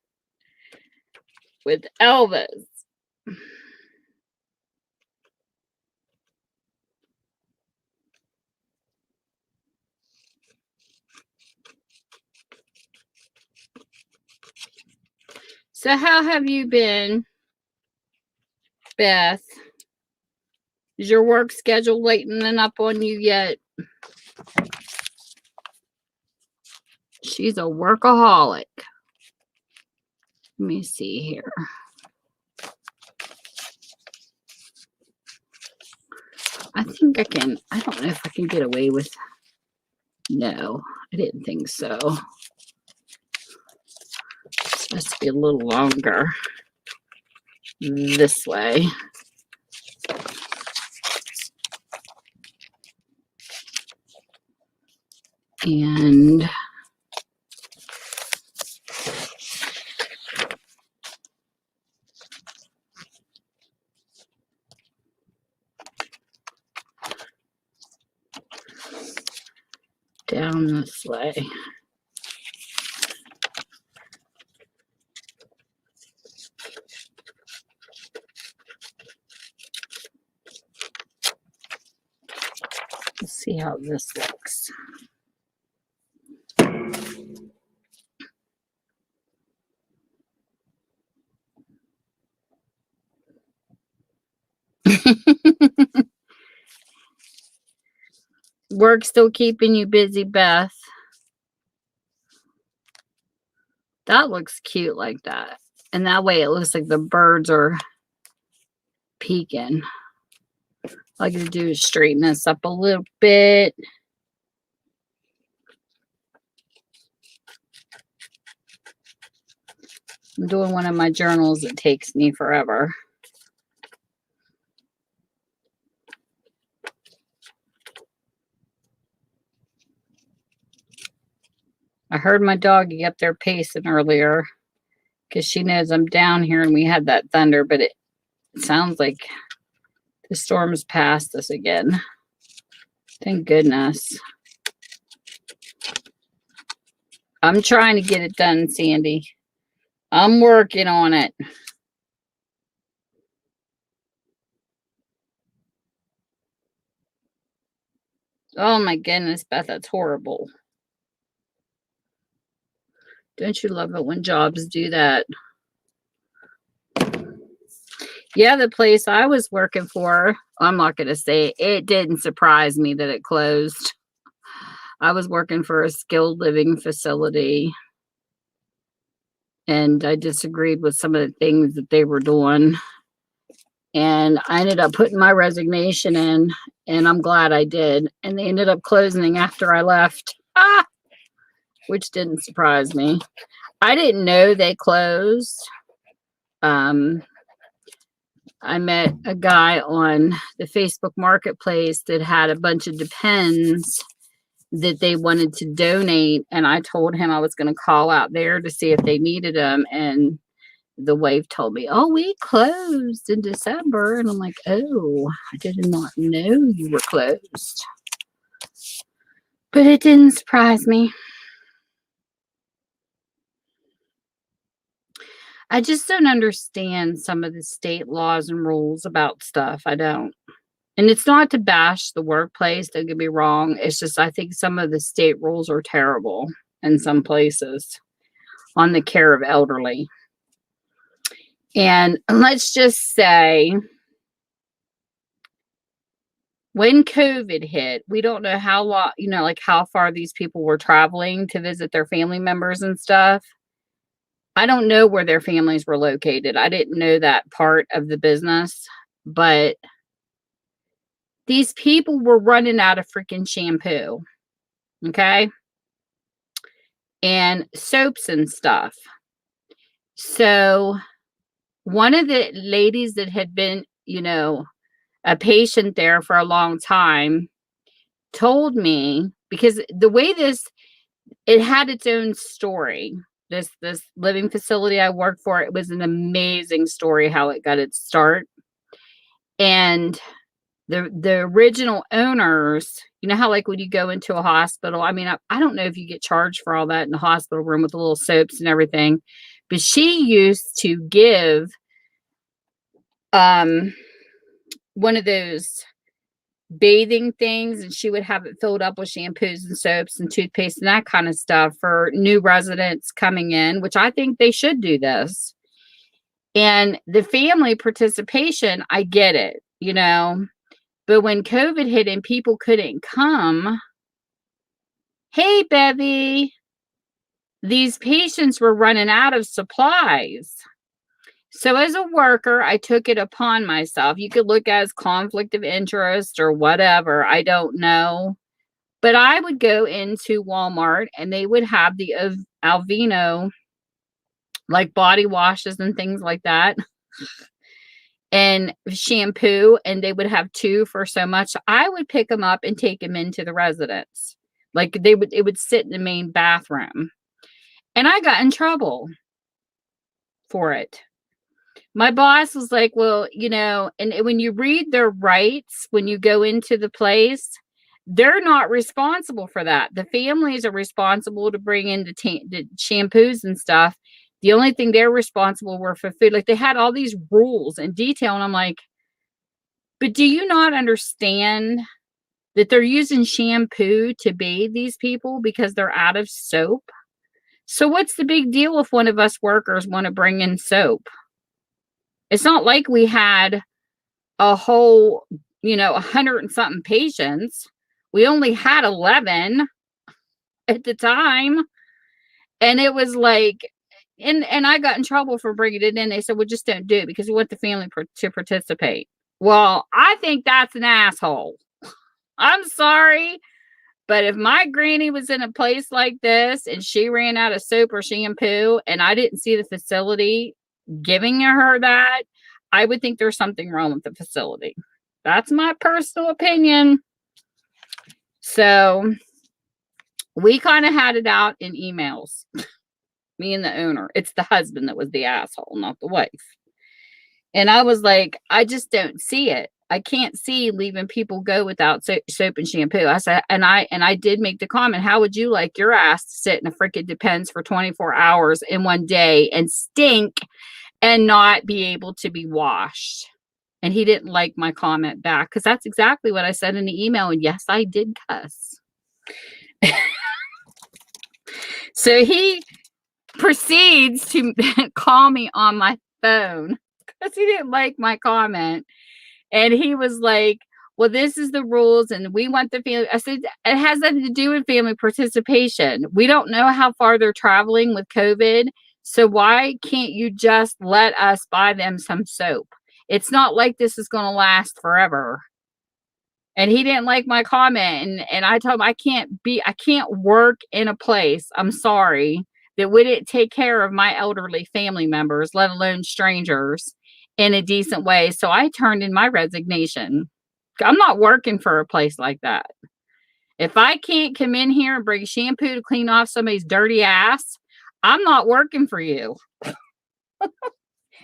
with Elvis. So how have you been, Beth? Is your work schedule lightening up on you yet? She's a workaholic. Let me see here. I think I can. I don't know if I can get away with. No, I didn't think so. It's supposed to be a little longer this way. And down this way. Let's see how this looks. Work still keeping you busy, Beth? That looks cute like that. And that way it looks like the birds are peeking. All I gotta do is straighten this up a little bit. I'm doing one of my journals. It takes me forever. I heard my doggy up there pacing earlier because she knows I'm down here and we had that thunder, but it sounds like the storm's past us again. Thank goodness. I'm trying to get it done, Sandy. I'm working on it. Oh my goodness, Beth, that's horrible. Don't you love it when jobs do that? Yeah, the place I was working for, I'm not going to say it didn't surprise me that it closed. I was working for a skilled living facility, and I disagreed with some of the things that they were doing. And I ended up putting my resignation in, and I'm glad I did. And they ended up closing after I left, which didn't surprise me. I didn't know they closed. I met a guy on the Facebook Marketplace that had a bunch of Depends that they wanted to donate, and I told him I was going to call out there to see if they needed them, and the wife told me, oh, we closed in December, and I'm like, oh, I did not know you were closed. But it didn't surprise me. I just don't understand some of the state laws and rules about stuff. I don't. And it's not to bash the workplace, don't get me wrong. It's just I think some of the state rules are terrible in some places on the care of elderly. And let's just say when COVID hit, we don't know how long, like how far these people were traveling to visit their family members and stuff. I don't know where their families were located. I didn't know that part of the business, but these people were running out of freaking shampoo. Okay. And soaps and stuff. So one of the ladies that had been, a patient there for a long time told me, because the way it had its own story. This living facility I worked for, it was an amazing story how it got its start. And the original owners, how like when you go into a hospital, I mean, I don't know if you get charged for all that in the hospital room with the little soaps and everything, but she used to give one of those bathing things, and she would have it filled up with shampoos and soaps and toothpaste and that kind of stuff for new residents coming in, which I think they should do this. And the family participation, I get it, but when COVID hit and people couldn't come, hey, Bevy, these patients were running out of supplies. So as a worker, I took it upon myself. You could look at as conflict of interest or whatever. I don't know. But I would go into Walmart and they would have the Aveeno, like body washes and things like that, and shampoo, and they would have 2 for so much. I would pick them up and take them into the residence. Like it would sit in the main bathroom. And I got in trouble for it. My boss was like, well, and when you read their rights, when you go into the place, they're not responsible for that. The families are responsible to bring in the shampoos and stuff. The only thing they're responsible were for food. Like they had all these rules and detail. And I'm like, but do you not understand that they're using shampoo to bathe these people because they're out of soap? So what's the big deal if one of us workers want to bring in soap? It's not like we had a whole, 100 and something patients. We only had 11 at the time. And it was like, and I got in trouble for bringing it in. They said, well, just don't do it because we want the family to participate. Well, I think that's an asshole. I'm sorry. But if my granny was in a place like this and she ran out of soap or shampoo and I didn't see the facility giving her that, I would think there's something wrong with the facility. That's my personal opinion. So we kind of had it out in emails, me and the owner. It's the husband that was the asshole, not the wife. And I was like, I just don't see it. I can't see leaving people go without soap and shampoo. I said, and I did make the comment, how would you like your ass to sit in a freaking Depends for 24 hours in one day and stink and not be able to be washed? And he didn't like my comment back because that's exactly what I said in the email. And yes, I did cuss. So he proceeds to call me on my phone because he didn't like my comment. And he was like, well, this is the rules and we want the family. I said, it has nothing to do with family participation. We don't know how far they're traveling with COVID. So why can't you just let us buy them some soap? It's not like this is going to last forever. And he didn't like my comment. And I told him I can't work in a place, I'm sorry, that wouldn't take care of my elderly family members, let alone strangers, in a decent way. So I turned in my resignation. I'm not working for a place like that. If I can't come in here and bring shampoo to clean off somebody's dirty ass, I'm not working for you.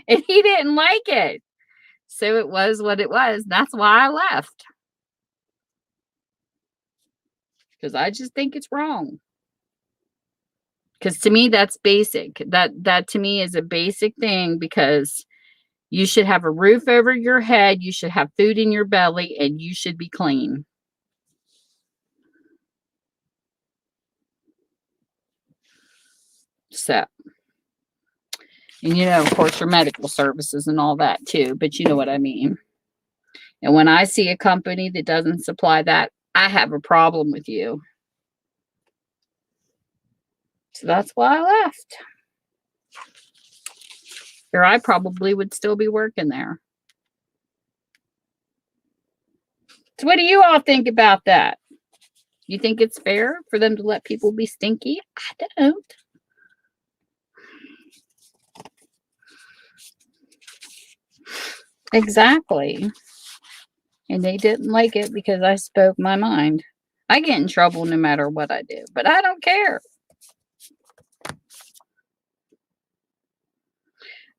And he didn't like it. So it was what it was. That's why I left. Because I just think it's wrong. Because to me, that's basic. That to me is a basic thing, because you should have a roof over your head, you should have food in your belly, and you should be clean. So, and you know, of course, your medical services and all that too, but you know what I mean. And when I see a company that doesn't supply that, I have a problem with you. So that's why I left. Or I probably would still be working there. So what do you all think about that? You think it's fair for them to let people be stinky? I don't. Exactly. And they didn't like it because I spoke my mind. I get in trouble no matter what I do, but I don't care.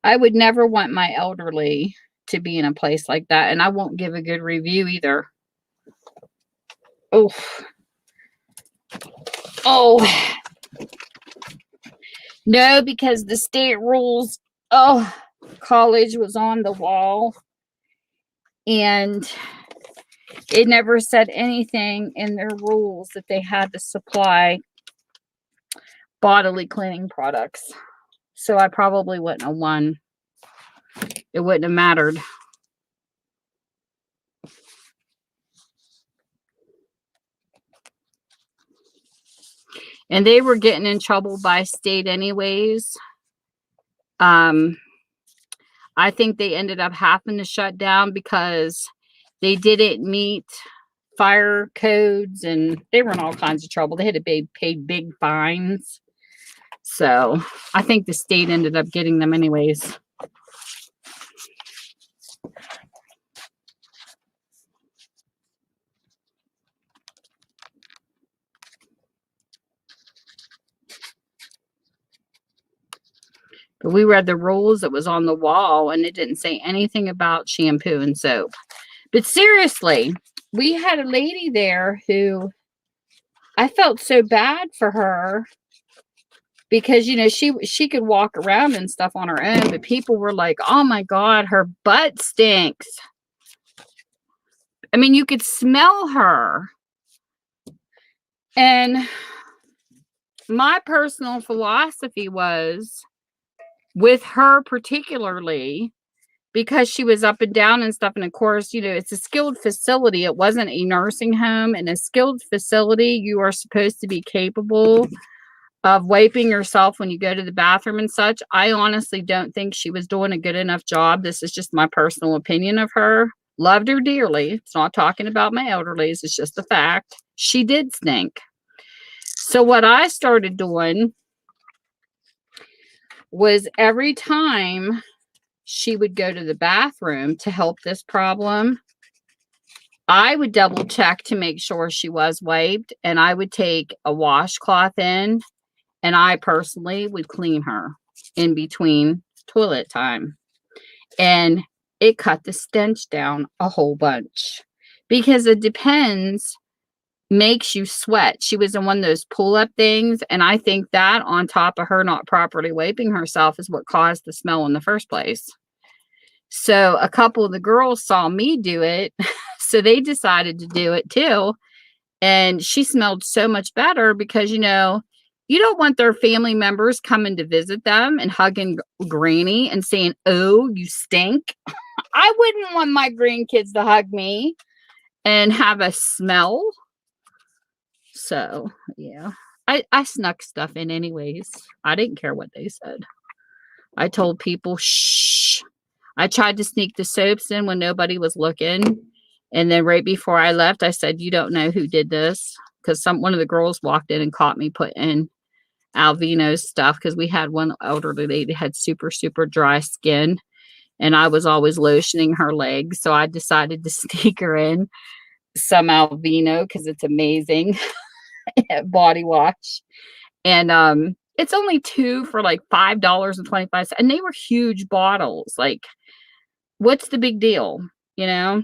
I would never want my elderly to be in a place like that, and I won't give a good review either. Oof. Oh. No, because the state rules, college was on the wall, and it never said anything in their rules that they had to supply bodily cleaning products. So I probably wouldn't have won. It wouldn't have mattered. And they were getting in trouble by state anyways. I think they ended up having to shut down because they didn't meet fire codes, and they were in all kinds of trouble. They had to pay big fines. So I think the state ended up getting them anyways. But we read the rules that was on the wall, and it didn't say anything about shampoo and soap. But seriously, we had a lady there who I felt so bad for her, because, you know, she could walk around and stuff on her own, but people were like, oh my God, her butt stinks. I mean, you could smell her. And my personal philosophy was, with her particularly, because she was up and down and stuff, and of course, you know, it's a skilled facility. It wasn't a nursing home. In a skilled facility, you are supposed to be capable of wiping yourself when you go to the bathroom and such. I honestly don't think she was doing a good enough job. This is just my personal opinion of her. Loved her dearly. It's not talking about my elderlies. It's just the fact. She did stink. So what I started doing was, every time she would go to the bathroom to help this problem, I would double check to make sure she was wiped, and I would take a washcloth in, and I personally would clean her in between toilet time. And it cut the stench down a whole bunch because it depends, makes you sweat. She was in one of those pull-up things, and I think that on top of her not properly wiping herself is what caused the smell in the first place. So a couple of the girls saw me do it, so they decided to do it too. And she smelled so much better because, you know, you don't want their family members coming to visit them and hugging granny and saying, "Oh, you stink." I wouldn't want my grandkids to hug me and have a smell. So, yeah. I snuck stuff in anyways. I didn't care what they said. I told people, shh. I tried to sneak the soaps in when nobody was looking. And then right before I left, I said, "You don't know who did this." Because one of the girls walked in and caught me putting Alvino's stuff, because we had one elderly lady had super, super dry skin. And I was always lotioning her legs. So I decided to sneak her in some Alvino because it's amazing body wash. And it's only 2 for like $5.25. And they were huge bottles. Like, what's the big deal? You know?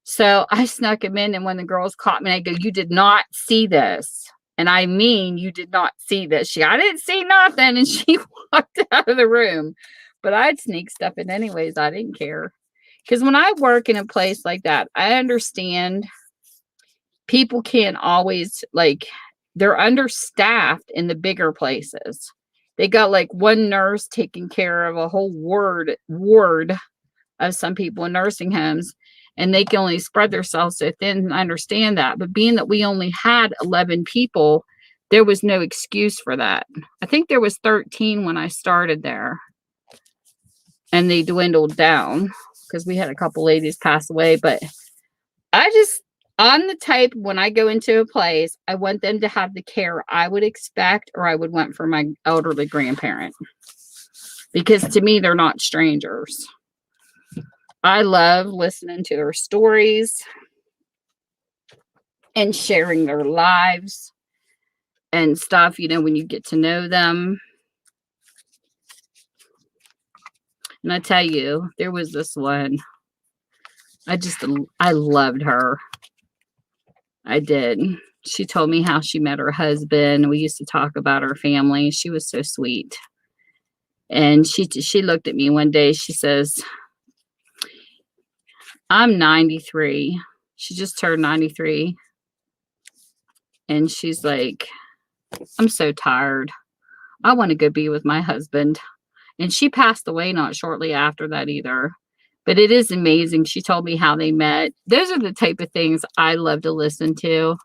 So I snuck them in, and when the girls caught me, I go, "You did not see this." And I mean, you did not see this. I didn't see nothing. And she walked out of the room. But I'd sneak stuff in anyways. I didn't care. Because when I work in a place like that, I understand people can't always, like, they're understaffed in the bigger places. They got like one nurse taking care of a whole ward of some people in nursing homes. And they can only spread themselves so thin. I understand that. But being that we only had 11 people, there was no excuse for that. I think there was 13 when I started there. And they dwindled down because we had a couple ladies pass away. But I'm the type, when I go into a place, I want them to have the care I would expect or I would want for my elderly grandparent. Because to me, they're not strangers. I love listening to their stories and sharing their lives and stuff, you know, when you get to know them. And I tell you, there was this one. I loved her. I did. She told me how she met her husband. We used to talk about her family. She was so sweet. And she looked at me one day. She says, "I'm 93. She just turned 93. And she's like, "I'm so tired. I want to go be with my husband." And she passed away not shortly after that either. But it is amazing. She told me how they met. Those are the type of things I love to listen to.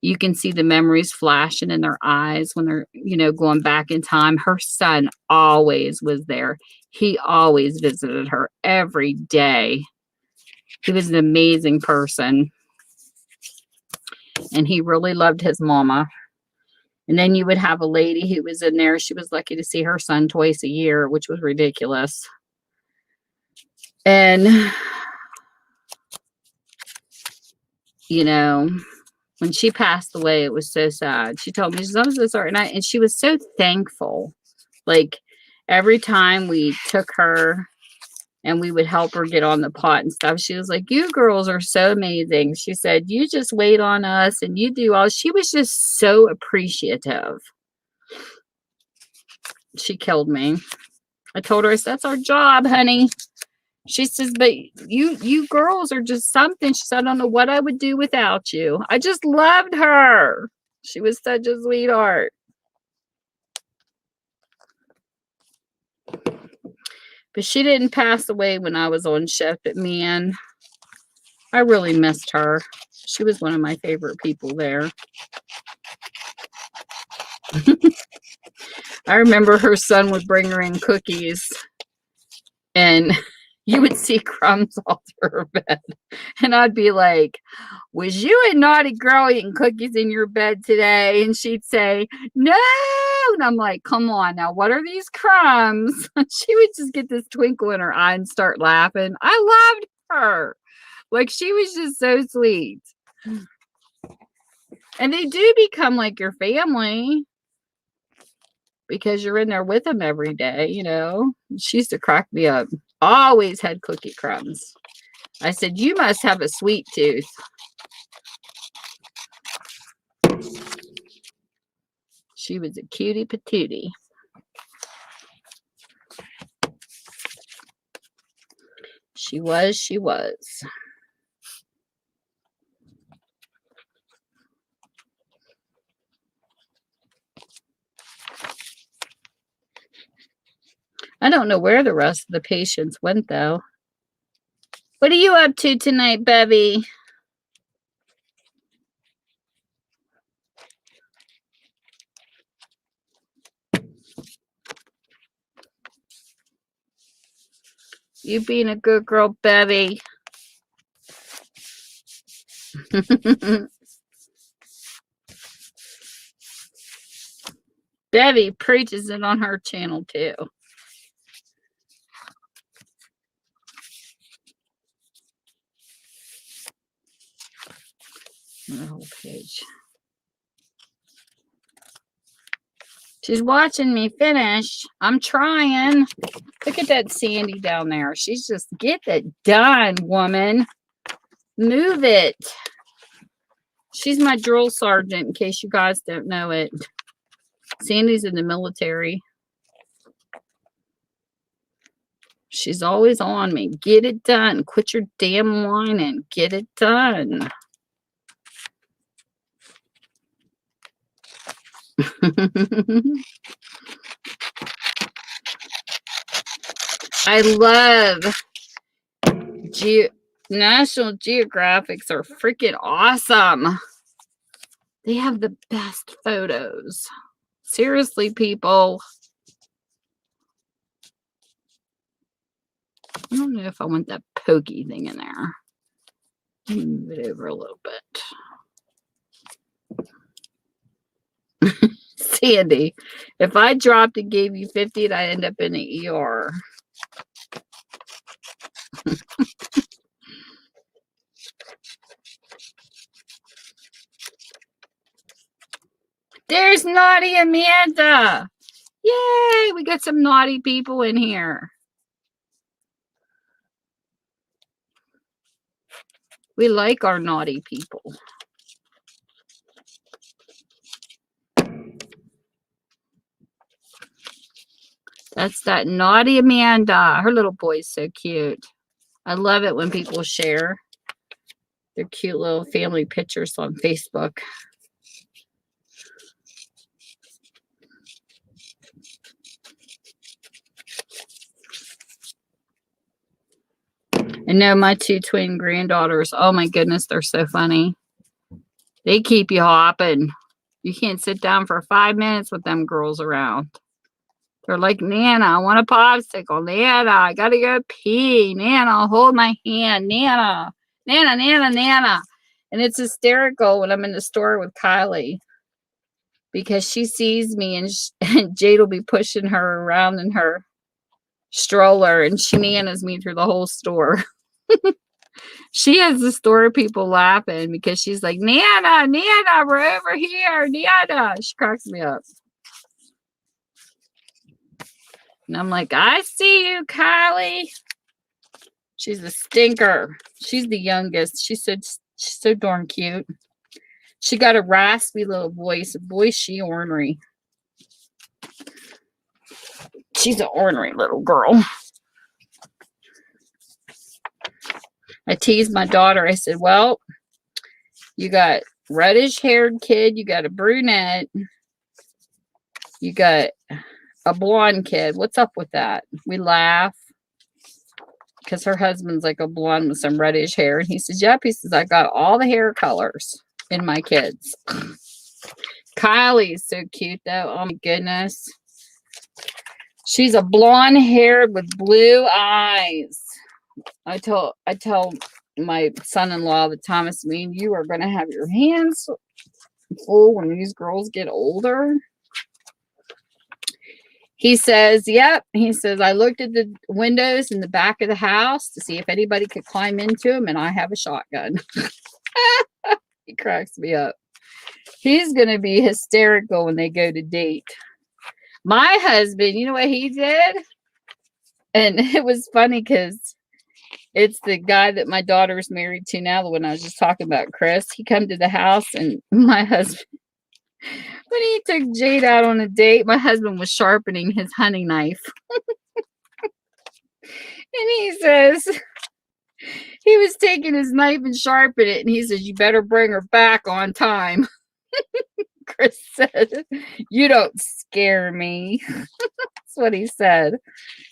You can see the memories flashing in their eyes when they're, you know, going back in time. Her son always was there. He always visited her every day. He was an amazing person. And he really loved his mama. And then you would have a lady who was in there. She was lucky to see her son twice a year, which was ridiculous. And, you know, when she passed away, it was so sad. She told me, "I'm so sorry." And she was so thankful. Like, every time we took her and we would help her get on the pot and stuff, she was like, "You girls are so amazing." She said, "You just wait on us and you do all." She was just so appreciative. She killed me. I told her, "That's our job, honey." She says, "But you girls are just something." She said, "I don't know what I would do without you." I just loved her. She was such a sweetheart. But she didn't pass away when I was on shift. But man, I really missed her. She was one of my favorite people there. I remember her son would bring her in cookies, and you would see crumbs all through her bed. And I'd be like, "Was you a naughty girl eating cookies in your bed today?" And she'd say, "No." And I'm like, "Come on now, what are these crumbs?" She would just get this twinkle in her eye and start laughing. I loved her. Like, she was just so sweet. And they do become like your family because you're in there with them every day, you know. She used to crack me up. always had cookie crumbs. I said, you must have a sweet tooth. She was a cutie patootie. She was, she was. I don't know where the rest of the patients went, though. What are you up to tonight, Bevy? You being a good girl, Bevy. Bevy preaches it on her channel, too. The whole page. She's watching me finish. I'm trying. Look at that Sandy down there. She's just, get it done, woman. Move it. She's my drill sergeant, in case you guys don't know it. Sandy's in the military. She's always on me. Get it done. Quit your damn whining. Get it done. I love National Geographics are freaking awesome. They have the best photos. Seriously, people. I don't know if I want that pokey thing in there. Move it over a little bit. Sandy, if I dropped and gave you 50, I'd end up in the ER. There's Naughty Amanda. Yay, we got some naughty people in here. We like our naughty people. That's that Naughty Amanda. Her little boy's so cute. I love it when people share their cute little family pictures on Facebook. And no, my two twin granddaughters, oh my goodness, they're so funny. They keep you hopping. You can't sit down for 5 minutes with them girls around. They're like, Nana, I want a popsicle. Nana, I gotta go pee. Nana, hold my hand. Nana, Nana, Nana, Nana. And it's hysterical when I'm in the store with Kylie because she sees me and Jade will be pushing her around in her stroller and she nanas me through the whole store. She has the store people laughing because she's like, Nana, Nana, we're over here. Nana. She cracks me up. And I'm like, I see you, Kylie. She's a stinker. She's the youngest. She's so darn cute. She got a raspy little voice. Boy, she ornery. She's an ornery little girl. I teased my daughter. I said, well, you got reddish-haired kid. You got a brunette. You got a blonde kid. What's up with that? We laugh because her husband's like a blonde with some reddish hair. And he says, yep. He says, I got all the hair colors in my kids. Kylie's so cute, though. Oh, my goodness. She's a blonde haired with blue eyes. I tell my son-in-law the time, I mean, you are going to have your hands full when these girls get older. He says, yep. He says, I looked at the windows in the back of the house to see if anybody could climb into them, and I have a shotgun. He cracks me up. He's going to be hysterical when they go to date. My husband, you know what he did? And it was funny because it's the guy that my daughter's married to now, the one I was just talking about, Chris. He come to the house, and my husband, when he took Jade out on a date, my husband was sharpening his hunting knife. And he says, he was taking his knife and sharpening it, and he says, "You better bring her back on time." Chris said, "You don't scare me." That's what he said.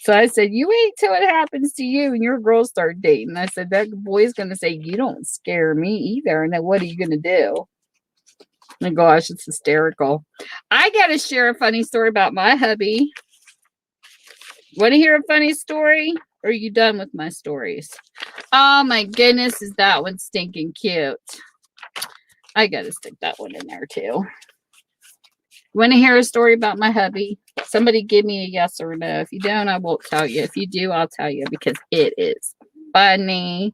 So I said, "You wait till it happens to you and your girls start dating." I said, "That boy's going to say, you don't scare me either. And then what are you going to do?" My gosh, it's hysterical. I got to share a funny story about my hubby. Want to hear a funny story? Or are you done with my stories? Oh my goodness, is that one stinking cute? I got to stick that one in there too. Want to hear a story about my hubby? Somebody give me a yes or no. If you don't, I won't tell you. If you do, I'll tell you because it is funny.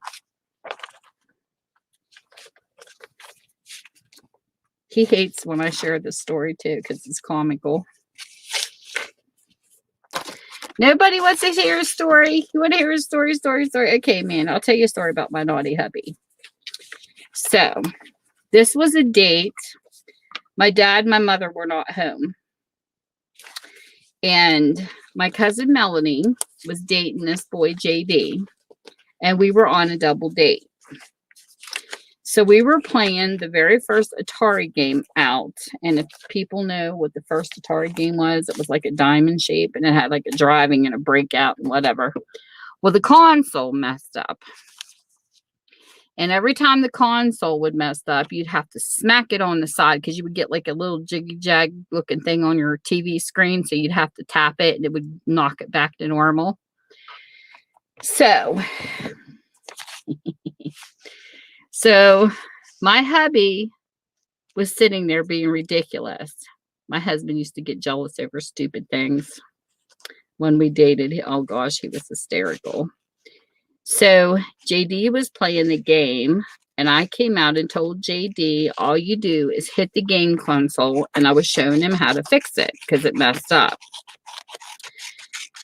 He hates when I share this story too because it's comical. Nobody wants to hear a story. You want to hear a story? Okay, man, I'll tell you a story about my naughty hubby. So, this was a date. My dad and my mother were not home. And my cousin Melanie was dating this boy, JD. And we were on a double date. So we were playing the very first Atari game out. And if people know what the first Atari game was, it was like a diamond shape and it had like a driving and a breakout and whatever. Well, the console messed up. And every time the console would mess up, you'd have to smack it on the side because you would get like a little jiggy jag looking thing on your TV screen. So you'd have to tap it and it would knock it back to normal. So my hubby was sitting there being ridiculous. My husband used to get jealous over stupid things when we dated. Oh gosh, he was hysterical. So JD was playing the game and I came out and told JD, all you do is hit the game console, and I was showing him how to fix it because it messed up.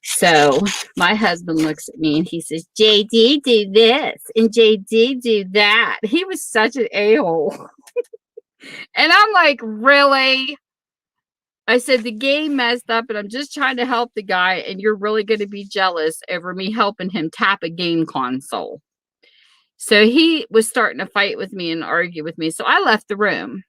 So my husband looks at me and he says, JD, do this and JD, do that. He was such an a-hole. And I'm like, really? I said, the game messed up and I'm just trying to help the guy and you're really going to be jealous over me helping him tap a game console. So he was starting to fight with me and argue with me. So I left the room.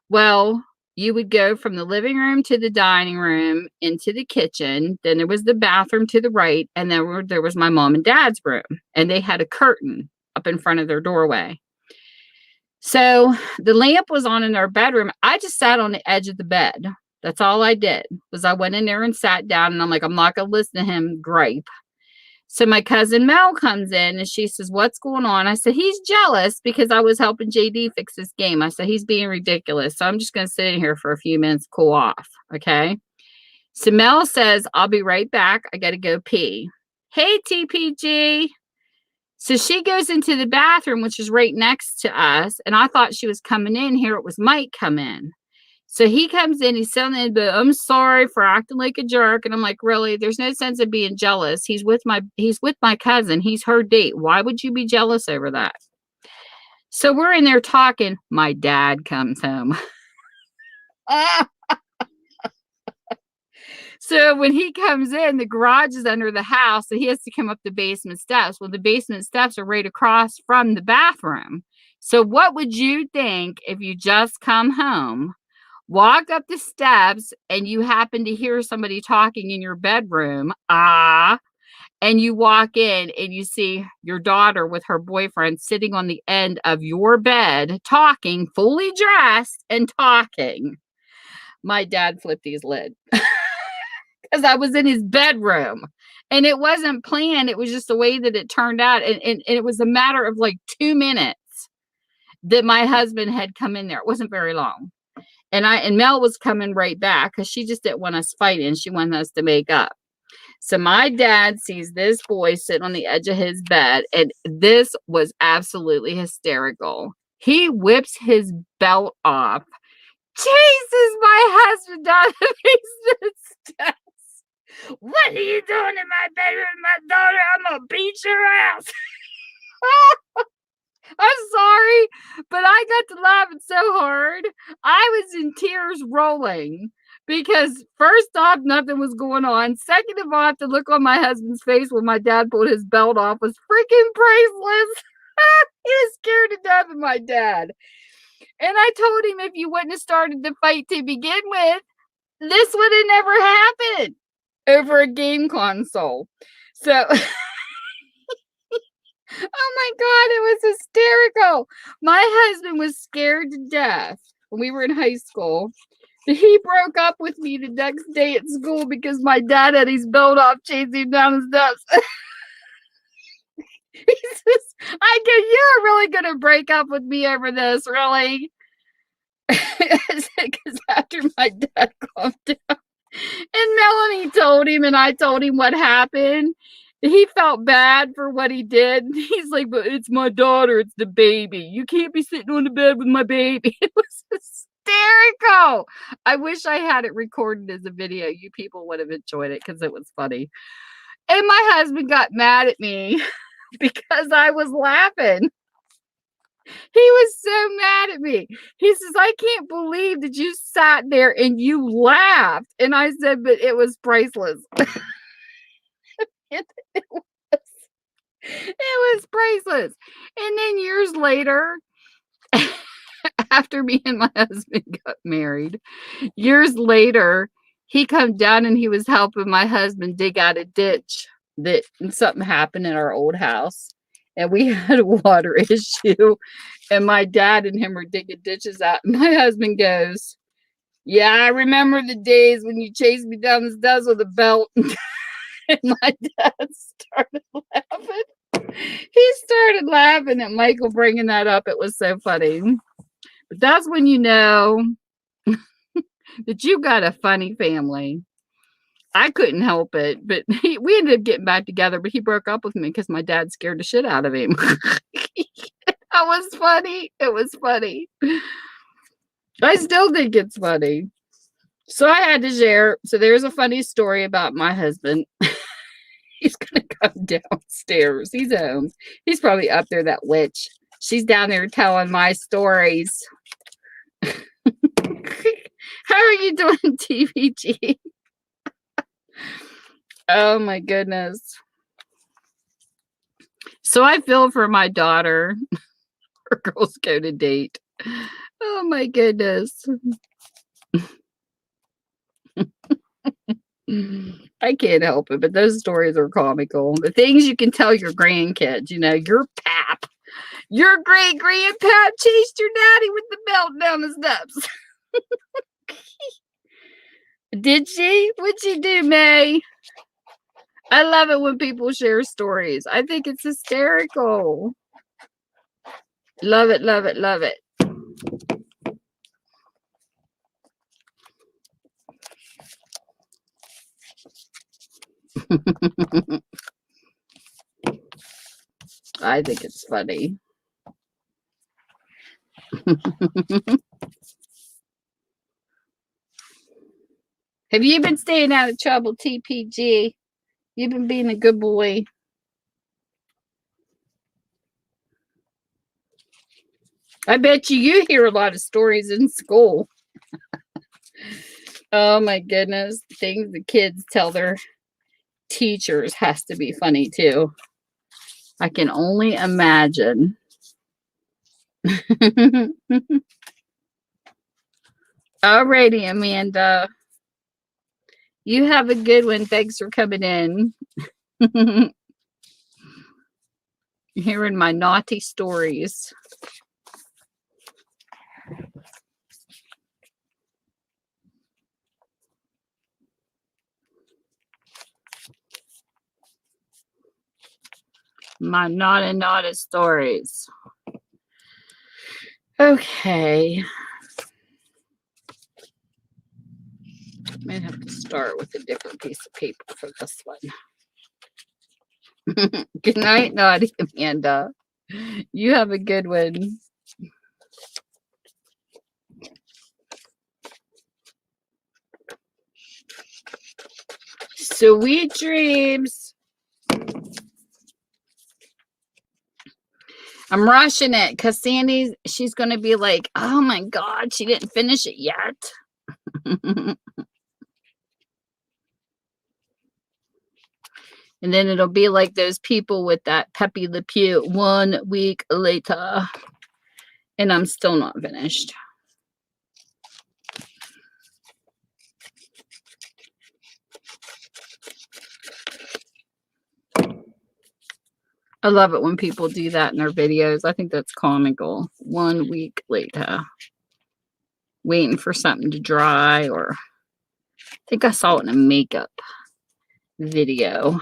Well, you would go from the living room to the dining room into the kitchen. Then there was the bathroom to the right. And then there was my mom and dad's room. And they had a curtain up in front of their doorway. So the lamp was on in our bedroom. I just sat on the edge of the bed. That's all I did was I went in there and sat down. And I'm like, I'm not going to listen to him gripe. So my cousin Mel comes in and she says, what's going on? I said, he's jealous because I was helping JD fix this game. I said, he's being ridiculous. So I'm just going to sit in here for a few minutes, cool off. Okay. So Mel says, I'll be right back. I got to go pee. Hey, TPG. So she goes into the bathroom, which is right next to us. And I thought she was coming in here. It was Mike come in. So he comes in, he's telling me, but I'm sorry for acting like a jerk. And I'm like, really? There's no sense of being jealous. He's with my cousin. He's her date. Why would you be jealous over that? So we're in there talking. My dad comes home. So when he comes in, the garage is under the house. So he has to come up the basement steps. Well, the basement steps are right across from the bathroom. So what would you think if you just come home, walk up the steps, and you happen to hear somebody talking in your bedroom, and you walk in and you see your daughter with her boyfriend sitting on the end of your bed, talking, fully dressed and talking? My dad flipped his lid because I was in his bedroom and it wasn't planned. It was just the way that it turned out. And it was a matter of like 2 minutes that my husband had come in there. It wasn't very long. And Mel was coming right back because she just didn't want us fighting. She wanted us to make up. So my dad sees this boy sitting on the edge of his bed, and this was absolutely hysterical. He whips his belt off, chases my husband down the basement steps. What What are you doing in my bedroom, my daughter? I'm gonna beat your ass. I'm sorry, but I got to laughing so hard. I was in tears rolling because first off, nothing was going on. Second of all, the look on my husband's face when my dad pulled his belt off was freaking priceless. He was scared to death of my dad. And I told him if you wouldn't have started the fight to begin with, this would have never happened over a game console. So oh my God, it was hysterical. My husband was scared to death when we were in high school. He broke up with me the next day at school because my dad had his belt off chasing him down the steps. He says, I go, you're really going to break up with me over this, really? Because after my dad calmed down and Melanie told him and I told him what happened, he felt bad for what he did. He's like, but it's my daughter. It's the baby. You can't be sitting on the bed with my baby. It was hysterical. I wish I had it recorded as a video. You people would have enjoyed it because it was funny. And my husband got mad at me because I was laughing. He was so mad at me. He says, I can't believe that you sat there and you laughed. And I said, but it was priceless. It was priceless. And then years later, after me and my husband got married, years later, he come down and he was helping my husband dig out a ditch that something happened in our old house. And we had a water issue. And my dad and him were digging ditches out. And my husband goes, yeah, I remember the days when you chased me down the stairs with a belt. And my dad started laughing. He started laughing at Michael bringing that up. It was so funny. But that's when you know that you got a funny family. I couldn't help it, but we ended up getting back together, but he broke up with me because my dad scared the shit out of him. That was funny. It was funny. I still think it's funny. So I had to share. So there's a funny story about my husband. He's going to come downstairs. He's home. He's probably up there, that witch. She's down there telling my stories. How are you doing, TVG? Oh my goodness. So I feel for my daughter. Her girls go to date. Oh my goodness. I can't help it, but those stories are comical. The things you can tell your grandkids, your pap, your great grandpap chased your daddy with the belt down the steps. Did she? What'd she do, May? I love it when people share stories. I think it's hysterical. Love it, love it, love it. I think it's funny. Have you been staying out of trouble, TPG? You've been being a good boy. I bet you hear a lot of stories in school. Oh my goodness. Things the kids tell their teachers has to be funny too. I can only imagine. Alrighty, Amanda. You have a good one. Thanks for coming in. Hearing my naughty stories. My naughty stories. Okay. Might have to start with a different piece of paper for this one. Good night, naughty Amanda. You have a good one. Sweet dreams. I'm rushing it because she's going to be like, oh my God, she didn't finish it yet. And then it'll be like those people with that Pepe Le Pew 1 week later. And I'm still not finished. I love it when people do that in their videos. I think that's comical. 1 week later. Waiting for something to dry, or I think I saw it in a makeup video.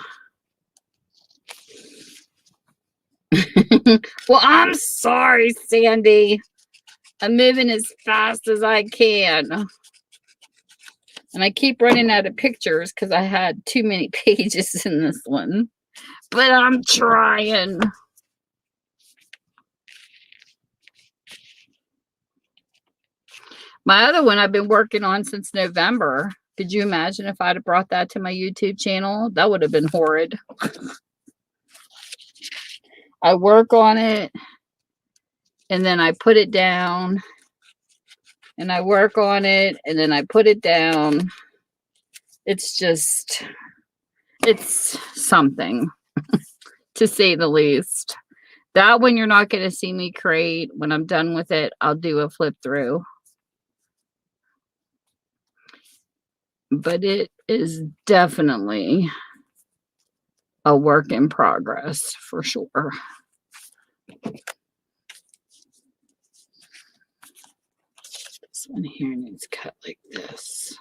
Well, I'm sorry, Sandy. I'm moving as fast as I can. And I keep running out of pictures because I had too many pages in this one. But I'm trying. My other one I've been working on since November. Could you imagine if I'd have brought that to my YouTube channel? That would have been horrid. I work on it, and then I put it down, and I work on it, and then I put it down. It's just, it's something, to say the least. That one you're not going to see me create. When I'm done with it, I'll do a flip through. But it is definitely a work in progress for sure. This one here needs cut like this.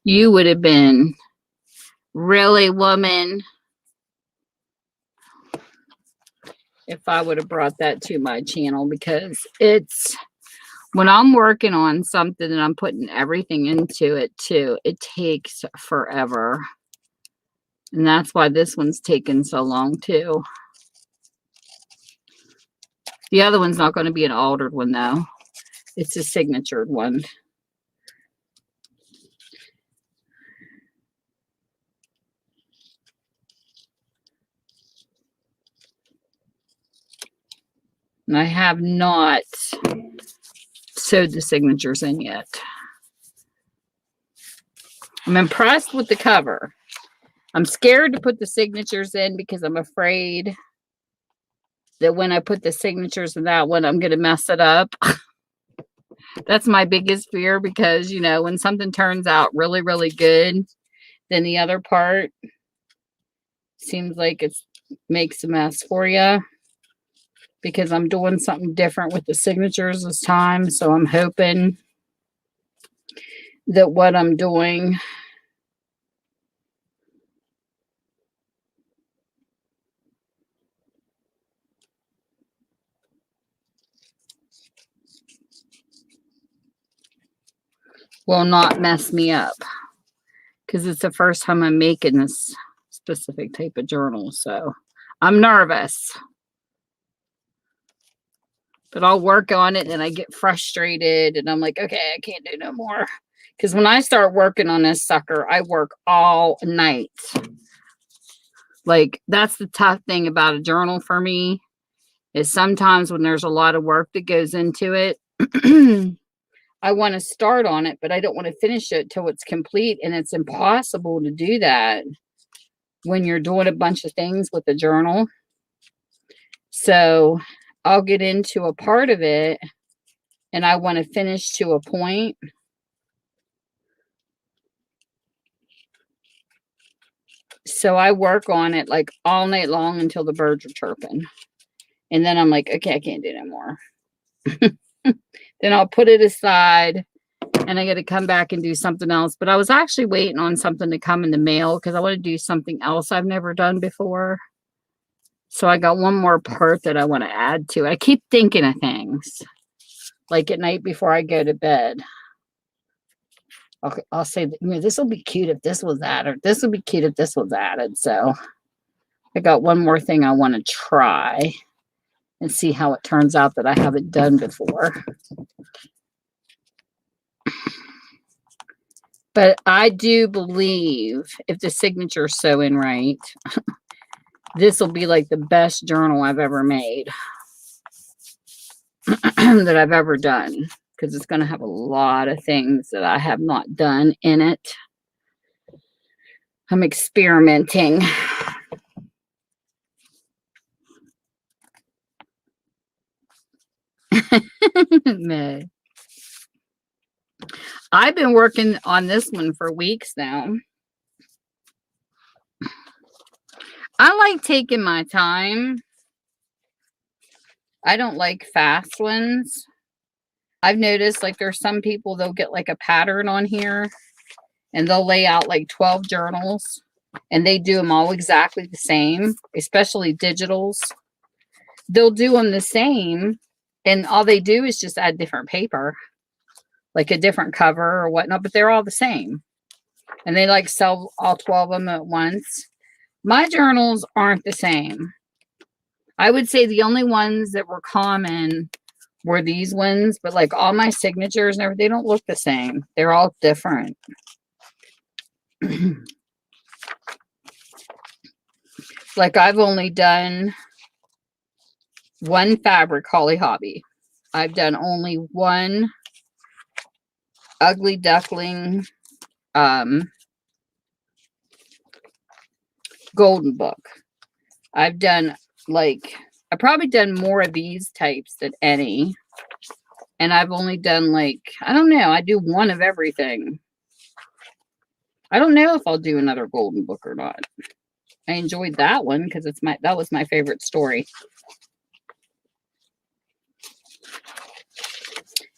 You would have been, really, woman, if I would have brought that to my channel, because it's, when I'm working on something and I'm putting everything into it too, it takes forever. And that's why this one's taken so long too. The other one's not going to be an altered one though. It's a signatured one. And I have not sewed the signatures in yet. I'm impressed with the cover. I'm scared to put the signatures in because I'm afraid that when I put the signatures in that one, I'm going to mess it up. That's my biggest fear, because, you know, when something turns out really, really good, then the other part seems like it makes a mess for you. Because I'm doing something different with the signatures this time. So I'm hoping that what I'm doing will not mess me up. Because it's the first time I'm making this specific type of journal. So I'm nervous. But I'll work on it and I get frustrated and I'm like, okay, I can't do no more. Because when I start working on this sucker, I work all night. Like, that's the tough thing about a journal for me, is sometimes when there's a lot of work that goes into it, I want to start on it, but I don't want to finish it till it's complete. And it's impossible to do that when you're doing a bunch of things with a journal. So I'll get into a part of it and I want to finish to a point. So I work on it like all night long until the birds are chirping. And then I'm like, okay, I can't do no more. Then I'll put it aside and I got to come back and do something else. But I was actually waiting on something to come in the mail because I want to do something else I've never done before. So I got one more part that I want to add to it. I keep thinking of things, like at night before I go to bed. Okay, I'll say that, you know, this will be cute if this was added. This would be cute if this was added. So I got one more thing I want to try and see how it turns out that I haven't done before. But I do believe if the signature's so in right, this will be like the best journal I've ever made that I've ever done, because it's going to have a lot of things that I have not done in it. I'm experimenting. I've been working on this one for weeks now. I like taking my time. I don't like fast ones. I've noticed like there's some people, they'll get like a pattern on here and they'll lay out like 12 journals and they do them all exactly the same, especially digitals. They'll do them the same and all they do is just add different paper, like a different cover or whatnot, but they're all the same. And they like sell all 12 of them at once. My journals aren't the same. I would say the only ones that were common were these ones, but like all my signatures and everything, they don't look the same. They're all different. Like I've only done one fabric Holly Hobby. I've done only one Ugly Duckling Golden Book. I've done like, I've probably done more of these types than any. And I've only done like, I don't know, I do one of everything. I don't know if I'll do another Golden Book or not. I enjoyed that one because that was my favorite story.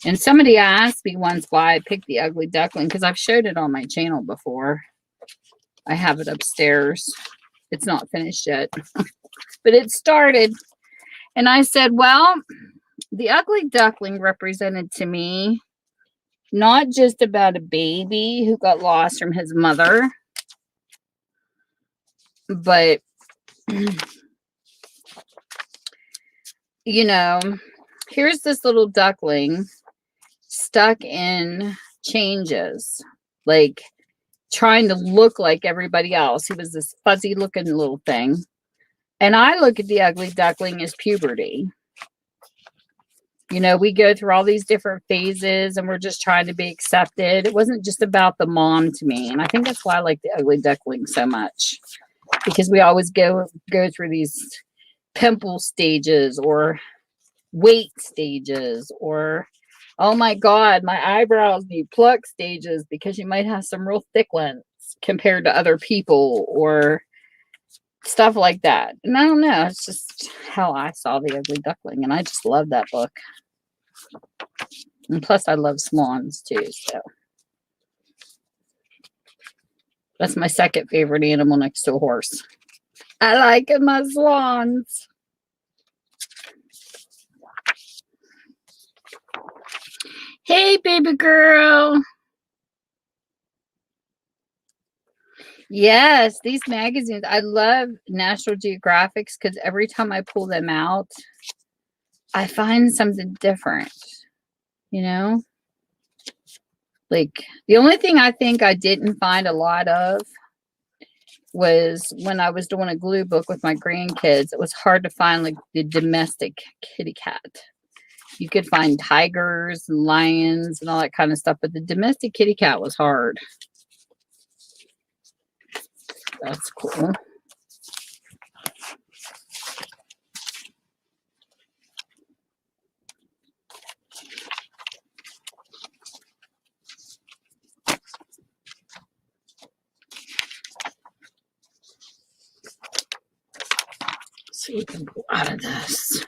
And somebody asked me once why I picked the Ugly Duckling, because I've showed it on my channel before. I have it upstairs. It's not finished yet, but it started. And I said, well, the Ugly Duckling represented to me not just about a baby who got lost from his mother, but, you know, here's this little duckling stuck in changes, like trying to look like everybody else. He was this fuzzy looking little thing. And I look at the Ugly Duckling as puberty. You know, we go through all these different phases and we're just trying to be accepted. It wasn't just about the mom to me. And I think that's why I like the Ugly Duckling so much, because we always go through these pimple stages or weight stages, or, oh my God, my eyebrows need pluck stages, because you might have some real thick ones compared to other people, or stuff like that. And I don't know, it's just how I saw the Ugly Duckling, and I just love that book. And plus I love swans too, so that's my second favorite animal next to a horse. I like my swans. Hey, baby girl. Yes, these magazines. I love National Geographics because every time I pull them out, I find something different, you know? Like, the only thing I think I didn't find a lot of was when I was doing a glue book with my grandkids. It was hard to find, like, the domestic kitty cat. You could find tigers and lions and all that kind of stuff, but the domestic kitty cat was hard. That's cool. So we can pull out of this.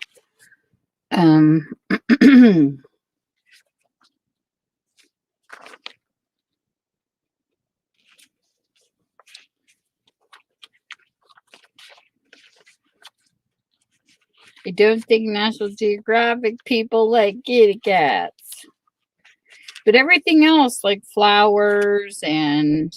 I don't think National Geographic people like kitty cats. But everything else, like flowers and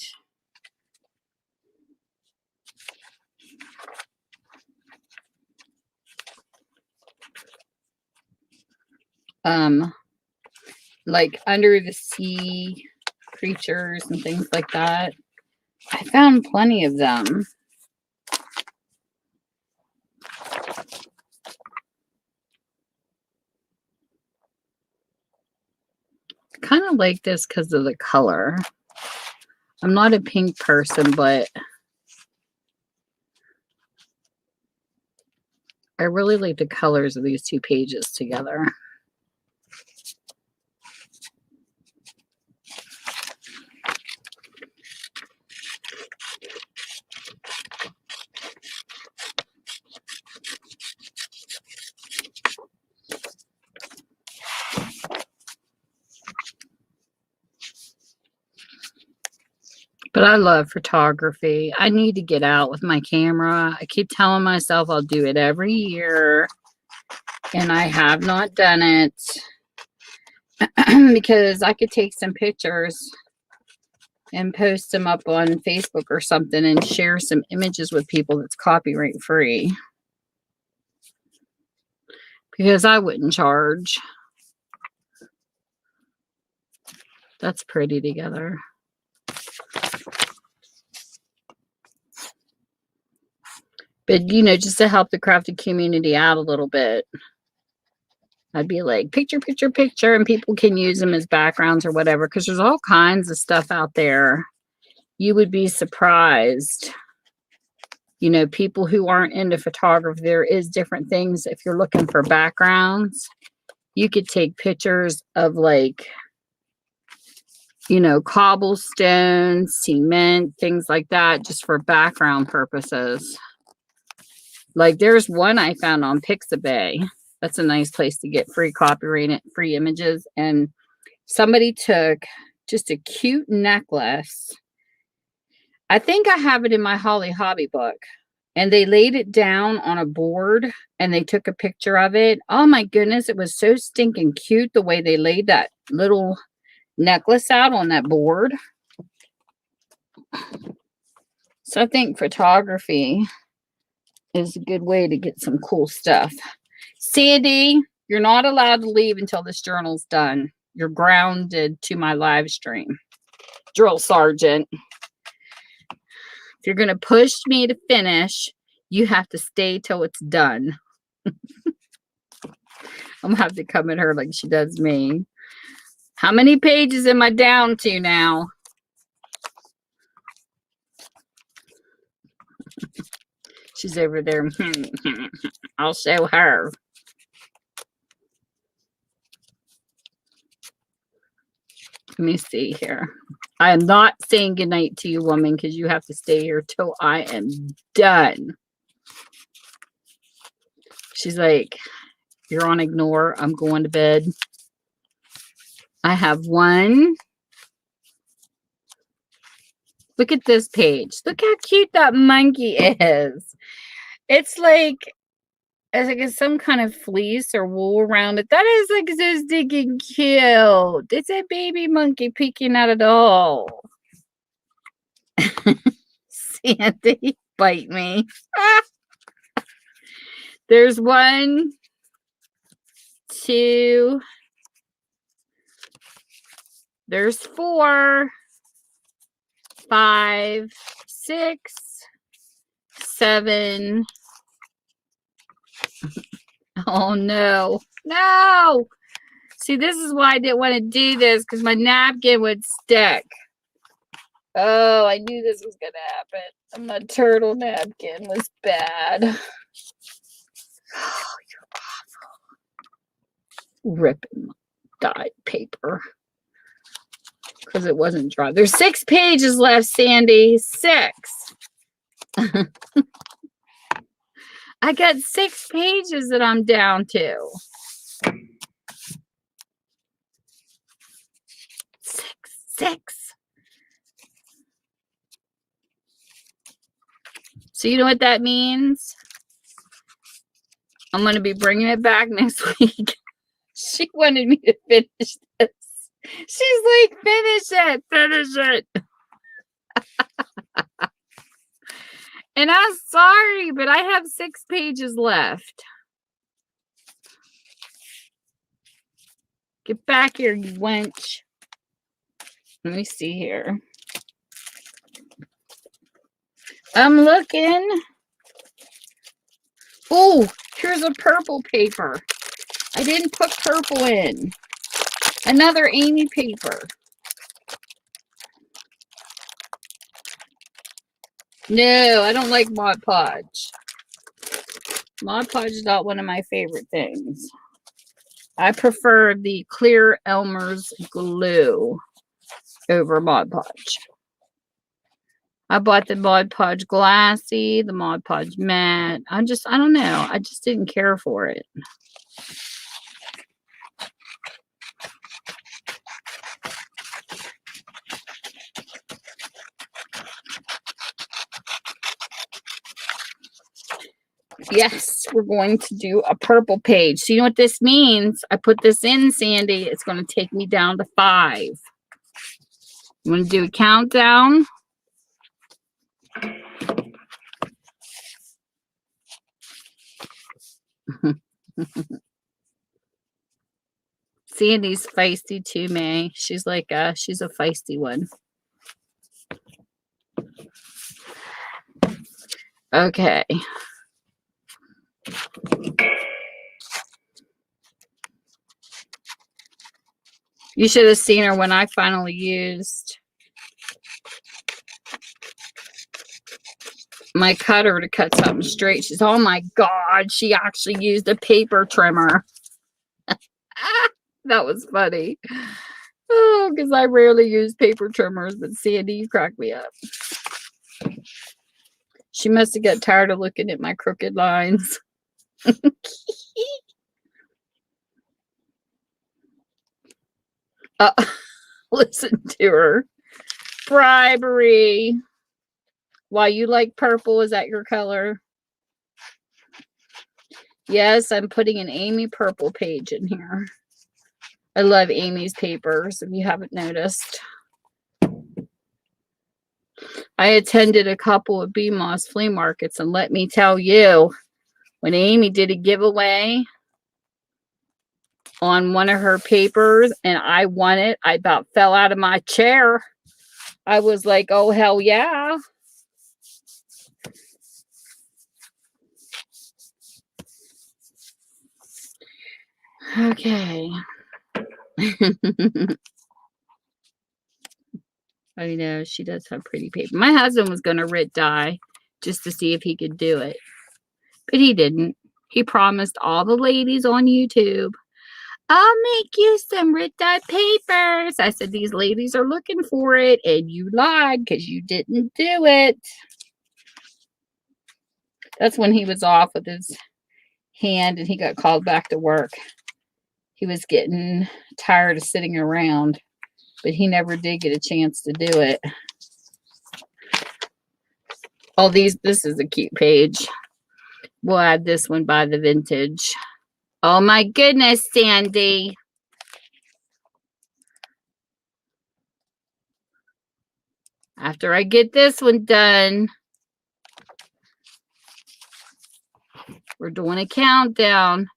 like Under the Sea, creatures and things like that. I found plenty of them. Kind of like this because of the color. I'm not a pink person, but I really like the colors of these two pages together. But I love photography. I need to get out with my camera. I keep telling myself I'll do it every year, and I have not done it because I could take some pictures and post them up on Facebook or something and share some images with people that's copyright free. Because I wouldn't charge. That's pretty together. But, you know, just to help the crafted community out a little bit, I'd be like, picture, picture, picture, and people can use them as backgrounds or whatever, because there's all kinds of stuff out there. You would be surprised. You know, people who aren't into photography, there is different things. If you're looking for backgrounds, you could take pictures of, like, you know, cobblestone, cement, things like that, just for background purposes. Like, there's one I found on Pixabay. That's a nice place to get free copyrighted, free images. And somebody took just a cute necklace. I think I have it in my Holly Hobby book. And they laid it down on a board and they took a picture of it. Oh my goodness, it was so stinking cute the way they laid that little necklace out on that board. So I think photography is a good way to get some cool stuff. Sandy, you're not allowed to leave until this journal's done. You're grounded to my live stream. Drill sergeant. If you're going to push me to finish, you have to stay till it's done. I'm going to have to come at her like she does me. How many pages am I down to now? She's over there. I'll show her. Let me see here. I am not saying goodnight to you, woman, because you have to stay here till I am done. She's like, you're on ignore. I'm going to bed. I have one. Look at this page. Look how cute that monkey is. It's like some kind of fleece or wool around it. That is like so stinking cute. It's a baby monkey peeking out of the hole. Sandy, bite me. There's 1, 2. There's 4, 5, 6, 7. Oh no. No. See, this is why I didn't want to do this, because my napkin would stick. Oh, I knew this was going to happen. My turtle napkin was bad. Oh, you're awful. Ripping dyed paper. Because it wasn't dry. There's 6 pages left, Sandy. 6. I got 6 pages that I'm down to. 6. So you know what that means? I'm going to be bringing it back next week. She wanted me to finish this. She's like, finish it. Finish it. And I'm sorry, but I have 6 pages left. Get back here, you wench. Let me see here. I'm looking. Oh, here's a purple paper. I didn't put purple in. Another Amy paper. No, I don't like Mod Podge. Mod Podge is not one of my favorite things. I prefer the clear Elmer's glue over Mod Podge. I bought the Mod Podge Glassy, the Mod Podge Matte. I don't know. I just didn't care for it. Yes, we're going to do a purple page. So you know what this means? I put this in, Sandy. It's going to take me down to 5. I'm going to do a countdown. Sandy's feisty too, May. She's like she's a feisty one. Okay. You should have seen her when I finally used my cutter to cut something straight. She's, oh my God, she actually used a paper trimmer. That was funny. Oh, because I rarely use paper trimmers, but Sandy, you cracked me up. She must have got tired of looking at my crooked lines. Listen to her. Bribery. Why, you like purple? Is that your color? Yes, I'm putting an Amy purple page in here. I love Amy's papers, if you haven't noticed. I attended a couple of BMOS flea markets, and let me tell you, when Amy did a giveaway on one of her papers and I won it, I about fell out of my chair. I was like, oh, hell yeah. Okay. I know, she does have pretty paper. My husband was going to writ dye just to see if he could do it, but he didn't. He promised all the ladies on YouTube, I'll make you some writ dye papers. I said, these ladies are looking for it, and you lied because you didn't do it. That's when he was off with his hand and he got called back to work. He was getting tired of sitting around, but he never did get a chance to do it. All these, this is a cute page. We'll add this one by the vintage. Oh my goodness, Sandy. After I get this one done, we're doing a countdown.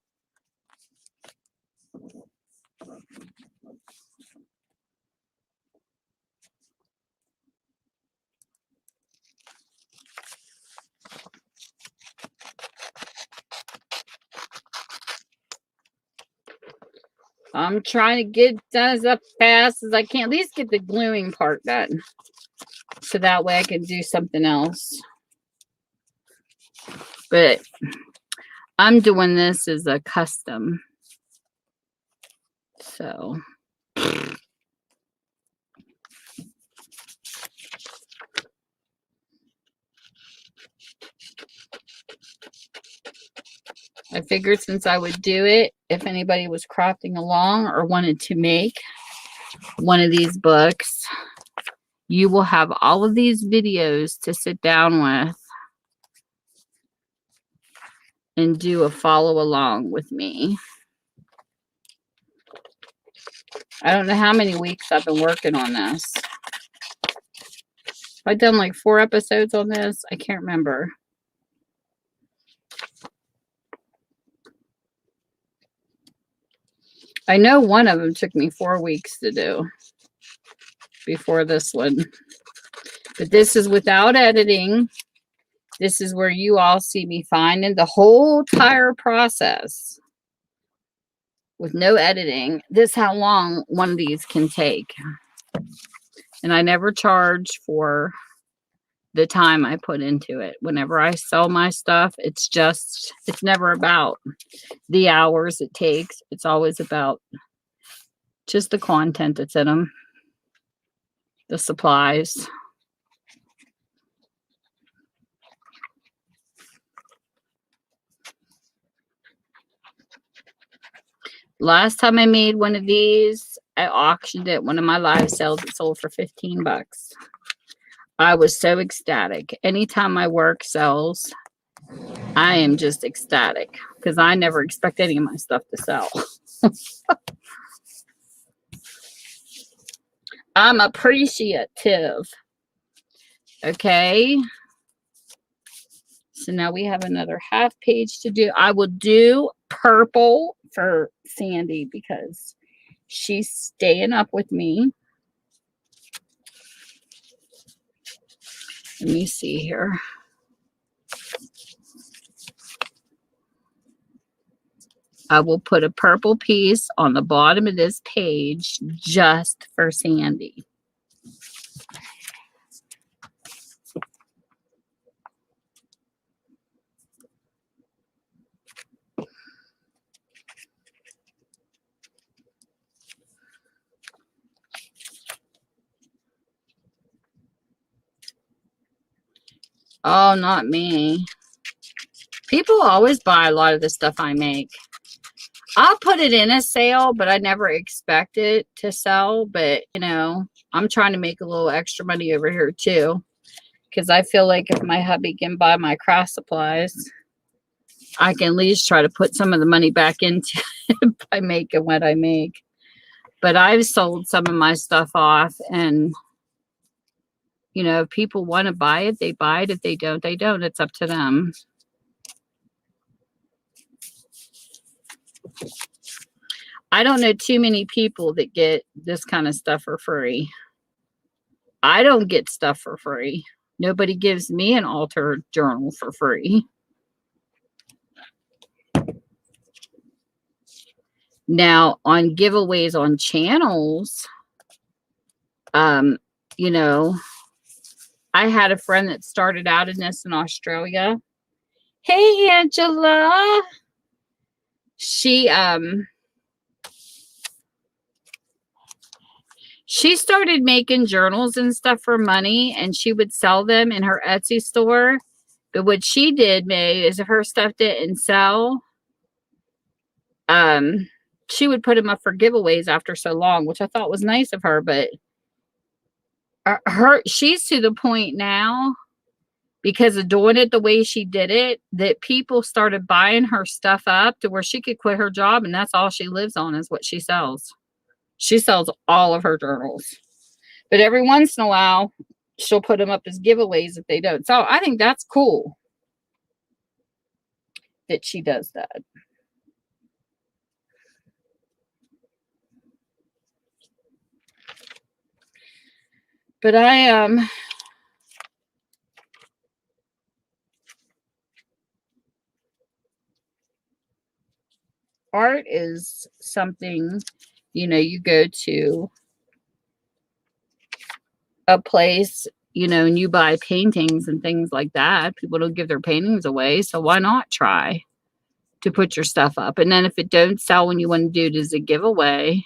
I'm trying to get done as fast as I can. At least get the gluing part done. So that way I can do something else. But I'm doing this as a custom. So. I figured since I would do it, if anybody was crafting along or wanted to make one of these books, you will have all of these videos to sit down with and do a follow along with me. I don't know how many weeks I've been working on this. I've done like 4 episodes on this. I can't remember. I know one of them took me 4 weeks to do. before this one. But this is without editing. This is where you all see me finding the whole entire process with no editing. This is how long one of these can take. And I never charge for the time I put into it. Whenever I sell my stuff, it's never about the hours it takes. It's always about just the content that's in them, the supplies. Last time I made one of these, I auctioned it. One of my live sales, it sold for 15 bucks. I was so ecstatic. Anytime my work sells, I am just ecstatic because I never expect any of my stuff to sell. I'm appreciative. Okay. So now we have another half page to do. I will do purple for Sandy because she's staying up with me. Let me see here. I will put a purple piece on the bottom of this page just for Sandy. Oh, not me. People always buy a lot of the stuff I make. I'll put it in a sale, but I never expect it to sell. But, you know, I'm trying to make a little extra money over here too. Because I feel like if my hubby can buy my craft supplies, I can at least try to put some of the money back into it by making what I make. But I've sold some of my stuff off, and you know, if people want to buy it, they buy it. If they don't, they don't. It's up to them. I don't know too many people that get this kind of stuff for free. I don't get stuff for free. Nobody gives me an altar journal for free. Now, on giveaways on channels, you know, I had a friend that started out in this in Australia. Hey, Angela. She started making journals and stuff for money, and she would sell them in her Etsy store. But what she did, May, is if her stuff didn't sell, she would put them up for giveaways after so long, which I thought was nice of her. But she's to the point now, because of doing it the way she did it, that people started buying her stuff up to where she could quit her job, and that's all she lives on is what she sells. She sells all of her journals. But every once in a while, she'll put them up as giveaways if they don't. So I think that's cool that she does that. But art is something, you know, you go to a place, you know, and you buy paintings and things like that. People don't give their paintings away, so why not try to put your stuff up? And then if it don't sell when you want to do it as a giveaway,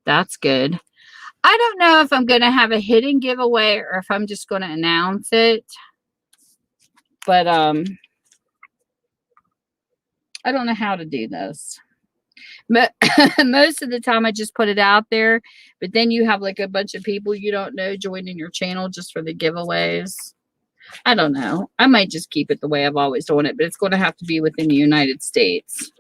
that's good. I don't know if I'm going to have a hidden giveaway or if I'm just going to announce it. But I don't know how to do this. But most of the time I just put it out there. But then you have like a bunch of people you don't know joining your channel just for the giveaways. I don't know. I might just keep it the way I've always done it. But it's going to have to be within the United States.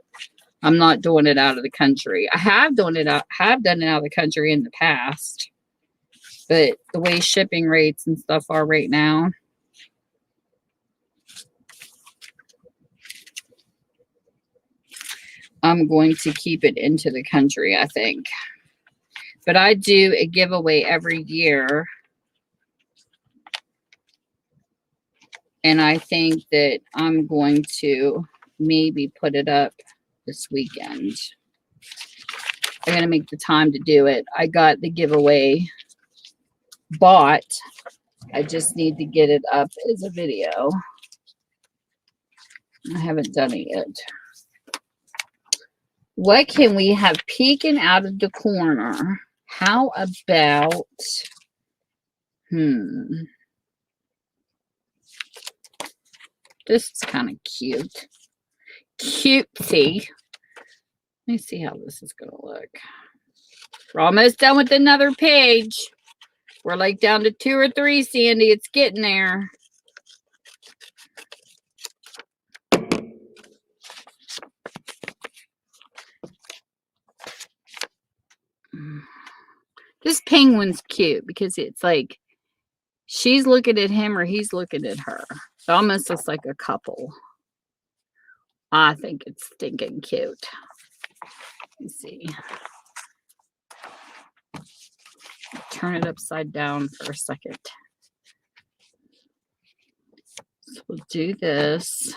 I'm not doing it out of the country. I have done it out of the country in the past. But the way shipping rates and stuff are right now, I'm going to keep it into the country, I think. But I do a giveaway every year. And I think that I'm going to maybe put it up this weekend. I gotta make the time to do it. I got the giveaway bought. I just need to get it up as a video. I haven't done it yet. What can we have peeking out of the corner? How about, this is kind of cute. Cutesy. Let me see how this is going to look. We're almost done with another page. We're like down to 2 or 3, Sandy. It's getting there. This penguin's cute because it's like she's looking at him or he's looking at her. It almost looks like a couple. I think it's stinking cute. Let's see. Turn it upside down for a second. So we'll do this.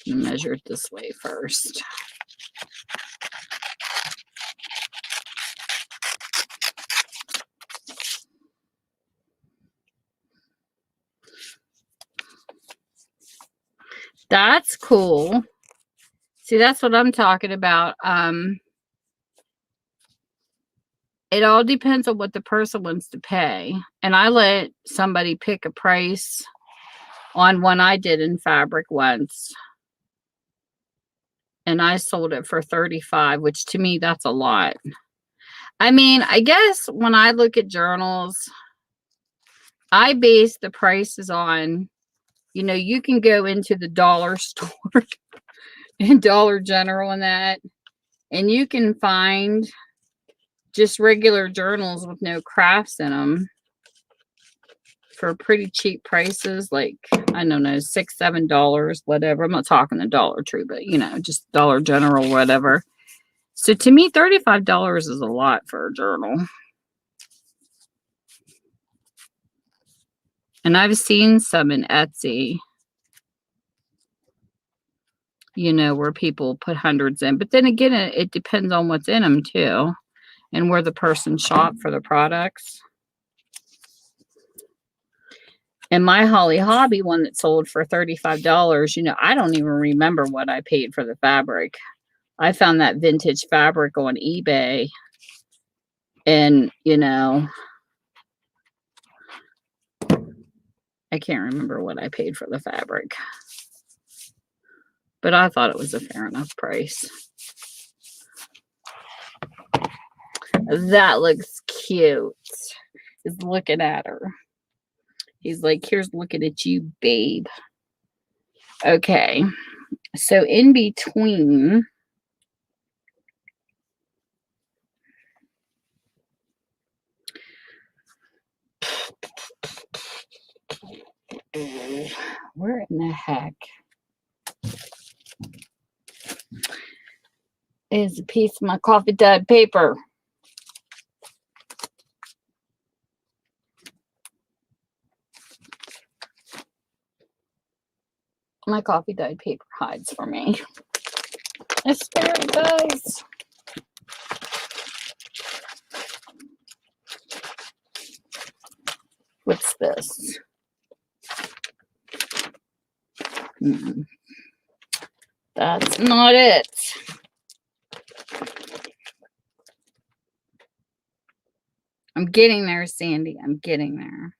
Measure it this way first. That's cool. See, that's what I'm talking about. It all depends on what the person wants to pay. And I let somebody pick a price on one I did in fabric once. And I sold it for $35, which to me, that's a lot. I mean, I guess when I look at journals, I base the prices on, you know, you can go into the dollar store and Dollar General and that, and you can find just regular journals with no crafts in them for pretty cheap prices, like, I don't know, $6, $7, whatever. I'm not talking the Dollar Tree, but, you know, just Dollar General, whatever. So to me, $35 is a lot for a journal. And I've seen some in Etsy, you know, where people put hundreds in. But then again, it depends on what's in them, too, and where the person shopped for the products. And my Holly Hobby one that sold for $35, you know, I don't even remember what I paid for the fabric. I found that vintage fabric on eBay. And, you know, I can't remember what I paid for the fabric. But I thought it was a fair enough price. That looks cute. He's looking at her. He's like, here's looking at you, babe. Okay. So in between, where in the heck is a piece of my coffee dyed paper? My coffee dyed paper hides for me. I swear it does. What's this? That's not it. I'm getting there, Sandy. I'm getting there.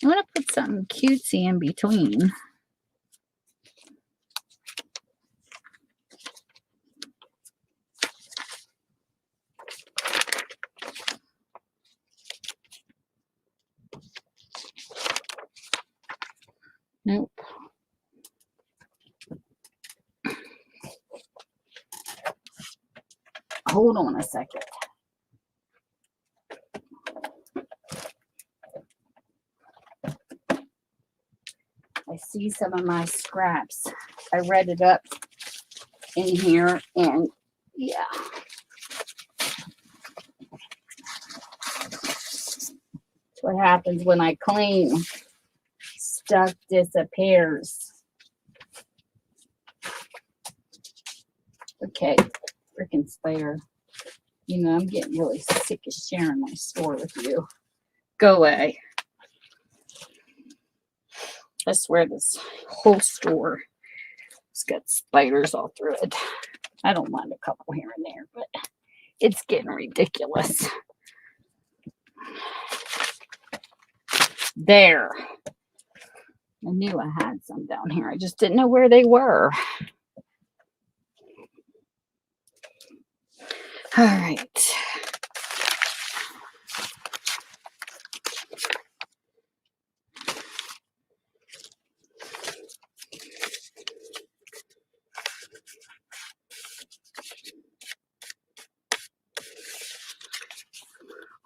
I'm going to put something cutesy in between. Nope. Hold on a second. see some of my scraps. I read it up in here, and yeah. That's what happens when I clean. Stuff disappears. Okay, freaking spider. You know, I'm getting really sick of sharing my store with you. Go away. I swear this whole store has got spiders all through it. I don't mind a couple here and there, but it's getting ridiculous. There. I knew I had some down here. I just didn't know where they were. All right.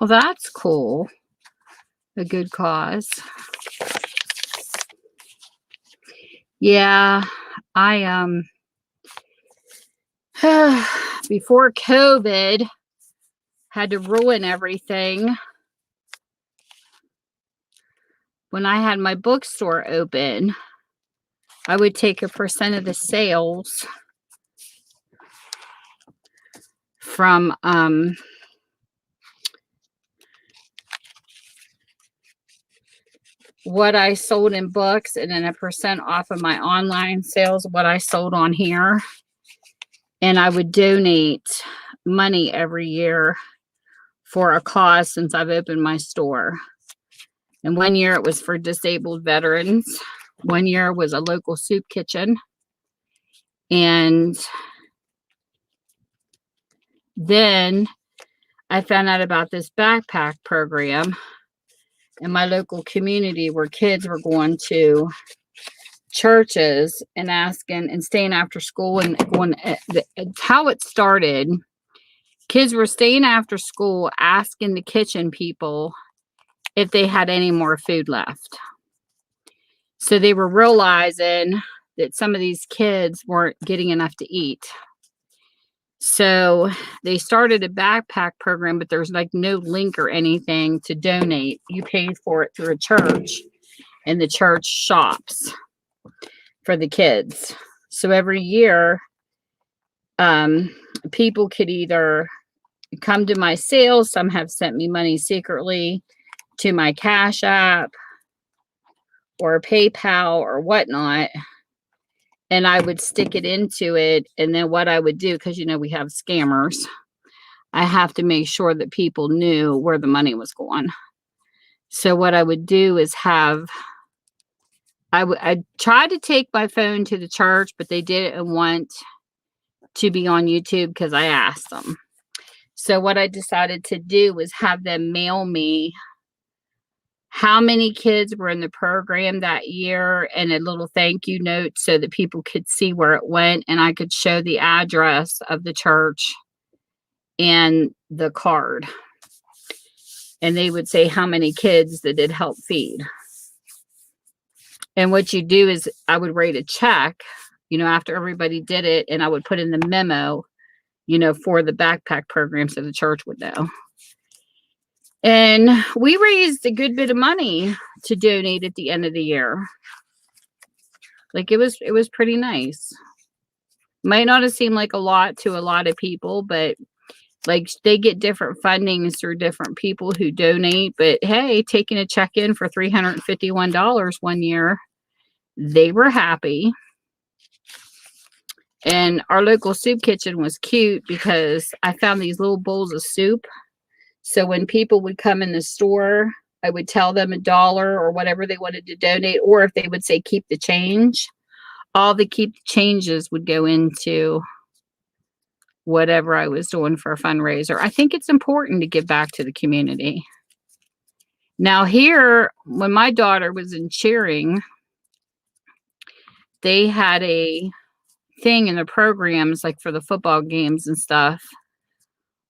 Well, that's cool. A good cause. Yeah, I before COVID had to ruin everything. When I had my bookstore open, I would take a % of the sales from what I sold in books, and then a % off of my online sales, what I sold on here. And I would donate money every year for a cause since I've opened my store. And one year it was for disabled veterans. One year was a local soup kitchen. And then I found out about this backpack program in my local community where kids were going to churches and asking and staying after school and going. How it started, kids were staying after school asking the kitchen people if they had any more food left. So they were realizing that some of these kids weren't getting enough to eat. So they started a backpack program, but there's like no link or anything to donate. You paid for it through a church, and the church shops for the kids. So every year, people could either come to my sales. Some have sent me money secretly to my Cash App or PayPal or whatnot. And I would stick it into it. And then what I would do, because, you know, we have scammers, I have to make sure that people knew where the money was going. So what I would do is I tried to take my phone to the church, but they didn't want to be on YouTube because I asked them. So what I decided to do was have them mail me how many kids were in the program that year and a little thank you note so that people could see where it went, and I could show the address of the church and the card. And they would say how many kids that did help feed. And what you do is I would write a check, you know, after everybody did it, and I would put in the memo, you know, for the backpack program so the church would know. And we raised a good bit of money to donate at the end of the year. Like it was pretty nice. Might not have seemed like a lot to a lot of people, but like they get different fundings through different people who donate. But hey, taking a check in for $351 one year, they were happy. And our local soup kitchen was cute because I found these little bowls of soup. So when people would come in the store, I would tell them $1 or whatever they wanted to donate, or if they would say keep the change, all the keep the changes would go into whatever I was doing for a fundraiser. I think it's important to give back to the community. Now here, when my daughter was in cheering, they had a thing in the programs, like for the football games and stuff,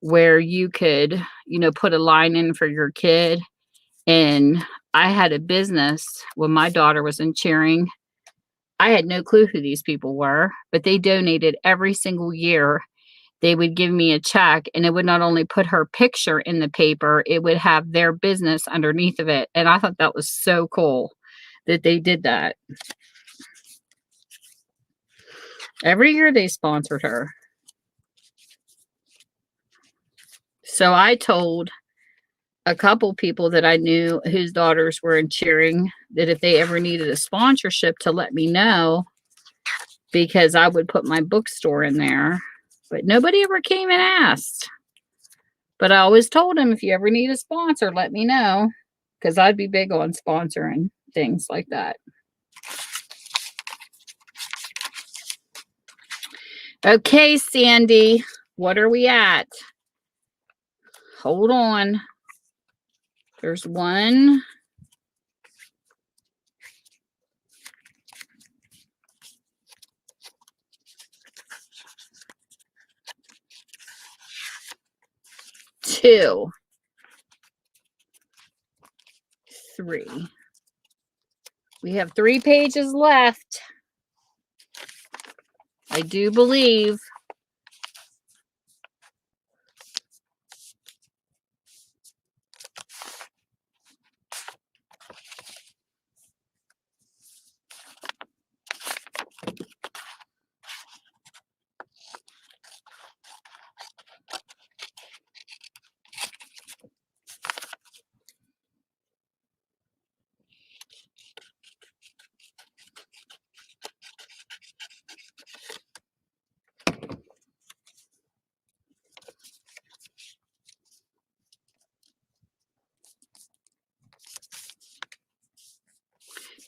where you could, you know, put a line in for your kid. And I had a business when my daughter was in cheering I had no clue who these people were, but they donated every single year. They would give me a check, and it would not only put her picture in the paper, it would have their business underneath of it. And I thought that was so cool that they did that. Every year they sponsored her. So I told a couple people that I knew whose daughters were in cheering that if they ever needed a sponsorship to let me know, because I would put my bookstore in there. But nobody ever came and asked. But I always told them, if you ever need a sponsor, let me know, because I'd be big on sponsoring things like that. Okay, Sandy, what are we at? Hold on. There's one. Two. Three. We have 3 pages left. I do believe.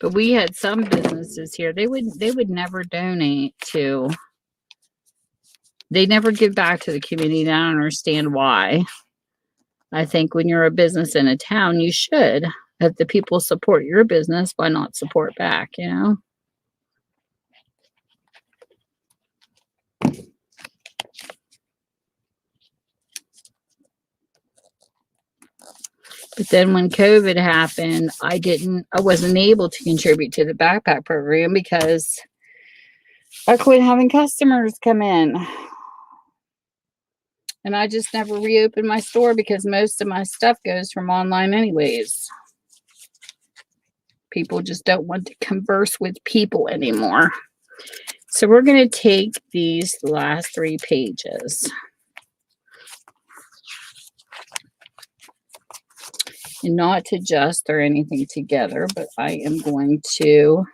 But we had some businesses here. They would never donate to. They never give back to the community. I don't understand why. I think when you're a business in a town, you should. If the people support your business, why not support back, you know? But then when COVID happened, I wasn't able to contribute to the backpack program because I quit having customers come in. And I just never reopened my store because most of my stuff goes from online anyways. People just don't want to converse with people anymore. So we're going to take these last 3 pages. And not to just throw anything together, but I am going to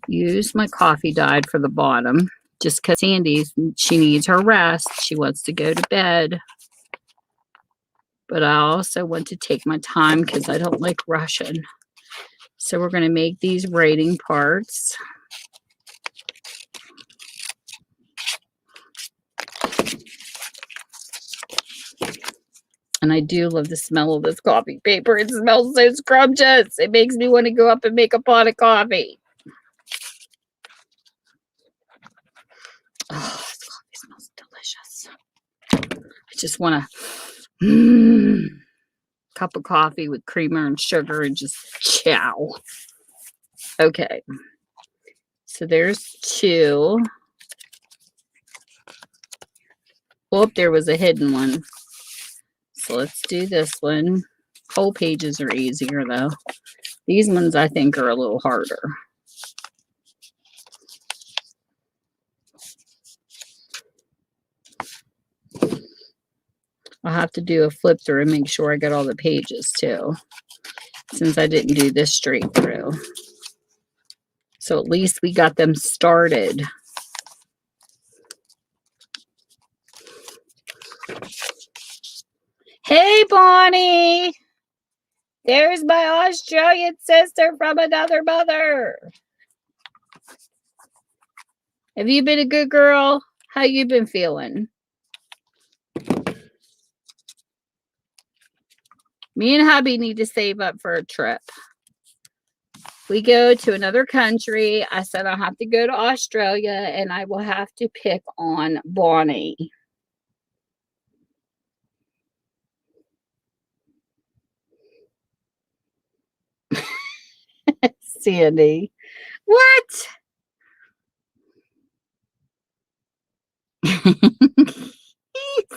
use my coffee dyed for the bottom, just because Sandy, she needs her rest. She wants to go to bed. But I also want to take my time because I don't like rushing. So we're going to make these writing parts. And I do love the smell of this coffee paper. It smells so scrumptious. It makes me want to go up and make a pot of coffee. Oh, this coffee smells delicious. I just want a cup of coffee with creamer and sugar and just chow. Okay. So there's 2. Oh, there was a hidden one. So let's do this one. Whole pages are easier though. These ones I think are a little harder. I'll have to do a flip through and make sure I get all the pages too, since I didn't do this straight through. So at least we got them started. Hey, Bonnie. There's my Australian sister from another mother. Have you been a good girl? How you been feeling? Me and hubby need to save up for a trip. We go to another country. I said I'll have to go to Australia and I will have to pick on Bonnie. Sandy. What?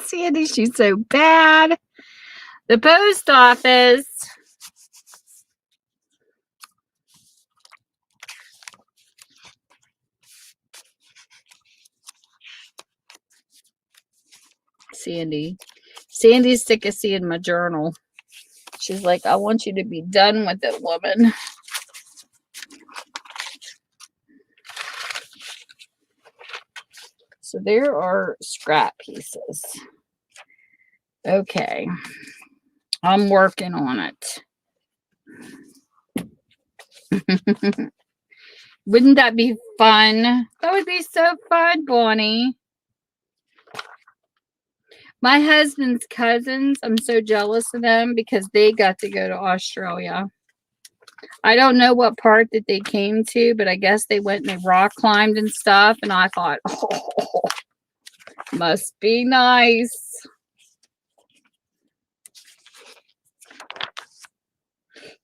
Sandy, she's so bad. The post office. Sandy. Sandy's sick of seeing my journal. She's like, I want you to be done with it, woman. So there are scrap pieces. Okay. I'm working on it. Wouldn't that be fun? That would be so fun, Bonnie. My husband's cousins, I'm so jealous of them because they got to go to Australia. I don't know what part that they came to, but I guess they went and they rock climbed and stuff. And I thought, oh, must be nice.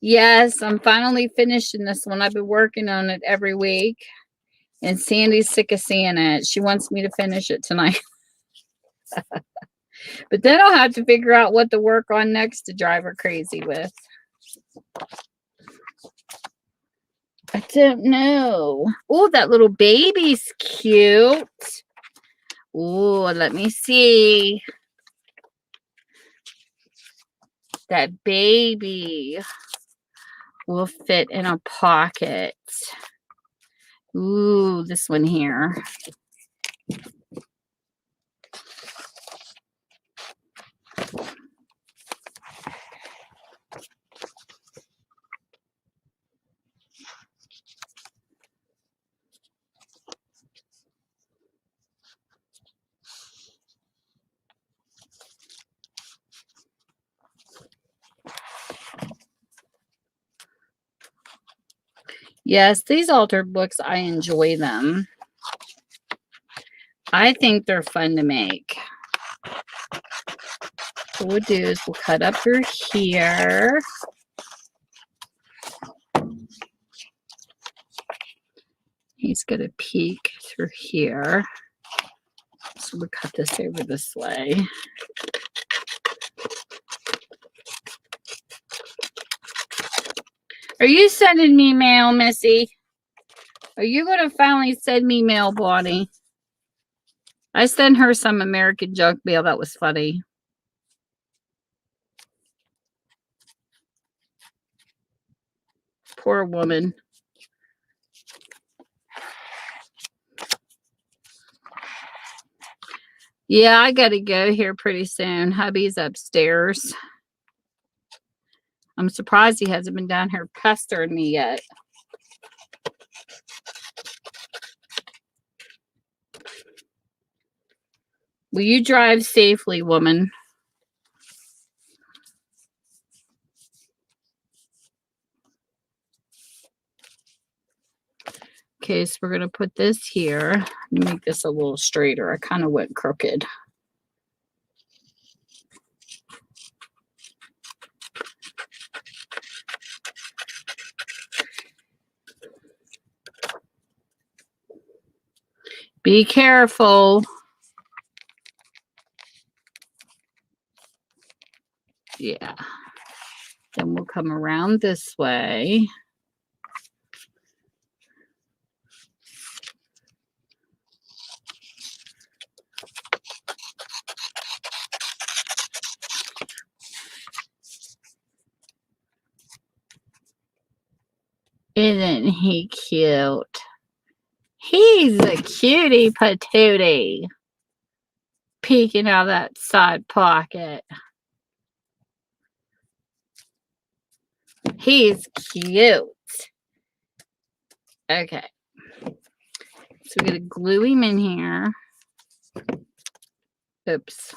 Yes, I'm finally finishing this one. I've been working on it every week. And Sandy's sick of seeing it. She wants me to finish it tonight. But then I'll have to figure out what to work on next to drive her crazy with. I don't know. Oh, that little baby's cute. Oh, let me see. That baby will fit in a pocket. Ooh, this one here. Yes, these altar books, I enjoy them. I think they're fun to make. What we'll do is we'll cut up through here. He's going to peek through here. So we'll cut this over this way. Are you sending me mail, Missy? Are you going to finally send me mail, Bonnie? I sent her some American junk mail. That was funny. Poor woman. Yeah, I got to go here pretty soon. Hubby's upstairs. I'm surprised he hasn't been down here pestering me yet. Will you drive safely, woman? Okay, so we're going to put this here. Make this a little straighter. I kind of went crooked. Be careful. Yeah. Then we'll come around this way. Isn't he cute? He's a cutie patootie. Peeking out of that side pocket. He's cute. Okay. So we're going to glue him in here. Oops.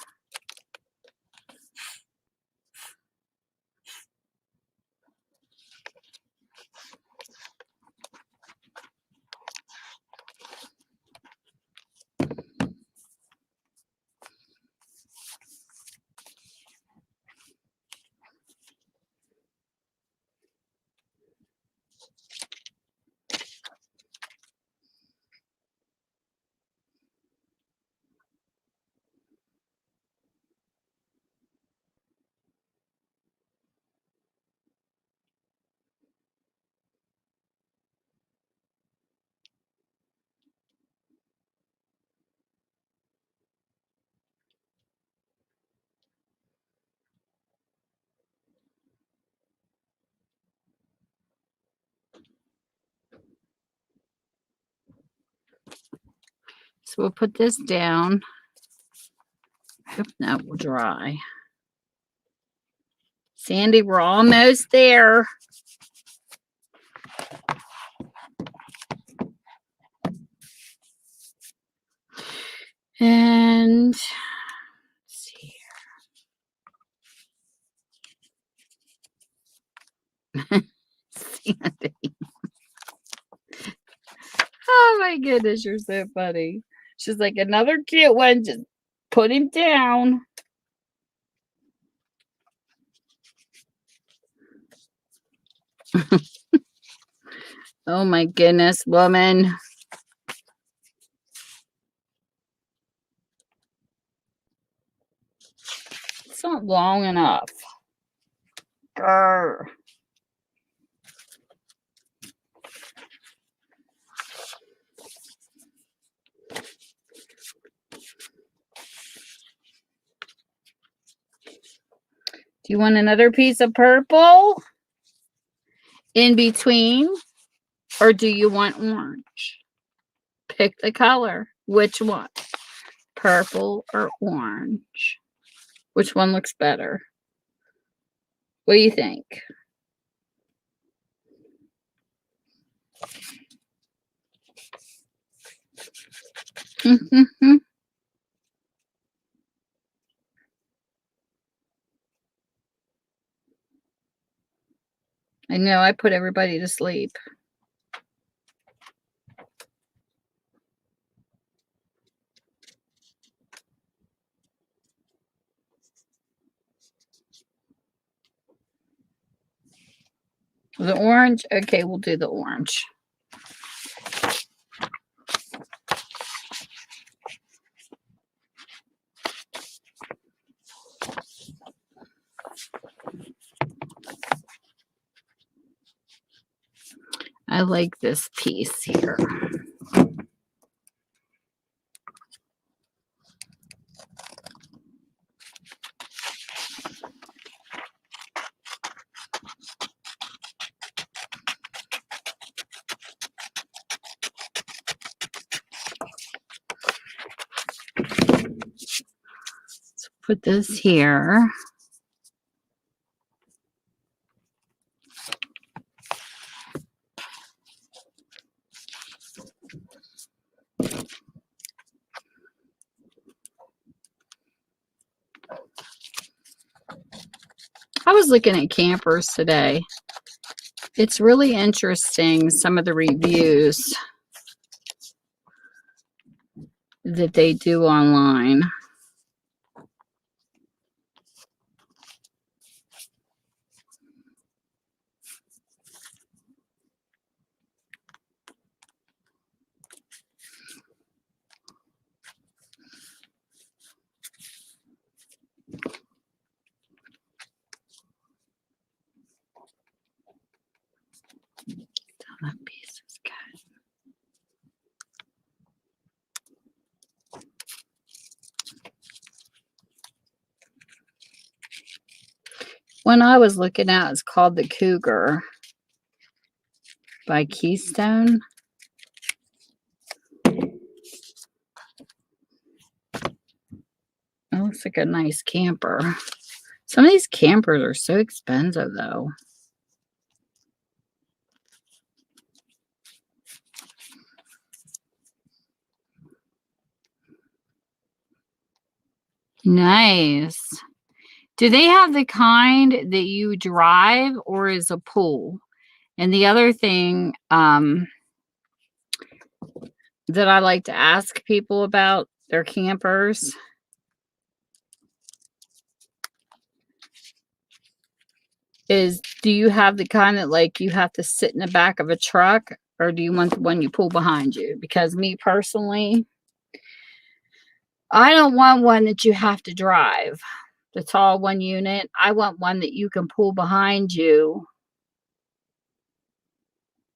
So we'll put this down. Hope that will dry. Sandy, we're almost there. And let's see here. Sandy. Oh my goodness, you're so funny. She's like, another cute one. Just put him down. Oh my goodness, woman. It's not long enough. Grr. Do you want another piece of purple in between? Or do you want orange? Pick the color. Which one? Purple or orange? Which one looks better? What do you think? I know, I put everybody to sleep. The orange? Okay, we'll do the orange. I like this piece here. Let's put this here. I was looking at campers today. It's really interesting, some of the reviews that they do online. That piece is good. One I was looking at is called the Cougar by Keystone. It looks like a nice camper. Some of these campers are so expensive, though. Nice. Do they have the kind that you drive or is a pool? And the other thing that I like to ask people about their campers is, do you have the kind that like you have to sit in the back of a truck, or do you want the one you pull behind you? Because me personally, I don't want one that you have to drive. That's all one unit. I want one that you can pull behind you,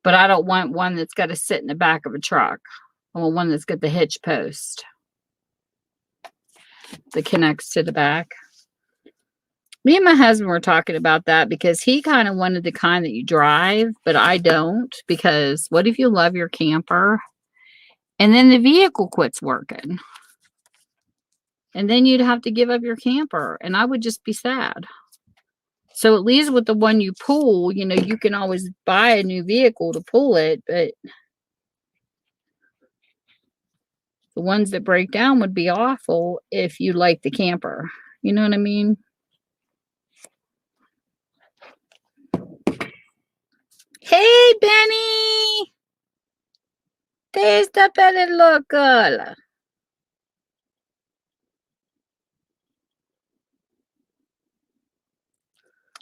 but I don't want one that's got to sit in the back of a truck. I want one that's got the hitch post that connects to the back. Me and my husband were talking about that because he kind of wanted the kind that you drive, but I don't, because what if you love your camper and then the vehicle quits working. And then you'd have to give up your camper, and I would just be sad. So at least with the one you pull, you know, you can always buy a new vehicle to pull it, but the ones that break down would be awful if you like the camper. You know what I mean? Hey, Benny! There's the Benny local.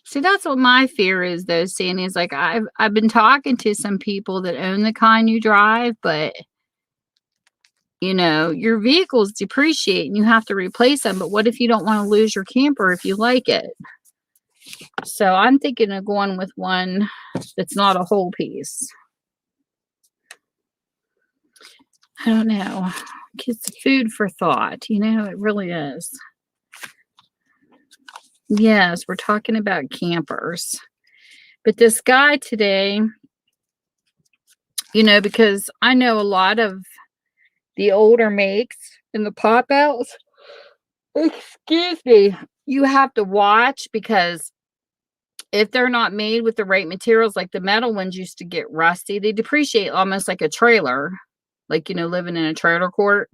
See, that's what my fear is, though, Sandy. Is like I've been talking to some people that own the kind you drive, but you know, your vehicles depreciate and you have to replace them. But what if you don't want to lose your camper if you like it? So I'm thinking of going with one that's not a whole piece. I don't know. It's food for thought, you know, it really is. Yes, we're talking about campers. But this guy today, you know, because I know a lot of the older makes and the pop outs, excuse me, you have to watch because if they're not made with the right materials, like the metal ones used to get rusty, they depreciate almost like a trailer, like, you know, living in a trailer court.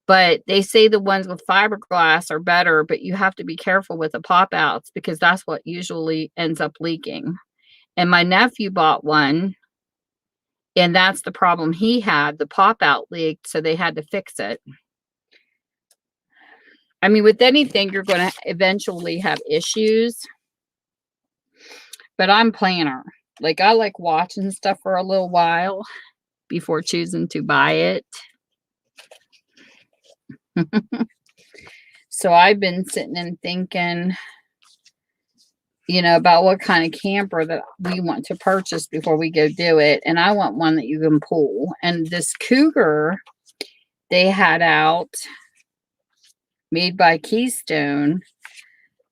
But they say the ones with fiberglass are better, but you have to be careful with the pop outs because that's what usually ends up leaking. And my nephew bought one, and that's the problem he had. The pop out leaked, so they had to fix it. I mean, with anything, you're going to eventually have issues. But I'm planner. Like, I like watching stuff for a little while before choosing to buy it. So I've been sitting and thinking, you know, about what kind of camper that we want to purchase before we go do it. And I want one that you can pull. And this Cougar they had out, made by Keystone,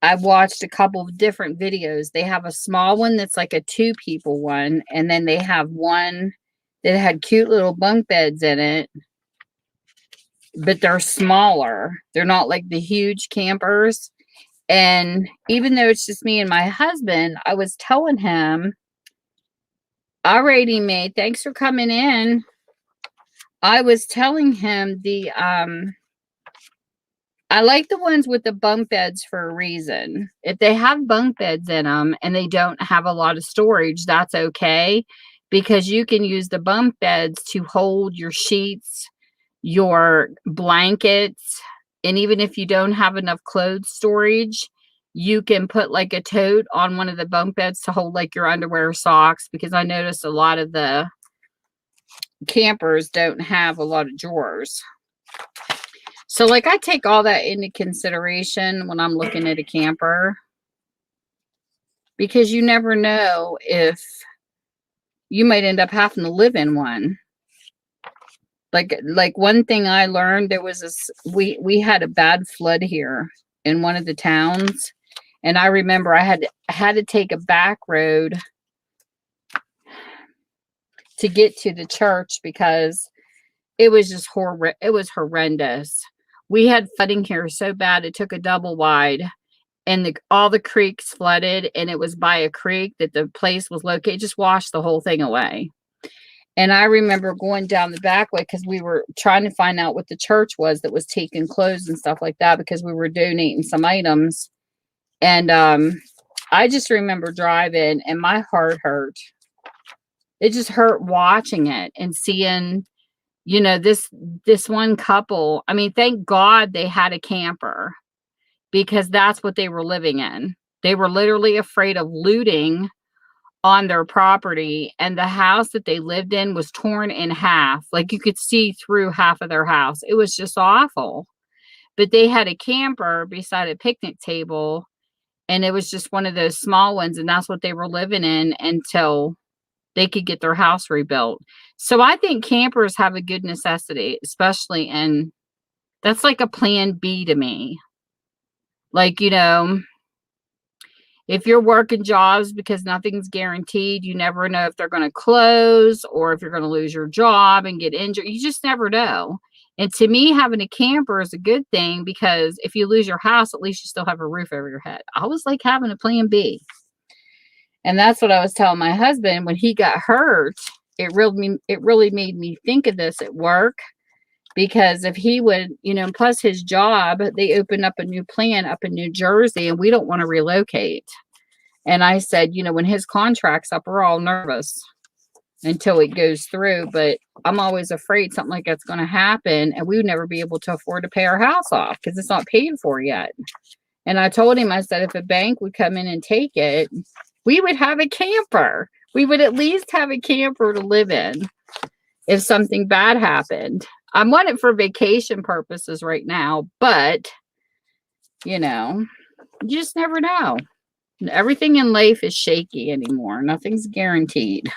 I've watched a couple of different videos. They have a small one that's like a 2-people one. And then they have one that had cute little bunk beds in it. But they're smaller. They're not like the huge campers. And even though it's just me and my husband, I was telling him, alrighty, mate, thanks for coming in. I was telling him I like the ones with the bunk beds for a reason. If they have bunk beds in them and they don't have a lot of storage, that's okay. Because you can use the bunk beds to hold your sheets, your blankets, and even if you don't have enough clothes storage, you can put like a tote on one of the bunk beds to hold like your underwear or socks, because I noticed a lot of the campers don't have a lot of drawers. So like I take all that into consideration when I'm looking at a camper, because you never know if you might end up having to live in one. Like one thing I learned, there was this, we had a bad flood here in one of the towns, and I remember I had to take a back road to get to the church because it was just it was horrendous. We had flooding here so bad it took a double wide, and all the creeks flooded, and it was by a creek that the place was located. It just washed the whole thing away. And I remember going down the back way because we were trying to find out what the church was that was taking clothes and stuff like that, because we were donating some items. And I just remember driving and my heart hurt. It just hurt watching it and seeing, you know, this one couple. I mean, thank God they had a camper, because that's what they were living in. They were literally afraid of looting on their property, and the house that they lived in was torn in half. Like you could see through half of their house. It was just awful. But they had a camper beside a picnic table, and it was just one of those small ones, and that's what they were living in until they could get their house rebuilt. So I think campers have a good necessity, especially in, that's like a plan B to me. Like, you know, If you're working jobs, because nothing's guaranteed, you never know if they're going to close or if you're going to lose your job and get injured. You just never know. And to me, having a camper is a good thing, because if you lose your house, at least you still have a roof over your head. I always like having a plan B. And that's what I was telling my husband when he got hurt. It really made me think of this at work, because if he would, plus his job, they opened up a new plant up in New Jersey, and we don't want to relocate. And I said, when his contract's up, we're all nervous until it goes through. But I'm always afraid something like that's going to happen, and we would never be able to afford to pay our house off because it's not paid for yet. And I told him, I said, if a bank would come in and take it, we would have a camper. We would at least have a camper to live in if something bad happened. I want it for vacation purposes right now, but, you just never know. Everything in life is shaky anymore. Nothing's guaranteed.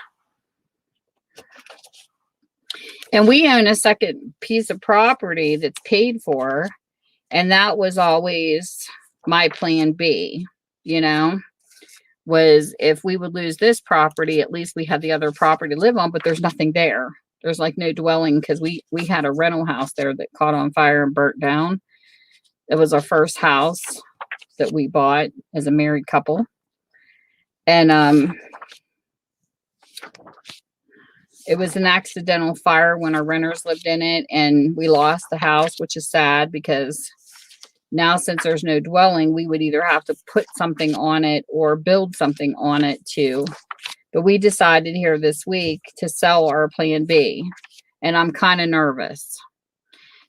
And we own a second piece of property that's paid for, and that was always my plan B, was if we would lose this property, at least we had the other property to live on, but there's nothing there. There's like no dwelling, because we had a rental house there that caught on fire and burnt down. It was our first house that we bought as a married couple. And it was an accidental fire when our renters lived in it, and we lost the house, which is sad, because now, since there's no dwelling, we would either have to put something on it or build something on it too. But we decided here this week to sell our plan B. And I'm kind of nervous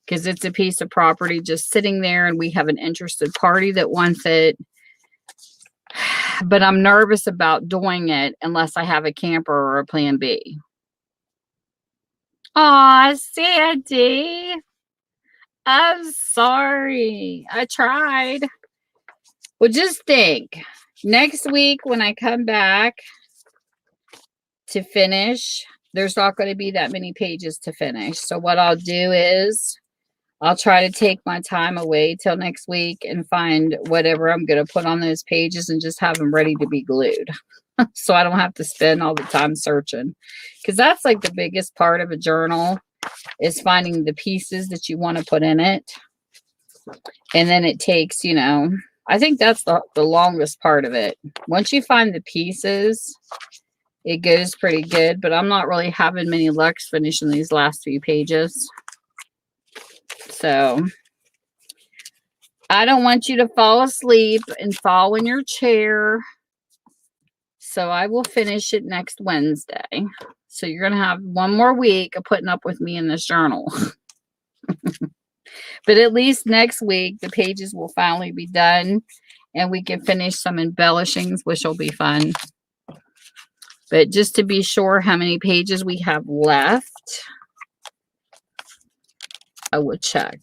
because it's a piece of property just sitting there, and we have an interested party that wants it. But I'm nervous about doing it unless I have a camper or a plan B. Aw, Sandy. I'm sorry. I tried. Well, just think. Next week when I come back to finish, there's not going to be that many pages to finish. So what I'll do is I'll try to take my time away till next week and find whatever I'm going to put on those pages and just have them ready to be glued. So I don't have to spend all the time searching. Because that's like the biggest part of a journal, is finding the pieces that you want to put in it. And then it takes, I think that's the longest part of it. Once you find the pieces, it goes pretty good. But I'm not really having many luck finishing these last few pages. So I don't want you to fall asleep and fall in your chair. So I will finish it next Wednesday. So you're going to have one more week of putting up with me in this journal. But at least next week, the pages will finally be done, and we can finish some embellishings, which will be fun. But just to be sure how many pages we have left, I will check.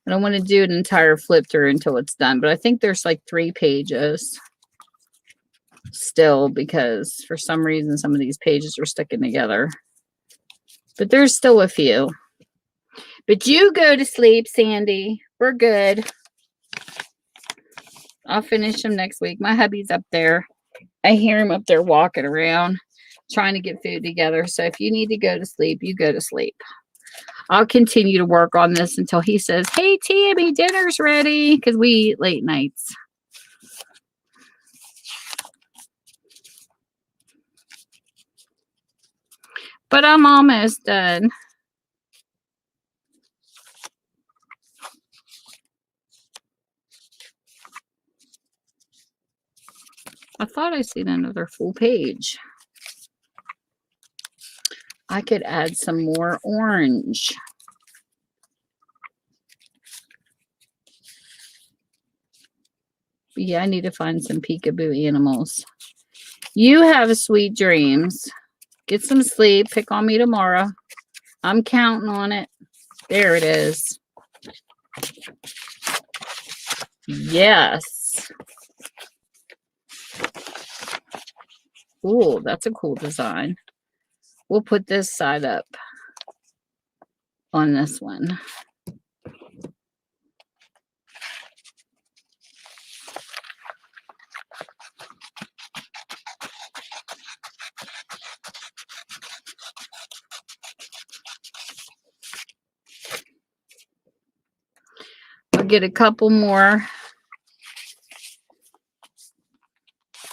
I don't want to do an entire flip through until it's done, but I think there's like 3 pages still, because for some reason some of these pages are sticking together. But there's still a few. But you go to sleep, Sandy. We're good. I'll finish them next week. My hubby's up there. I hear him up there walking around trying to get food together. So if you need to go to sleep, you go to sleep. I'll continue to work on this until he says, hey, Tammy, dinner's ready, because we eat late nights. But I'm almost done. I thought I seen another full page. I could add some more orange. But yeah, I need to find some peekaboo animals. You have sweet dreams. Get some sleep. Pick on me tomorrow. I'm counting on it. There it is. Yes. Ooh, that's a cool design. We'll put this side up on this one. I'll get a couple more.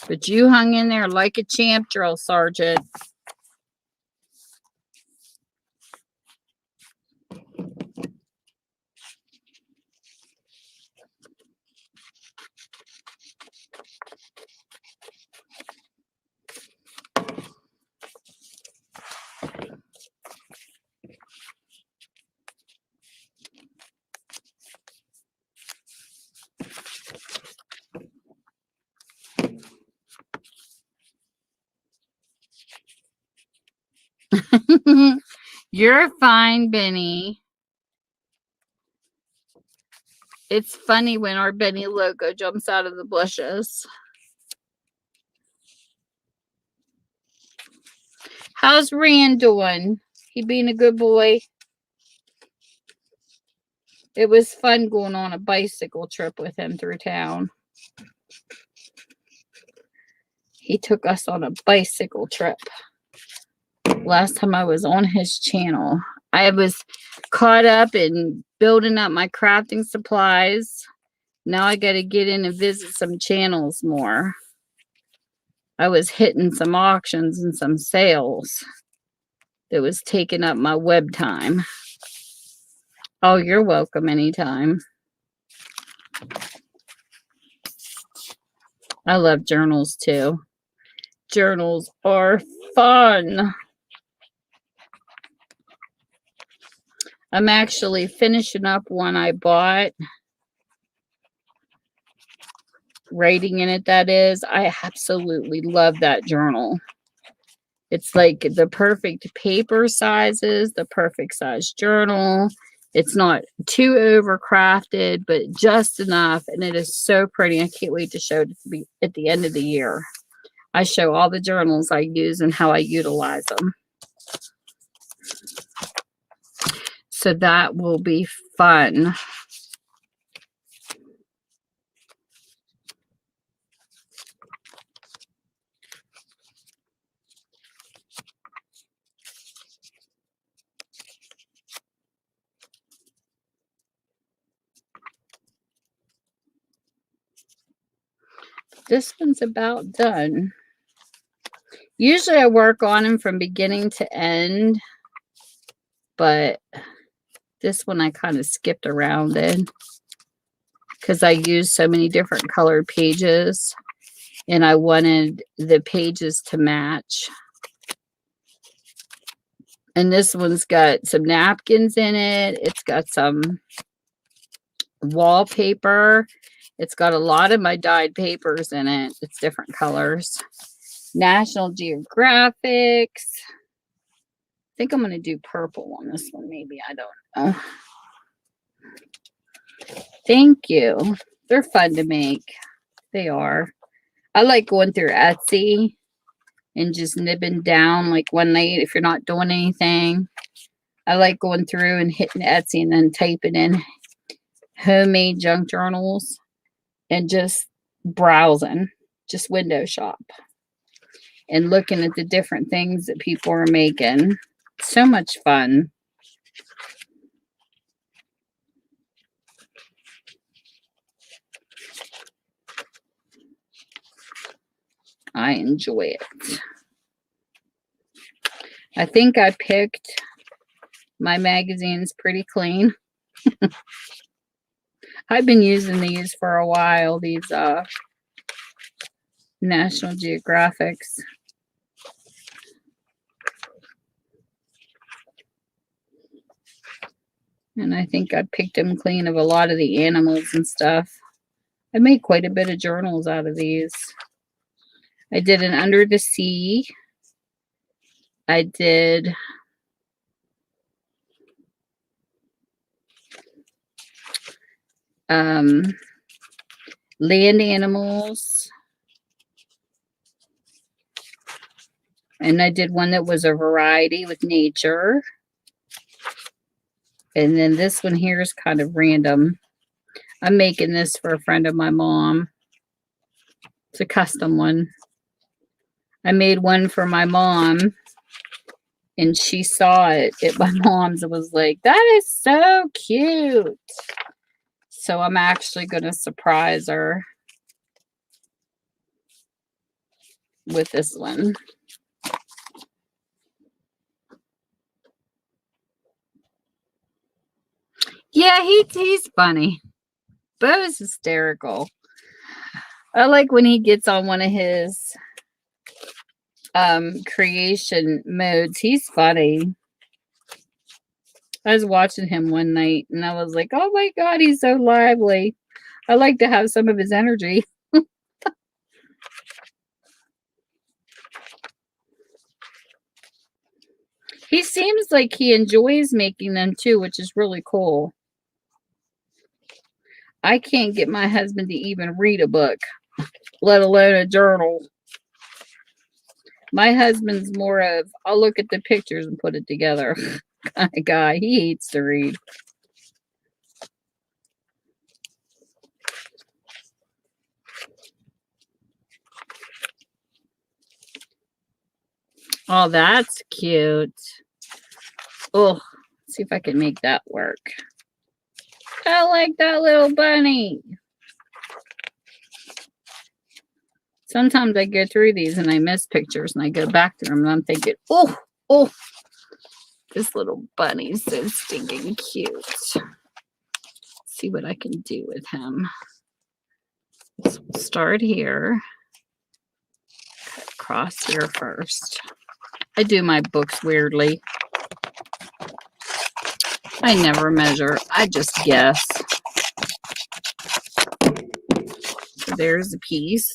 But you hung in there like a champ, drill sergeant. You're fine, Benny. It's funny when our Benny logo jumps out of the bushes. How's Rand doing? He being a good boy? It was fun going on a bicycle trip with him through town. He took us on a bicycle trip. Last time I was on his channel. I was caught up in building up my crafting supplies. Now I got to get in and visit some channels more. I was hitting some auctions and some sales that was taking up my web time. Oh, you're welcome anytime. I love journals too. Journals are fun. I'm actually finishing up one I bought. Writing in it, that is. I absolutely love that journal. It's like the perfect paper sizes, the perfect size journal. It's not too overcrafted, but just enough. And it is so pretty. I can't wait to show it at the end of the year. I show all the journals I use and how I utilize them. So that will be fun. This one's about done. Usually I work on them from beginning to end, but this one I kind of skipped around in because I used so many different colored pages and I wanted the pages to match. And this one's got some napkins in it. It's got some wallpaper. It's got a lot of my dyed papers in it. It's different colors. National Geographics. I think I'm going to do purple on this one. Maybe. I don't know. Thank you. They're fun to make. They are. I like going through Etsy and just nibbing down like one night if you're not doing anything. I like going through and hitting Etsy and then typing in homemade junk journals and just browsing, just window shop and looking at the different things that people are making. So much fun. I enjoy it. I think I picked my magazines pretty clean. I've been using these for a while, these National Geographics. And I think I picked them clean of a lot of the animals and stuff. I made quite a bit of journals out of these. I did an under the sea. I did land animals. And I did one that was a variety with nature. And then this one here is kind of random. I'm making this for a friend of my mom. It's a custom one. I made one for my mom. And she saw it at my mom's and was like, that is so cute. So I'm actually going to surprise her with this one. Yeah, he's funny. Bo's hysterical. I like when he gets on one of his creation modes. He's funny. I was watching him one night and I was like, oh my God, he's so lively. I like to have some of his energy. He seems like he enjoys making them too, which is really cool. I can't get my husband to even read a book, let alone a journal. My husband's more of, I'll look at the pictures and put it together kind of guy. He hates to read. Oh, that's cute. Oh, let's see if I can make that work. I like that little bunny. Sometimes I go through these and I miss pictures and I go back to them and I'm thinking, oh, this little bunny's so stinking cute. Let's see what I can do with him. So we'll start here. Cut across here first. I do my books weirdly. I never measure. I just guess. So there's a piece.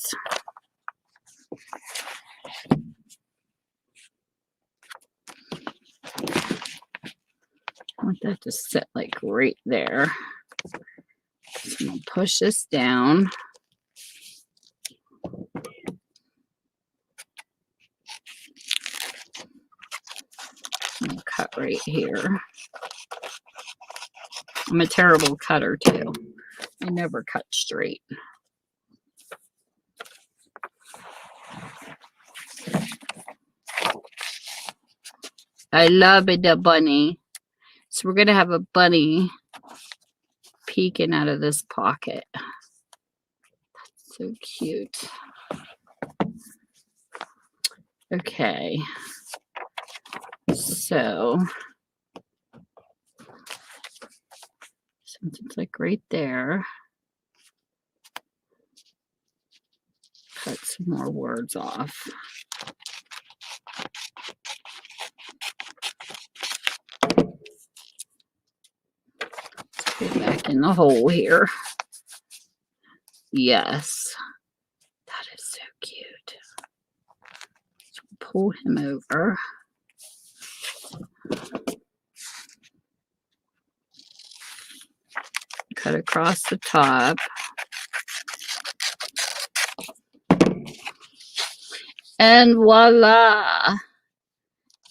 I want that to sit like right there. So I'm going to push this down. And cut right here. I'm a terrible cutter too. I never cut straight. I love it, the bunny. So we're going to have a bunny peeking out of this pocket. That's so cute. Okay. So since it's like right there, cut some more words off. Let's go back in the hole here. Yes, that is so cute. So pull him over. Cut across the top. And voila,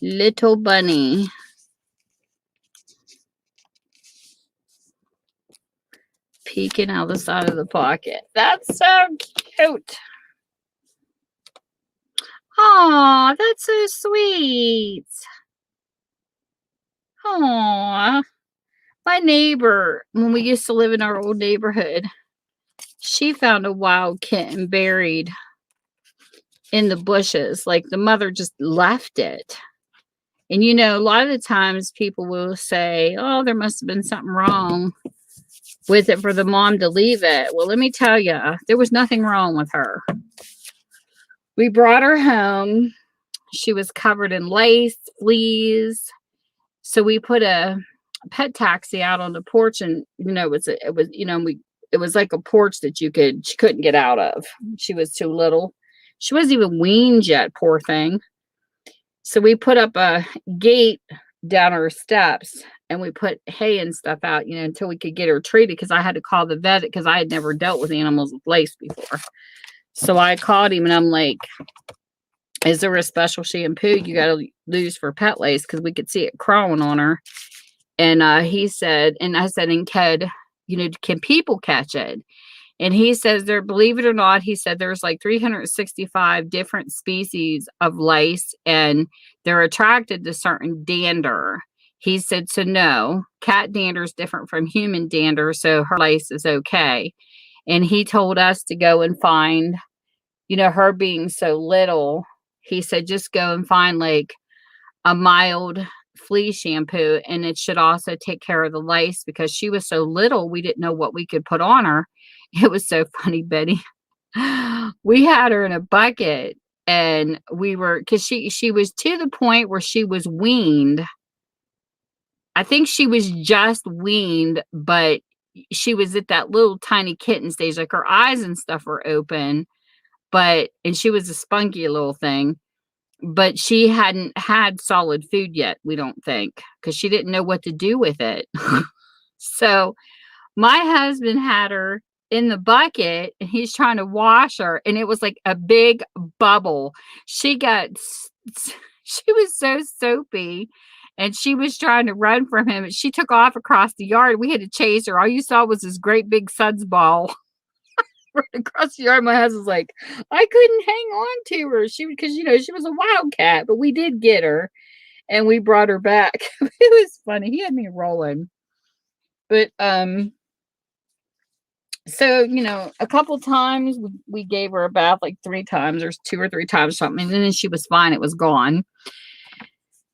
little bunny. Peeking out the side of the pocket. That's so cute. Aw, that's so sweet. Aw. My neighbor, when we used to live in our old neighborhood, she found a wild kitten buried in the bushes. Like the mother just left it. And you know, a lot of the times people will say, oh, there must have been something wrong with it for the mom to leave it. Well, let me tell you, there was nothing wrong with her. We brought her home. She was covered in lice, fleas. So we put a pet taxi out on the porch, and you know, it was like a porch that she couldn't get out of. She was too little. She wasn't even weaned yet, poor thing. So we put up a gate down her steps and we put hay and stuff out, you know, until we could get her treated, because I had to call the vet because I had never dealt with animals with lice before. So I called him and I'm like, is there a special shampoo you got to use for pet lice? Because we could see it crawling on her. And he said, and I said, and can people catch it? And he says there, believe it or not, he said there's like 365 different species of lice and they're attracted to certain dander. He said, so no, cat dander is different from human dander, so her lice is okay. And he told us to go and find, her being so little, he said, just go and find like a mild flea shampoo, and it should also take care of the lice because she was so little, we didn't know what we could put on her. It was so funny, Betty. We had her in a bucket, and because she was to the point where she was weaned. I think she was just weaned, but she was at that little tiny kitten stage, like her eyes and stuff were open, and she was a spunky little thing, but she hadn't had solid food yet, we don't think, because she didn't know what to do with it. So my husband had her in the bucket, and he's trying to wash her, and it was like a big bubble. She was so soapy, and she was trying to run from him, and she took off across the yard. We had to chase her. All you saw was this great big suds ball right across the yard. My husband's like, I couldn't hang on to her. Because she was a wildcat, but we did get her, and we brought her back. It was funny. He had me rolling. But so, a couple times we gave her a bath, like 3 times or 2 or 3 times, something, and then she was fine. It was gone.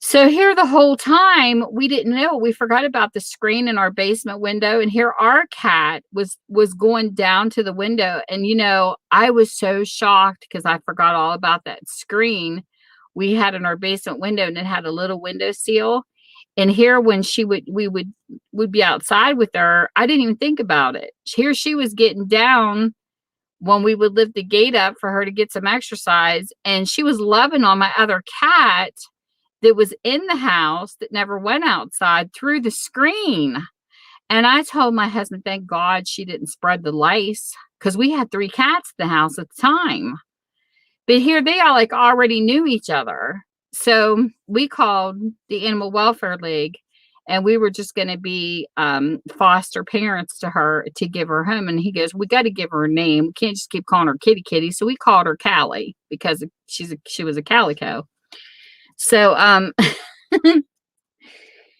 So here the whole time we didn't know. We forgot about the screen in our basement window, and here our cat was going down to the window, and I was so shocked because I forgot all about that screen we had in our basement window, and it had a little window seal. And here when we would be outside with her, I didn't even think about it. Here she was getting down when we would lift the gate up for her to get some exercise, and she was loving on my other cat that was in the house that never went outside through the screen. And I told my husband, thank God she didn't spread the lice, because we had 3 cats in the house at the time. But here they all like already knew each other. So we called the Animal Welfare League, and we were just going to be foster parents to her to give her home. And he goes, we got to give her a name. We can't just keep calling her Kitty Kitty. So we called her Callie because she was a calico. So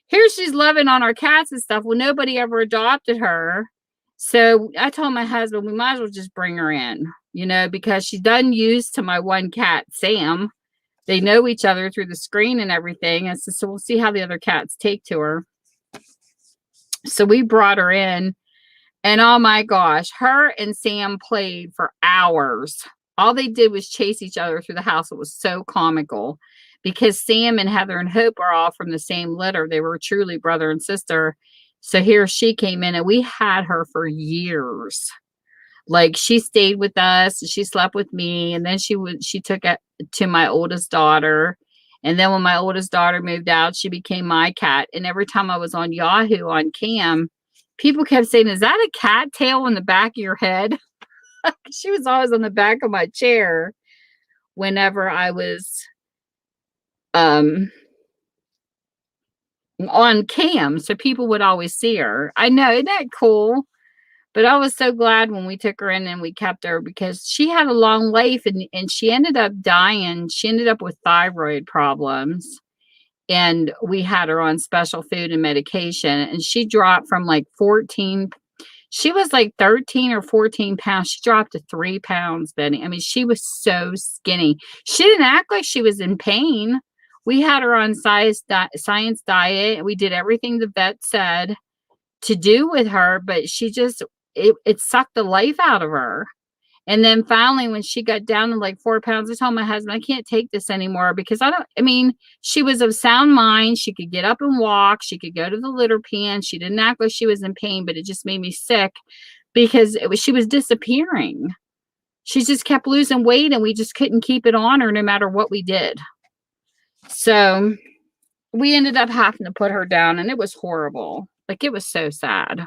here she's loving on our cats and stuff. Well, nobody ever adopted her. So I told my husband, we might as well just bring her in, because she's done used to my one cat, Sam. They know each other through the screen and everything. And so we'll see how the other cats take to her. So we brought her in, and oh my gosh, her and Sam played for hours. All they did was chase each other through the house. It was so comical because Sam and Heather and Hope are all from the same litter. They were truly brother and sister. So here she came in, and we had her for years. Like, she stayed with us, she slept with me, and then she took it to my oldest daughter. And then when my oldest daughter moved out, she became my cat. And every time I was on Yahoo on cam, people kept saying, is that a cat tail on the back of your head? She was always on the back of my chair whenever I was on cam, so people would always see her. I know, isn't that cool? But I was so glad when we took her in and we kept her, because she had a long life, and she ended up dying. She ended up with thyroid problems, and we had her on special food and medication, and she dropped from like 14. She was like 13 or 14 pounds. She dropped to 3 pounds, Benny. I mean, she was so skinny. She didn't act like she was in pain. We had her on science diet. We did everything the vet said to do with her, but she just, it sucked the life out of her. And then finally, when she got down to like 4 pounds, I told my husband, I can't take this anymore, because she was of sound mind. She could get up and walk. She could go to the litter pan. She didn't act like she was in pain, but it just made me sick because she was disappearing. She just kept losing weight, and we just couldn't keep it on her no matter what we did. So we ended up having to put her down, and it was horrible. Like, it was so sad.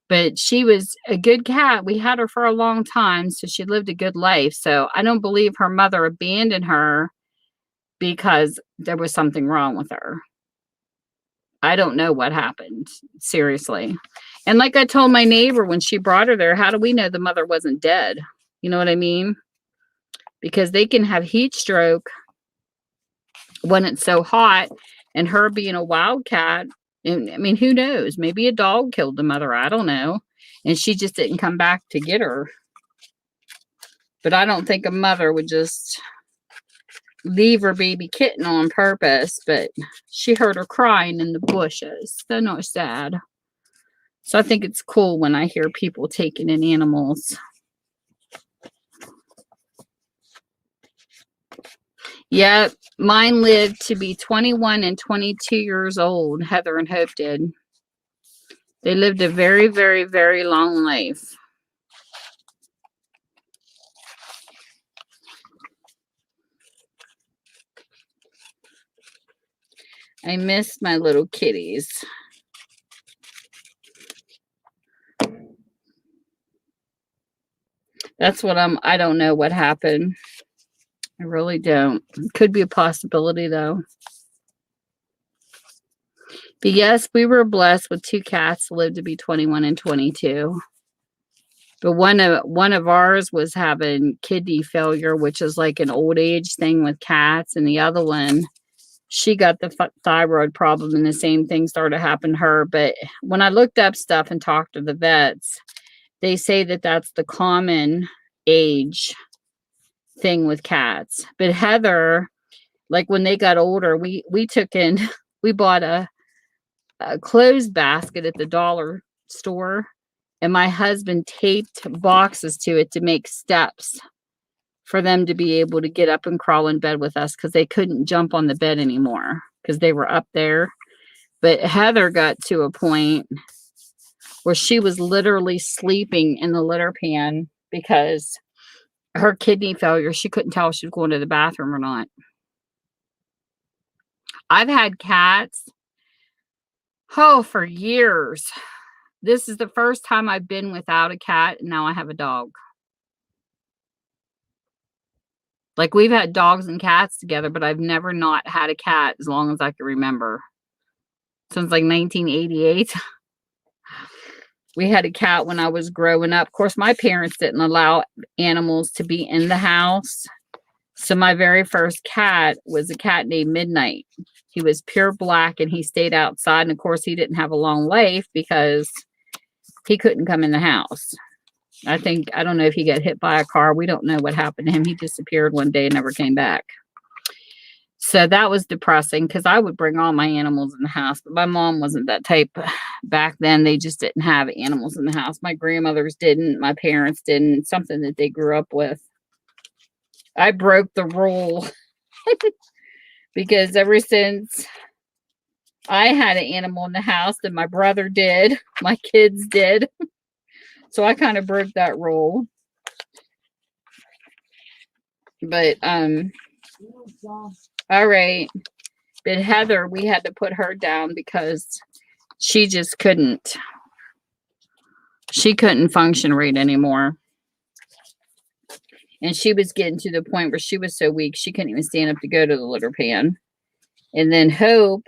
But she was a good cat. We had her for a long time, so she lived a good life. So I don't believe her mother abandoned her because there was something wrong with her. I don't know what happened, seriously. And like I told my neighbor when she brought her there, how do we know the mother wasn't dead? You know what I mean? Because they can have heat stroke when it's so hot, And her being a wildcat, and I mean, who knows? Maybe a dog killed the mother. I don't know. And she just didn't come back to get her. But I don't think a mother would just leave her baby kitten on purpose. But she heard her crying in the bushes. So not sad. So I think it's cool when I hear people taking in animals. Yep, mine lived to be 21 and 22 years old. Heather and Hope did. They lived a very, very, very long life. I miss my little kitties. That's what I don't know what happened. I really don't. Could be a possibility though. But yes, we were blessed with 2 cats that lived to be 21 and 22. But one of ours was having kidney failure, which is like an old age thing with cats, and the other one, she got the thyroid problem, and the same thing started to happen to her. But when I looked up stuff and talked to the vets, they say that that's the common age thing with cats. But Heather, like when they got older, we bought a clothes basket at the dollar store, and my husband taped boxes to it to make steps for them to be able to get up and crawl in bed with us, because they couldn't jump on the bed anymore because they were up there. But Heather got to a point where she was literally sleeping in the litter pan because her kidney failure, she couldn't tell if she was going to the bathroom or not. I've had cats, for years. This is the first time I've been without a cat, and now I have a dog. Like, we've had dogs and cats together, but I've never not had a cat as long as I can remember. Since like 1988. We had a cat when I was growing up. Of course, my parents didn't allow animals to be in the house. So my very first cat was a cat named Midnight. He was pure black, and he stayed outside. And of course, he didn't have a long life because he couldn't come in the house. I don't know if he got hit by a car. We don't know what happened to him. He disappeared one day and never came back. So that was depressing because I would bring all my animals in the house, but my mom wasn't that type back then. They just didn't have animals in the house. My grandmothers didn't. My parents didn't. Something that they grew up with. I broke the rule because ever since I had an animal in the house, then my brother did, my kids did. So I kind of broke that rule. But all right. But Heather, we had to put her down because she just couldn't. She couldn't function right anymore. And she was getting to the point where she was so weak, she couldn't even stand up to go to the litter pan. And then Hope,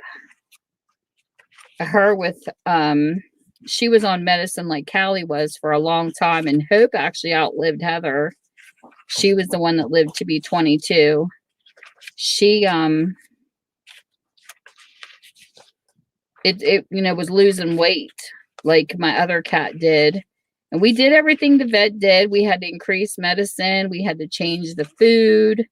she was on medicine like Callie was for a long time. And Hope actually outlived Heather. She was the one that lived to be 22. She, was losing weight like my other cat did. And we did everything the vet did. We had to increase medicine. We had to change the food.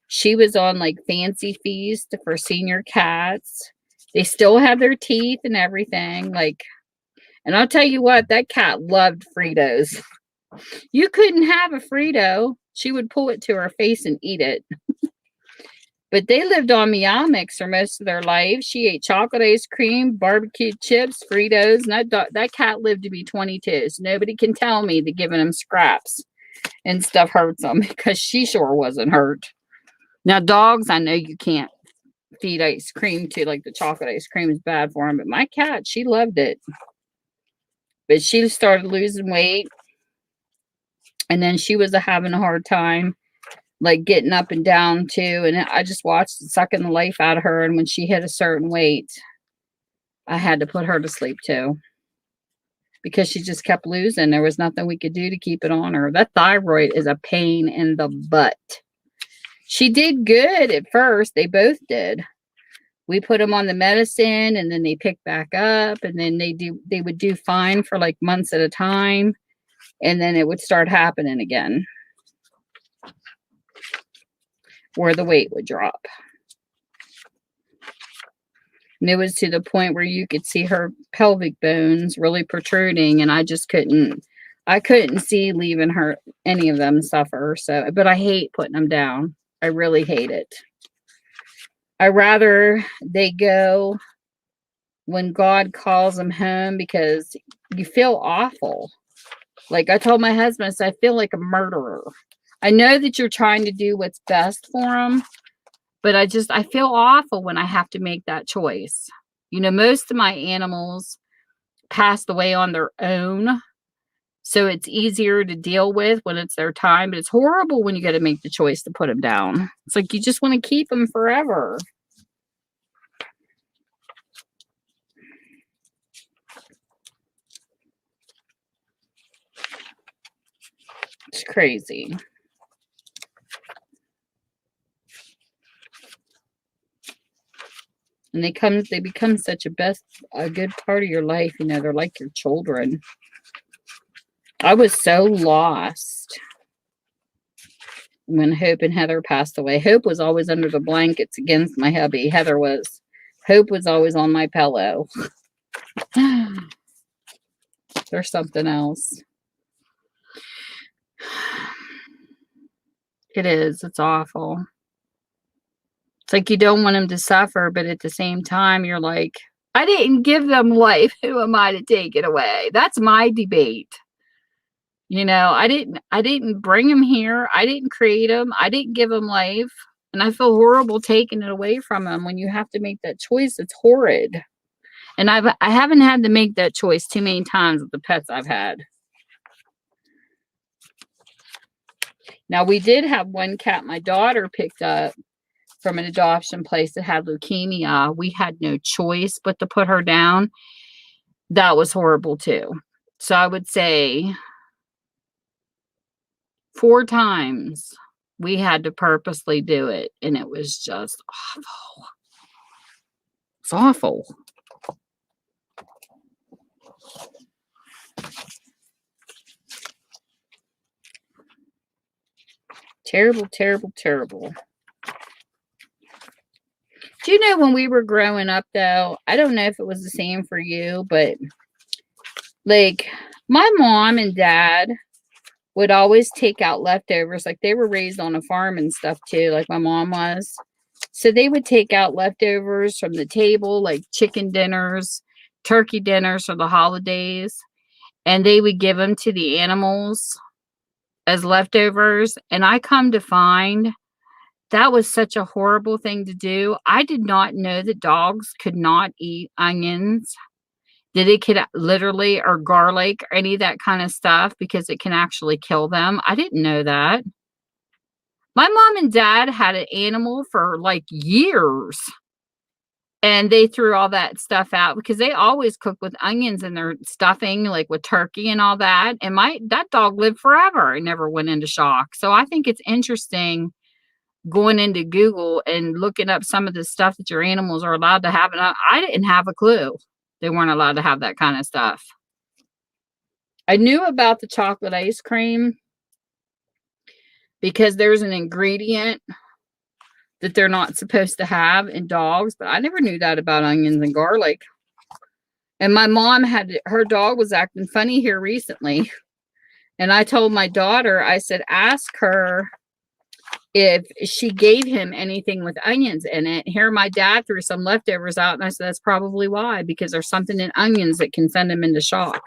She was on like Fancy Feast for senior cats. They still have their teeth and everything. And I'll tell you what, that cat loved Fritos. You couldn't have a Frito. She would pull it to her face and eat it. But they lived on Meow Mix for most of their life. She ate chocolate ice cream, barbecue chips, Fritos, and that cat lived to be 22. So nobody can tell me that giving them scraps and stuff hurts them, because she sure wasn't hurt. Now, dogs, I know you can't feed ice cream to, like the chocolate ice cream is bad for them. But my cat, she loved it. But she started losing weight. And then she was having a hard time, like getting up and down too. And I just watched it sucking the life out of her. And when she hit a certain weight, I had to put her to sleep too, because she just kept losing. There was nothing we could do to keep it on her. That thyroid is a pain in the butt. She did good at first. They both did. We put them on the medicine and then they pick back up, and then they would do fine for like months at a time, and then it would start happening again where the weight would drop. And it was to the point where you could see her pelvic bones really protruding, and I couldn't see leaving her, any of them suffer. So, but I hate putting them down. I really hate it. I rather they go when God calls them home, because you feel awful. Like I told my husband, I said, I feel like a murderer. I know that you're trying to do what's best for them, but I feel awful when I have to make that choice. You know, most of my animals passed away on their own, so it's easier to deal with when it's their time, but it's horrible when you got to make the choice to put them down. It's like you just want to keep them forever. It's crazy. And they become such a good part of your life. You know, they're like your children. I was so lost when Hope and Heather passed away. Hope was always under the blankets against my hubby. Hope was always on my pillow. There's something else. It is. It's awful. It's like you don't want them to suffer, but at the same time, you're like, I didn't give them life. Who am I to take it away? That's my debate. You know, I didn't bring them here. I didn't create them. I didn't give them life. And I feel horrible taking it away from them. When you have to make that choice, it's horrid. And I haven't had to make that choice too many times with the pets I've had. Now, we did have one cat my daughter picked up from an adoption place that had leukemia. We had no choice but to put her down. That was horrible too. So I would say 4 times we had to purposely do it, and it was just awful. It's awful. Terrible, terrible, terrible. Do you know when we were growing up, though, I don't know if it was the same for you, but like my mom and dad would always take out leftovers. Like they were raised on a farm and stuff too, like my mom was. So they would take out leftovers from the table, like chicken dinners, turkey dinners for the holidays, and they would give them to the animals as leftovers. And I come to find that was such a horrible thing to do. I did not know that dogs could not eat onions, that it could literally, or garlic, or any of that kind of stuff, because it can actually kill them. I didn't know that. My mom and dad had an animal for like years, and they threw all that stuff out because they always cook with onions in their stuffing, like with turkey and all that. And that dog lived forever and never went into shock. So I think it's interesting going into Google and looking up some of the stuff that your animals are allowed to have. And I didn't have a clue they weren't allowed to have that kind of stuff. I knew about the chocolate ice cream because there's an ingredient that they're not supposed to have in dogs, but I never knew that about onions and garlic. And my mom her dog was acting funny here recently. And I told my daughter, I said, ask her if she gave him anything with onions in it. Here my dad threw some leftovers out, and I said, that's probably why, because there's something in onions that can send him into shock.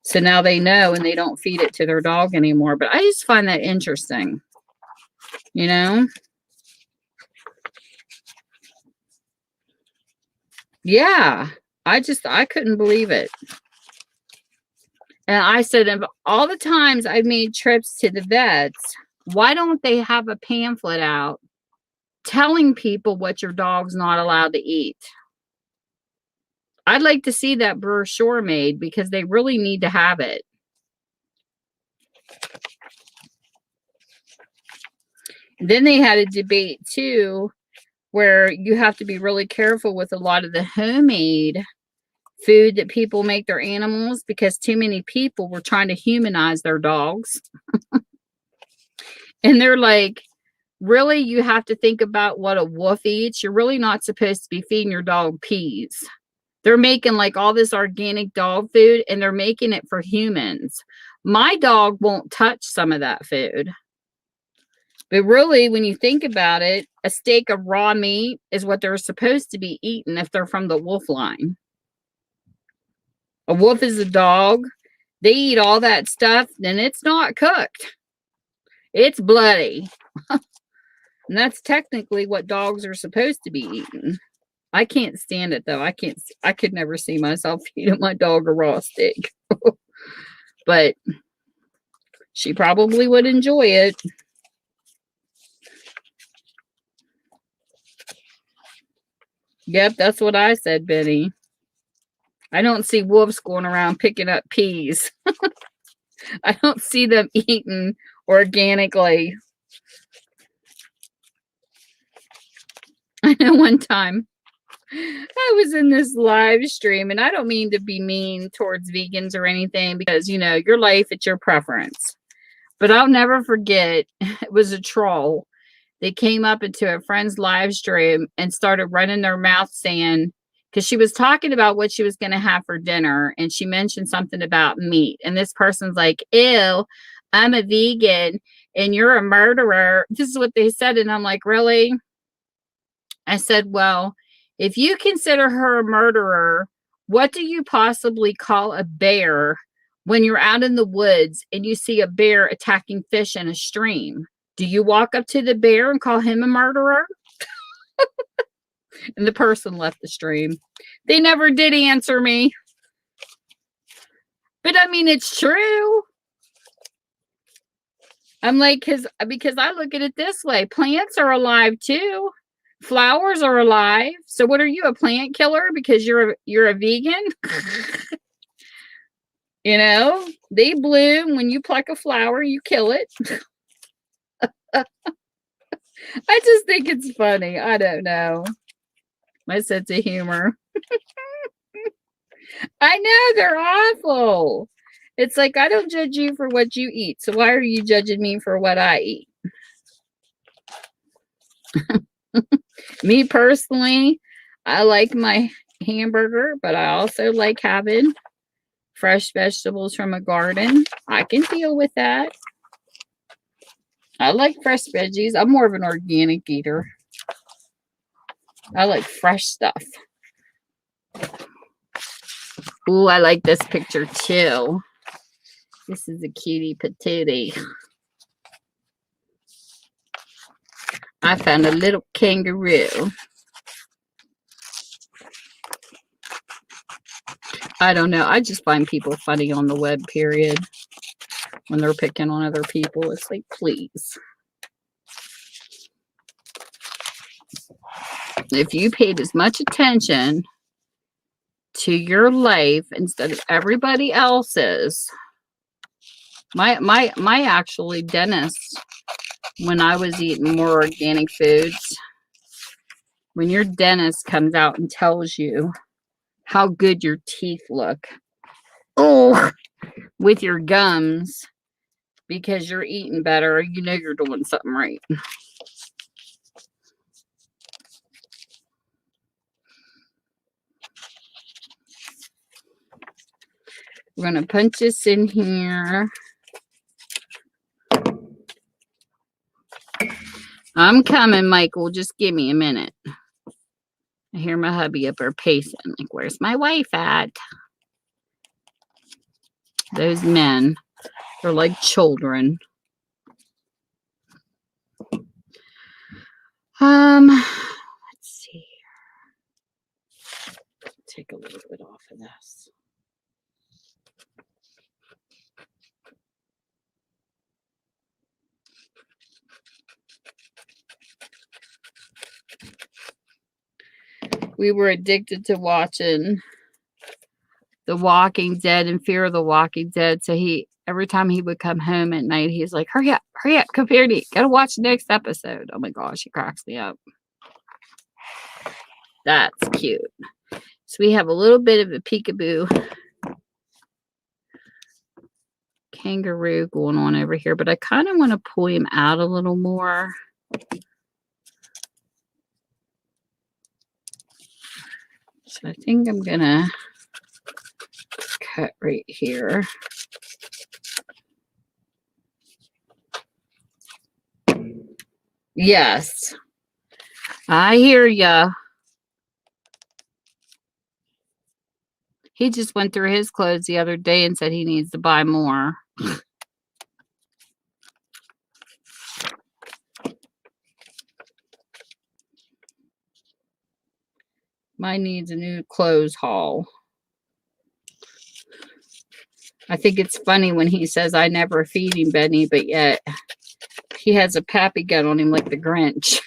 So now they know, and they don't feed it to their dog anymore. But I just find that interesting, you know? Yeah, I couldn't believe it. And I said, of all the times I've made trips to the vets, why don't they have a pamphlet out telling people what your dog's not allowed to eat? I'd like to see that brochure made, because they really need to have it. Then they had a debate too where you have to be really careful with a lot of the homemade food that people make their animals, because too many people were trying to humanize their dogs. And they're like, really, you have to think about what a wolf eats. You're really not supposed to be feeding your dog peas. They're making like all this organic dog food, and they're making it for humans. My dog won't touch some of that food. But really, when you think about it, a steak of raw meat is what they're supposed to be eating if they're from the wolf line. A wolf is a dog. They eat all that stuff, and it's not cooked. It's bloody. And that's technically what dogs are supposed to be eating. I can't stand it though. I could never see myself feeding my dog a raw steak. But she probably would enjoy it. Yep, that's what I said, Benny. I don't see wolves going around picking up peas. I don't see them eating organically. I know one time I was in this live stream, and I don't mean to be mean towards vegans or anything, because, you know, your life, it's your preference. But I'll never forget, it was a troll. They came up into a friend's live stream and started running their mouth saying, because she was talking about what she was going to have for dinner, and she mentioned something about meat. And this person's like, ew, I'm a vegan and you're a murderer. This is what they said. And I'm like, really? I said, well, if you consider her a murderer, what do you possibly call a bear when you're out in the woods and you see a bear attacking fish in a stream? Do you walk up to the bear and call him a murderer? And the person left the stream. They never did answer me. But I mean, it's true. I'm like, because I look at it this way. Plants are alive too. Flowers are alive. So what are you, a plant killer because you're a vegan? You know, they bloom. When you pluck a flower, you kill it. I just think it's funny. I don't know. My sense of humor. I know, they're awful. It's like, I don't judge you for what you eat. So why are you judging me for what I eat? Me personally, I like my hamburger, but I also like having fresh vegetables from a garden. I can deal with that. I like fresh veggies. I'm more of an organic eater. I like fresh stuff. Ooh, I like this picture too. This is a cutie patootie. I found a little kangaroo. I don't know. I just find people funny on the web, period. When they're picking on other people, it's like, please. If you paid as much attention to your life instead of everybody else's. My actually dentist, when I was eating more organic foods, when your dentist comes out and tells you how good your teeth look, oh, with your gums, because you're eating better, you know you're doing something right. We're going to punch this in here. I'm coming, Michael. Just give me a minute. I hear my hubby up there pacing. Like, where's my wife at? Those men, they're like children. Let's see here. Take a little bit off of this. We were addicted to watching The Walking Dead and Fear of the Walking Dead. So every time he would come home at night, he's like, hurry up, come here, gotta watch the next episode. Oh my gosh, he cracks me up. That's cute. So we have a little bit of a peekaboo kangaroo going on over here, but I kind of want to pull him out a little more. So I think I'm gonna cut right here. Yes, I hear ya. He just went through his clothes the other day and said he needs to buy more. Mine needs a new clothes haul. I think it's funny when he says I never feed him, Benny, but yet he has a pappy gun on him like the Grinch.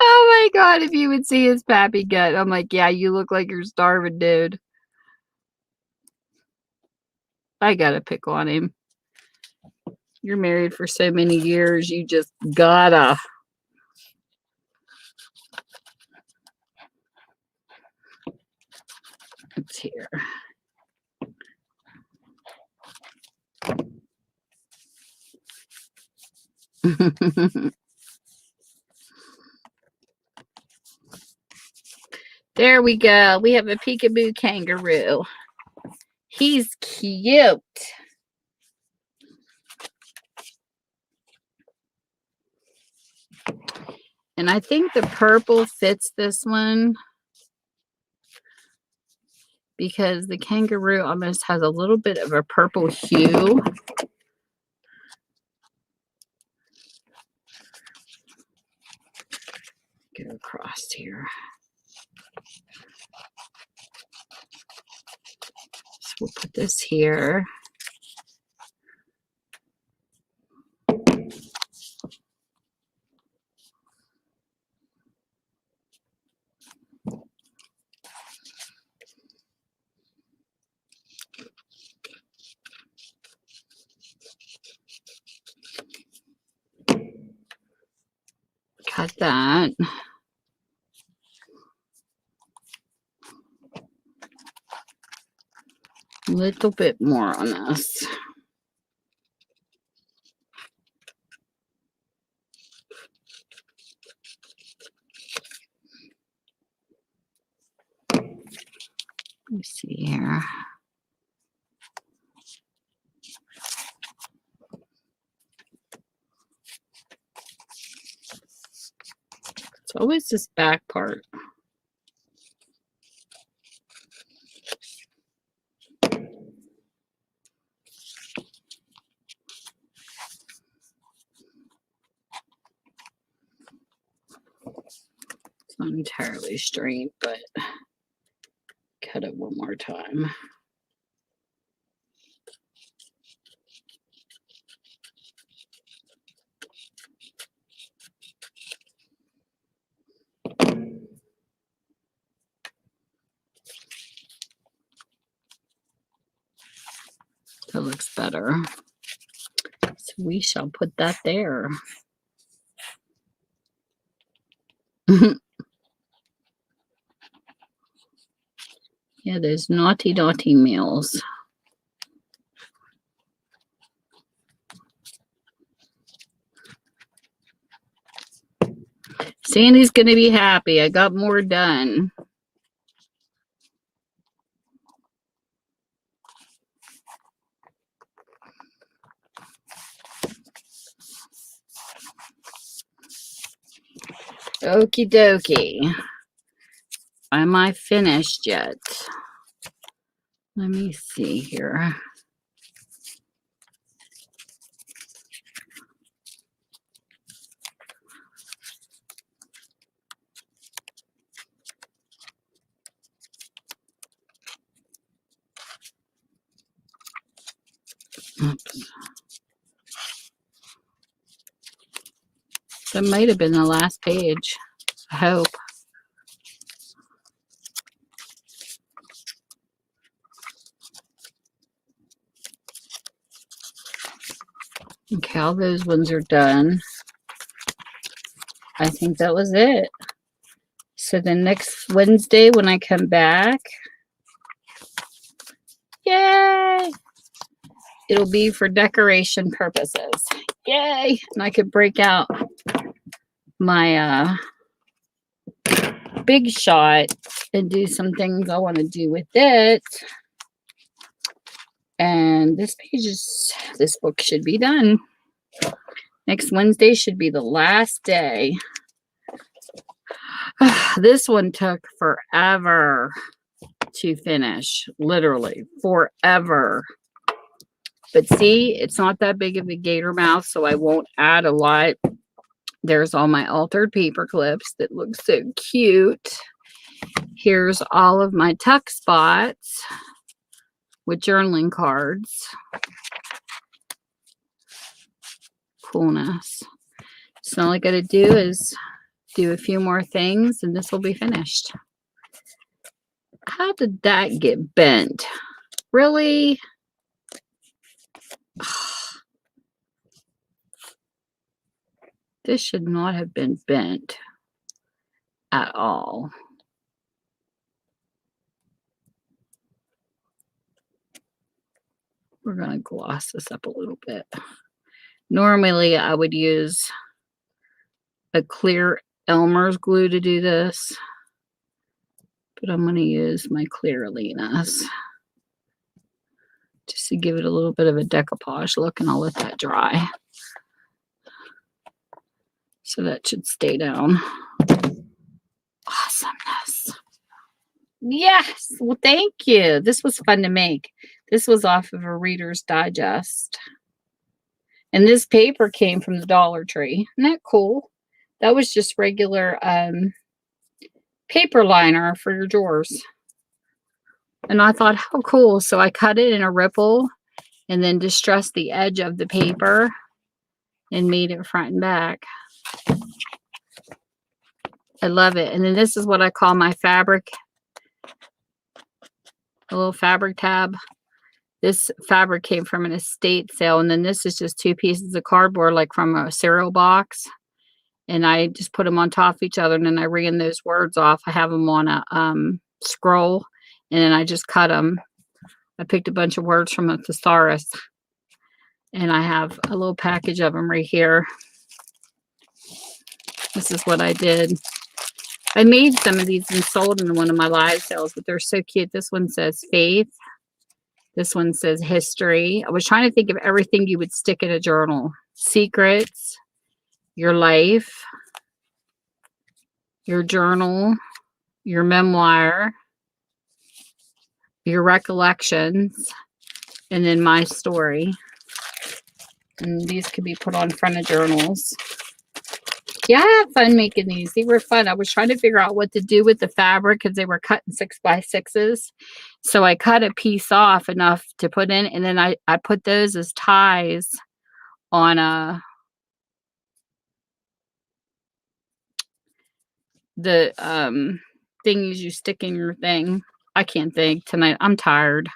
Oh my God, if you would see his pappy gut. I'm like, yeah, you look like you're starving, dude. I gotta pick on him. You're married for so many years, you just gotta. It's here. There we go. We have a peekaboo kangaroo. He's cute. And I think the purple fits this one because the kangaroo almost has a little bit of a purple hue. Go across here. So we'll put this here. Cut that. A little bit more on this. Let me see here. It's always this back part. It's not entirely straight, but cut it one more time. That looks better. So we shall put that there. Yeah, those naughty meals. Sandy's gonna be happy. I got more done. Okie dokie. Am I finished yet? Let me see here. Oops. That might have been the last page. I hope. Okay, all those ones are done. I I think that was it. So then next Wednesday when I come back, yay! It'll be for decoration purposes. Yay! And I could break out my Big Shot and do some things I want to do with it. And this book should be done. Next Wednesday should be the last day. This one took forever to finish, literally forever. But see, it's not that big of a gator mouth, so I won't add a lot. There's all my altered paper clips that look so cute. Here's all of my tuck spots with journaling cards. Coolness. So all I got to do is do a few more things and this will be finished. How did that get bent? Really? This should not have been bent at all. We're going to gloss this up a little bit. Normally, I would use a clear Elmer's glue to do this, but I'm going to use my clear Aleena's just to give it a little bit of a decoupage look, and I'll let that dry. So that should stay down. Awesomeness. Yes. Well, thank you. This was fun to make. This was off of a Reader's Digest. And this paper came from the Dollar Tree. Isn't that cool? That was just regular paper liner for your drawers. And I thought, how cool. So I cut it in a ripple and then distressed the edge of the paper and made it front and back. I love it. And then this is what I call my fabric. A little fabric tab. This fabric came from an estate sale. And then this is just 2 pieces of cardboard, like from a cereal box. And I just put them on top of each other. And then I ran those words off. I have them on a scroll. And then I just cut them. I picked a bunch of words from a thesaurus. And I have a little package of them right here. This is what I did. I made some of these and sold in one of my live sales, but they're so cute. This one says faith. This one says history. I was trying to think of everything you would stick in a journal. Secrets, your life, your journal, your memoir, your recollections, and then my story. And these could be put on front of journals. Yeah, I had fun making these. They were fun. I was trying to figure out what to do with the fabric because they were cut in 6x6s. So I cut a piece off enough to put in, and then I put those as ties on the thingies you stick in your thing. I can't think tonight. I'm tired.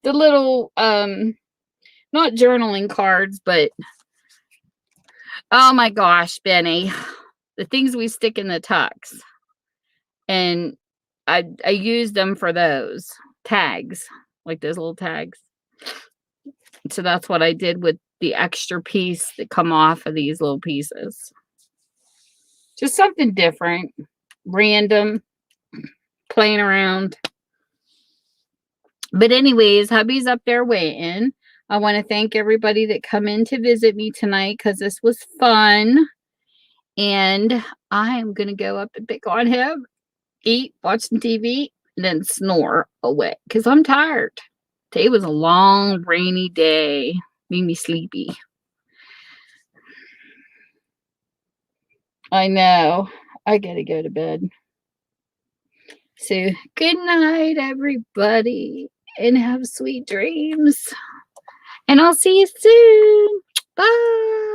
The little not journaling cards, but oh my gosh, Benny, the things we stick in the tucks. And I used them for those tags, like those little tags. So that's what I did with the extra piece that come off of these little pieces. Just something different, random, playing around. But anyways, hubby's up there waiting. I want to thank everybody that come in to visit me tonight because this was fun. And I am going to go up and pick on him, eat, watch some TV, and then snore away because I'm tired. Today was a long, rainy day. Made me sleepy. I know. I got to go to bed. So good night, everybody, and have sweet dreams. And I'll see you soon. Bye.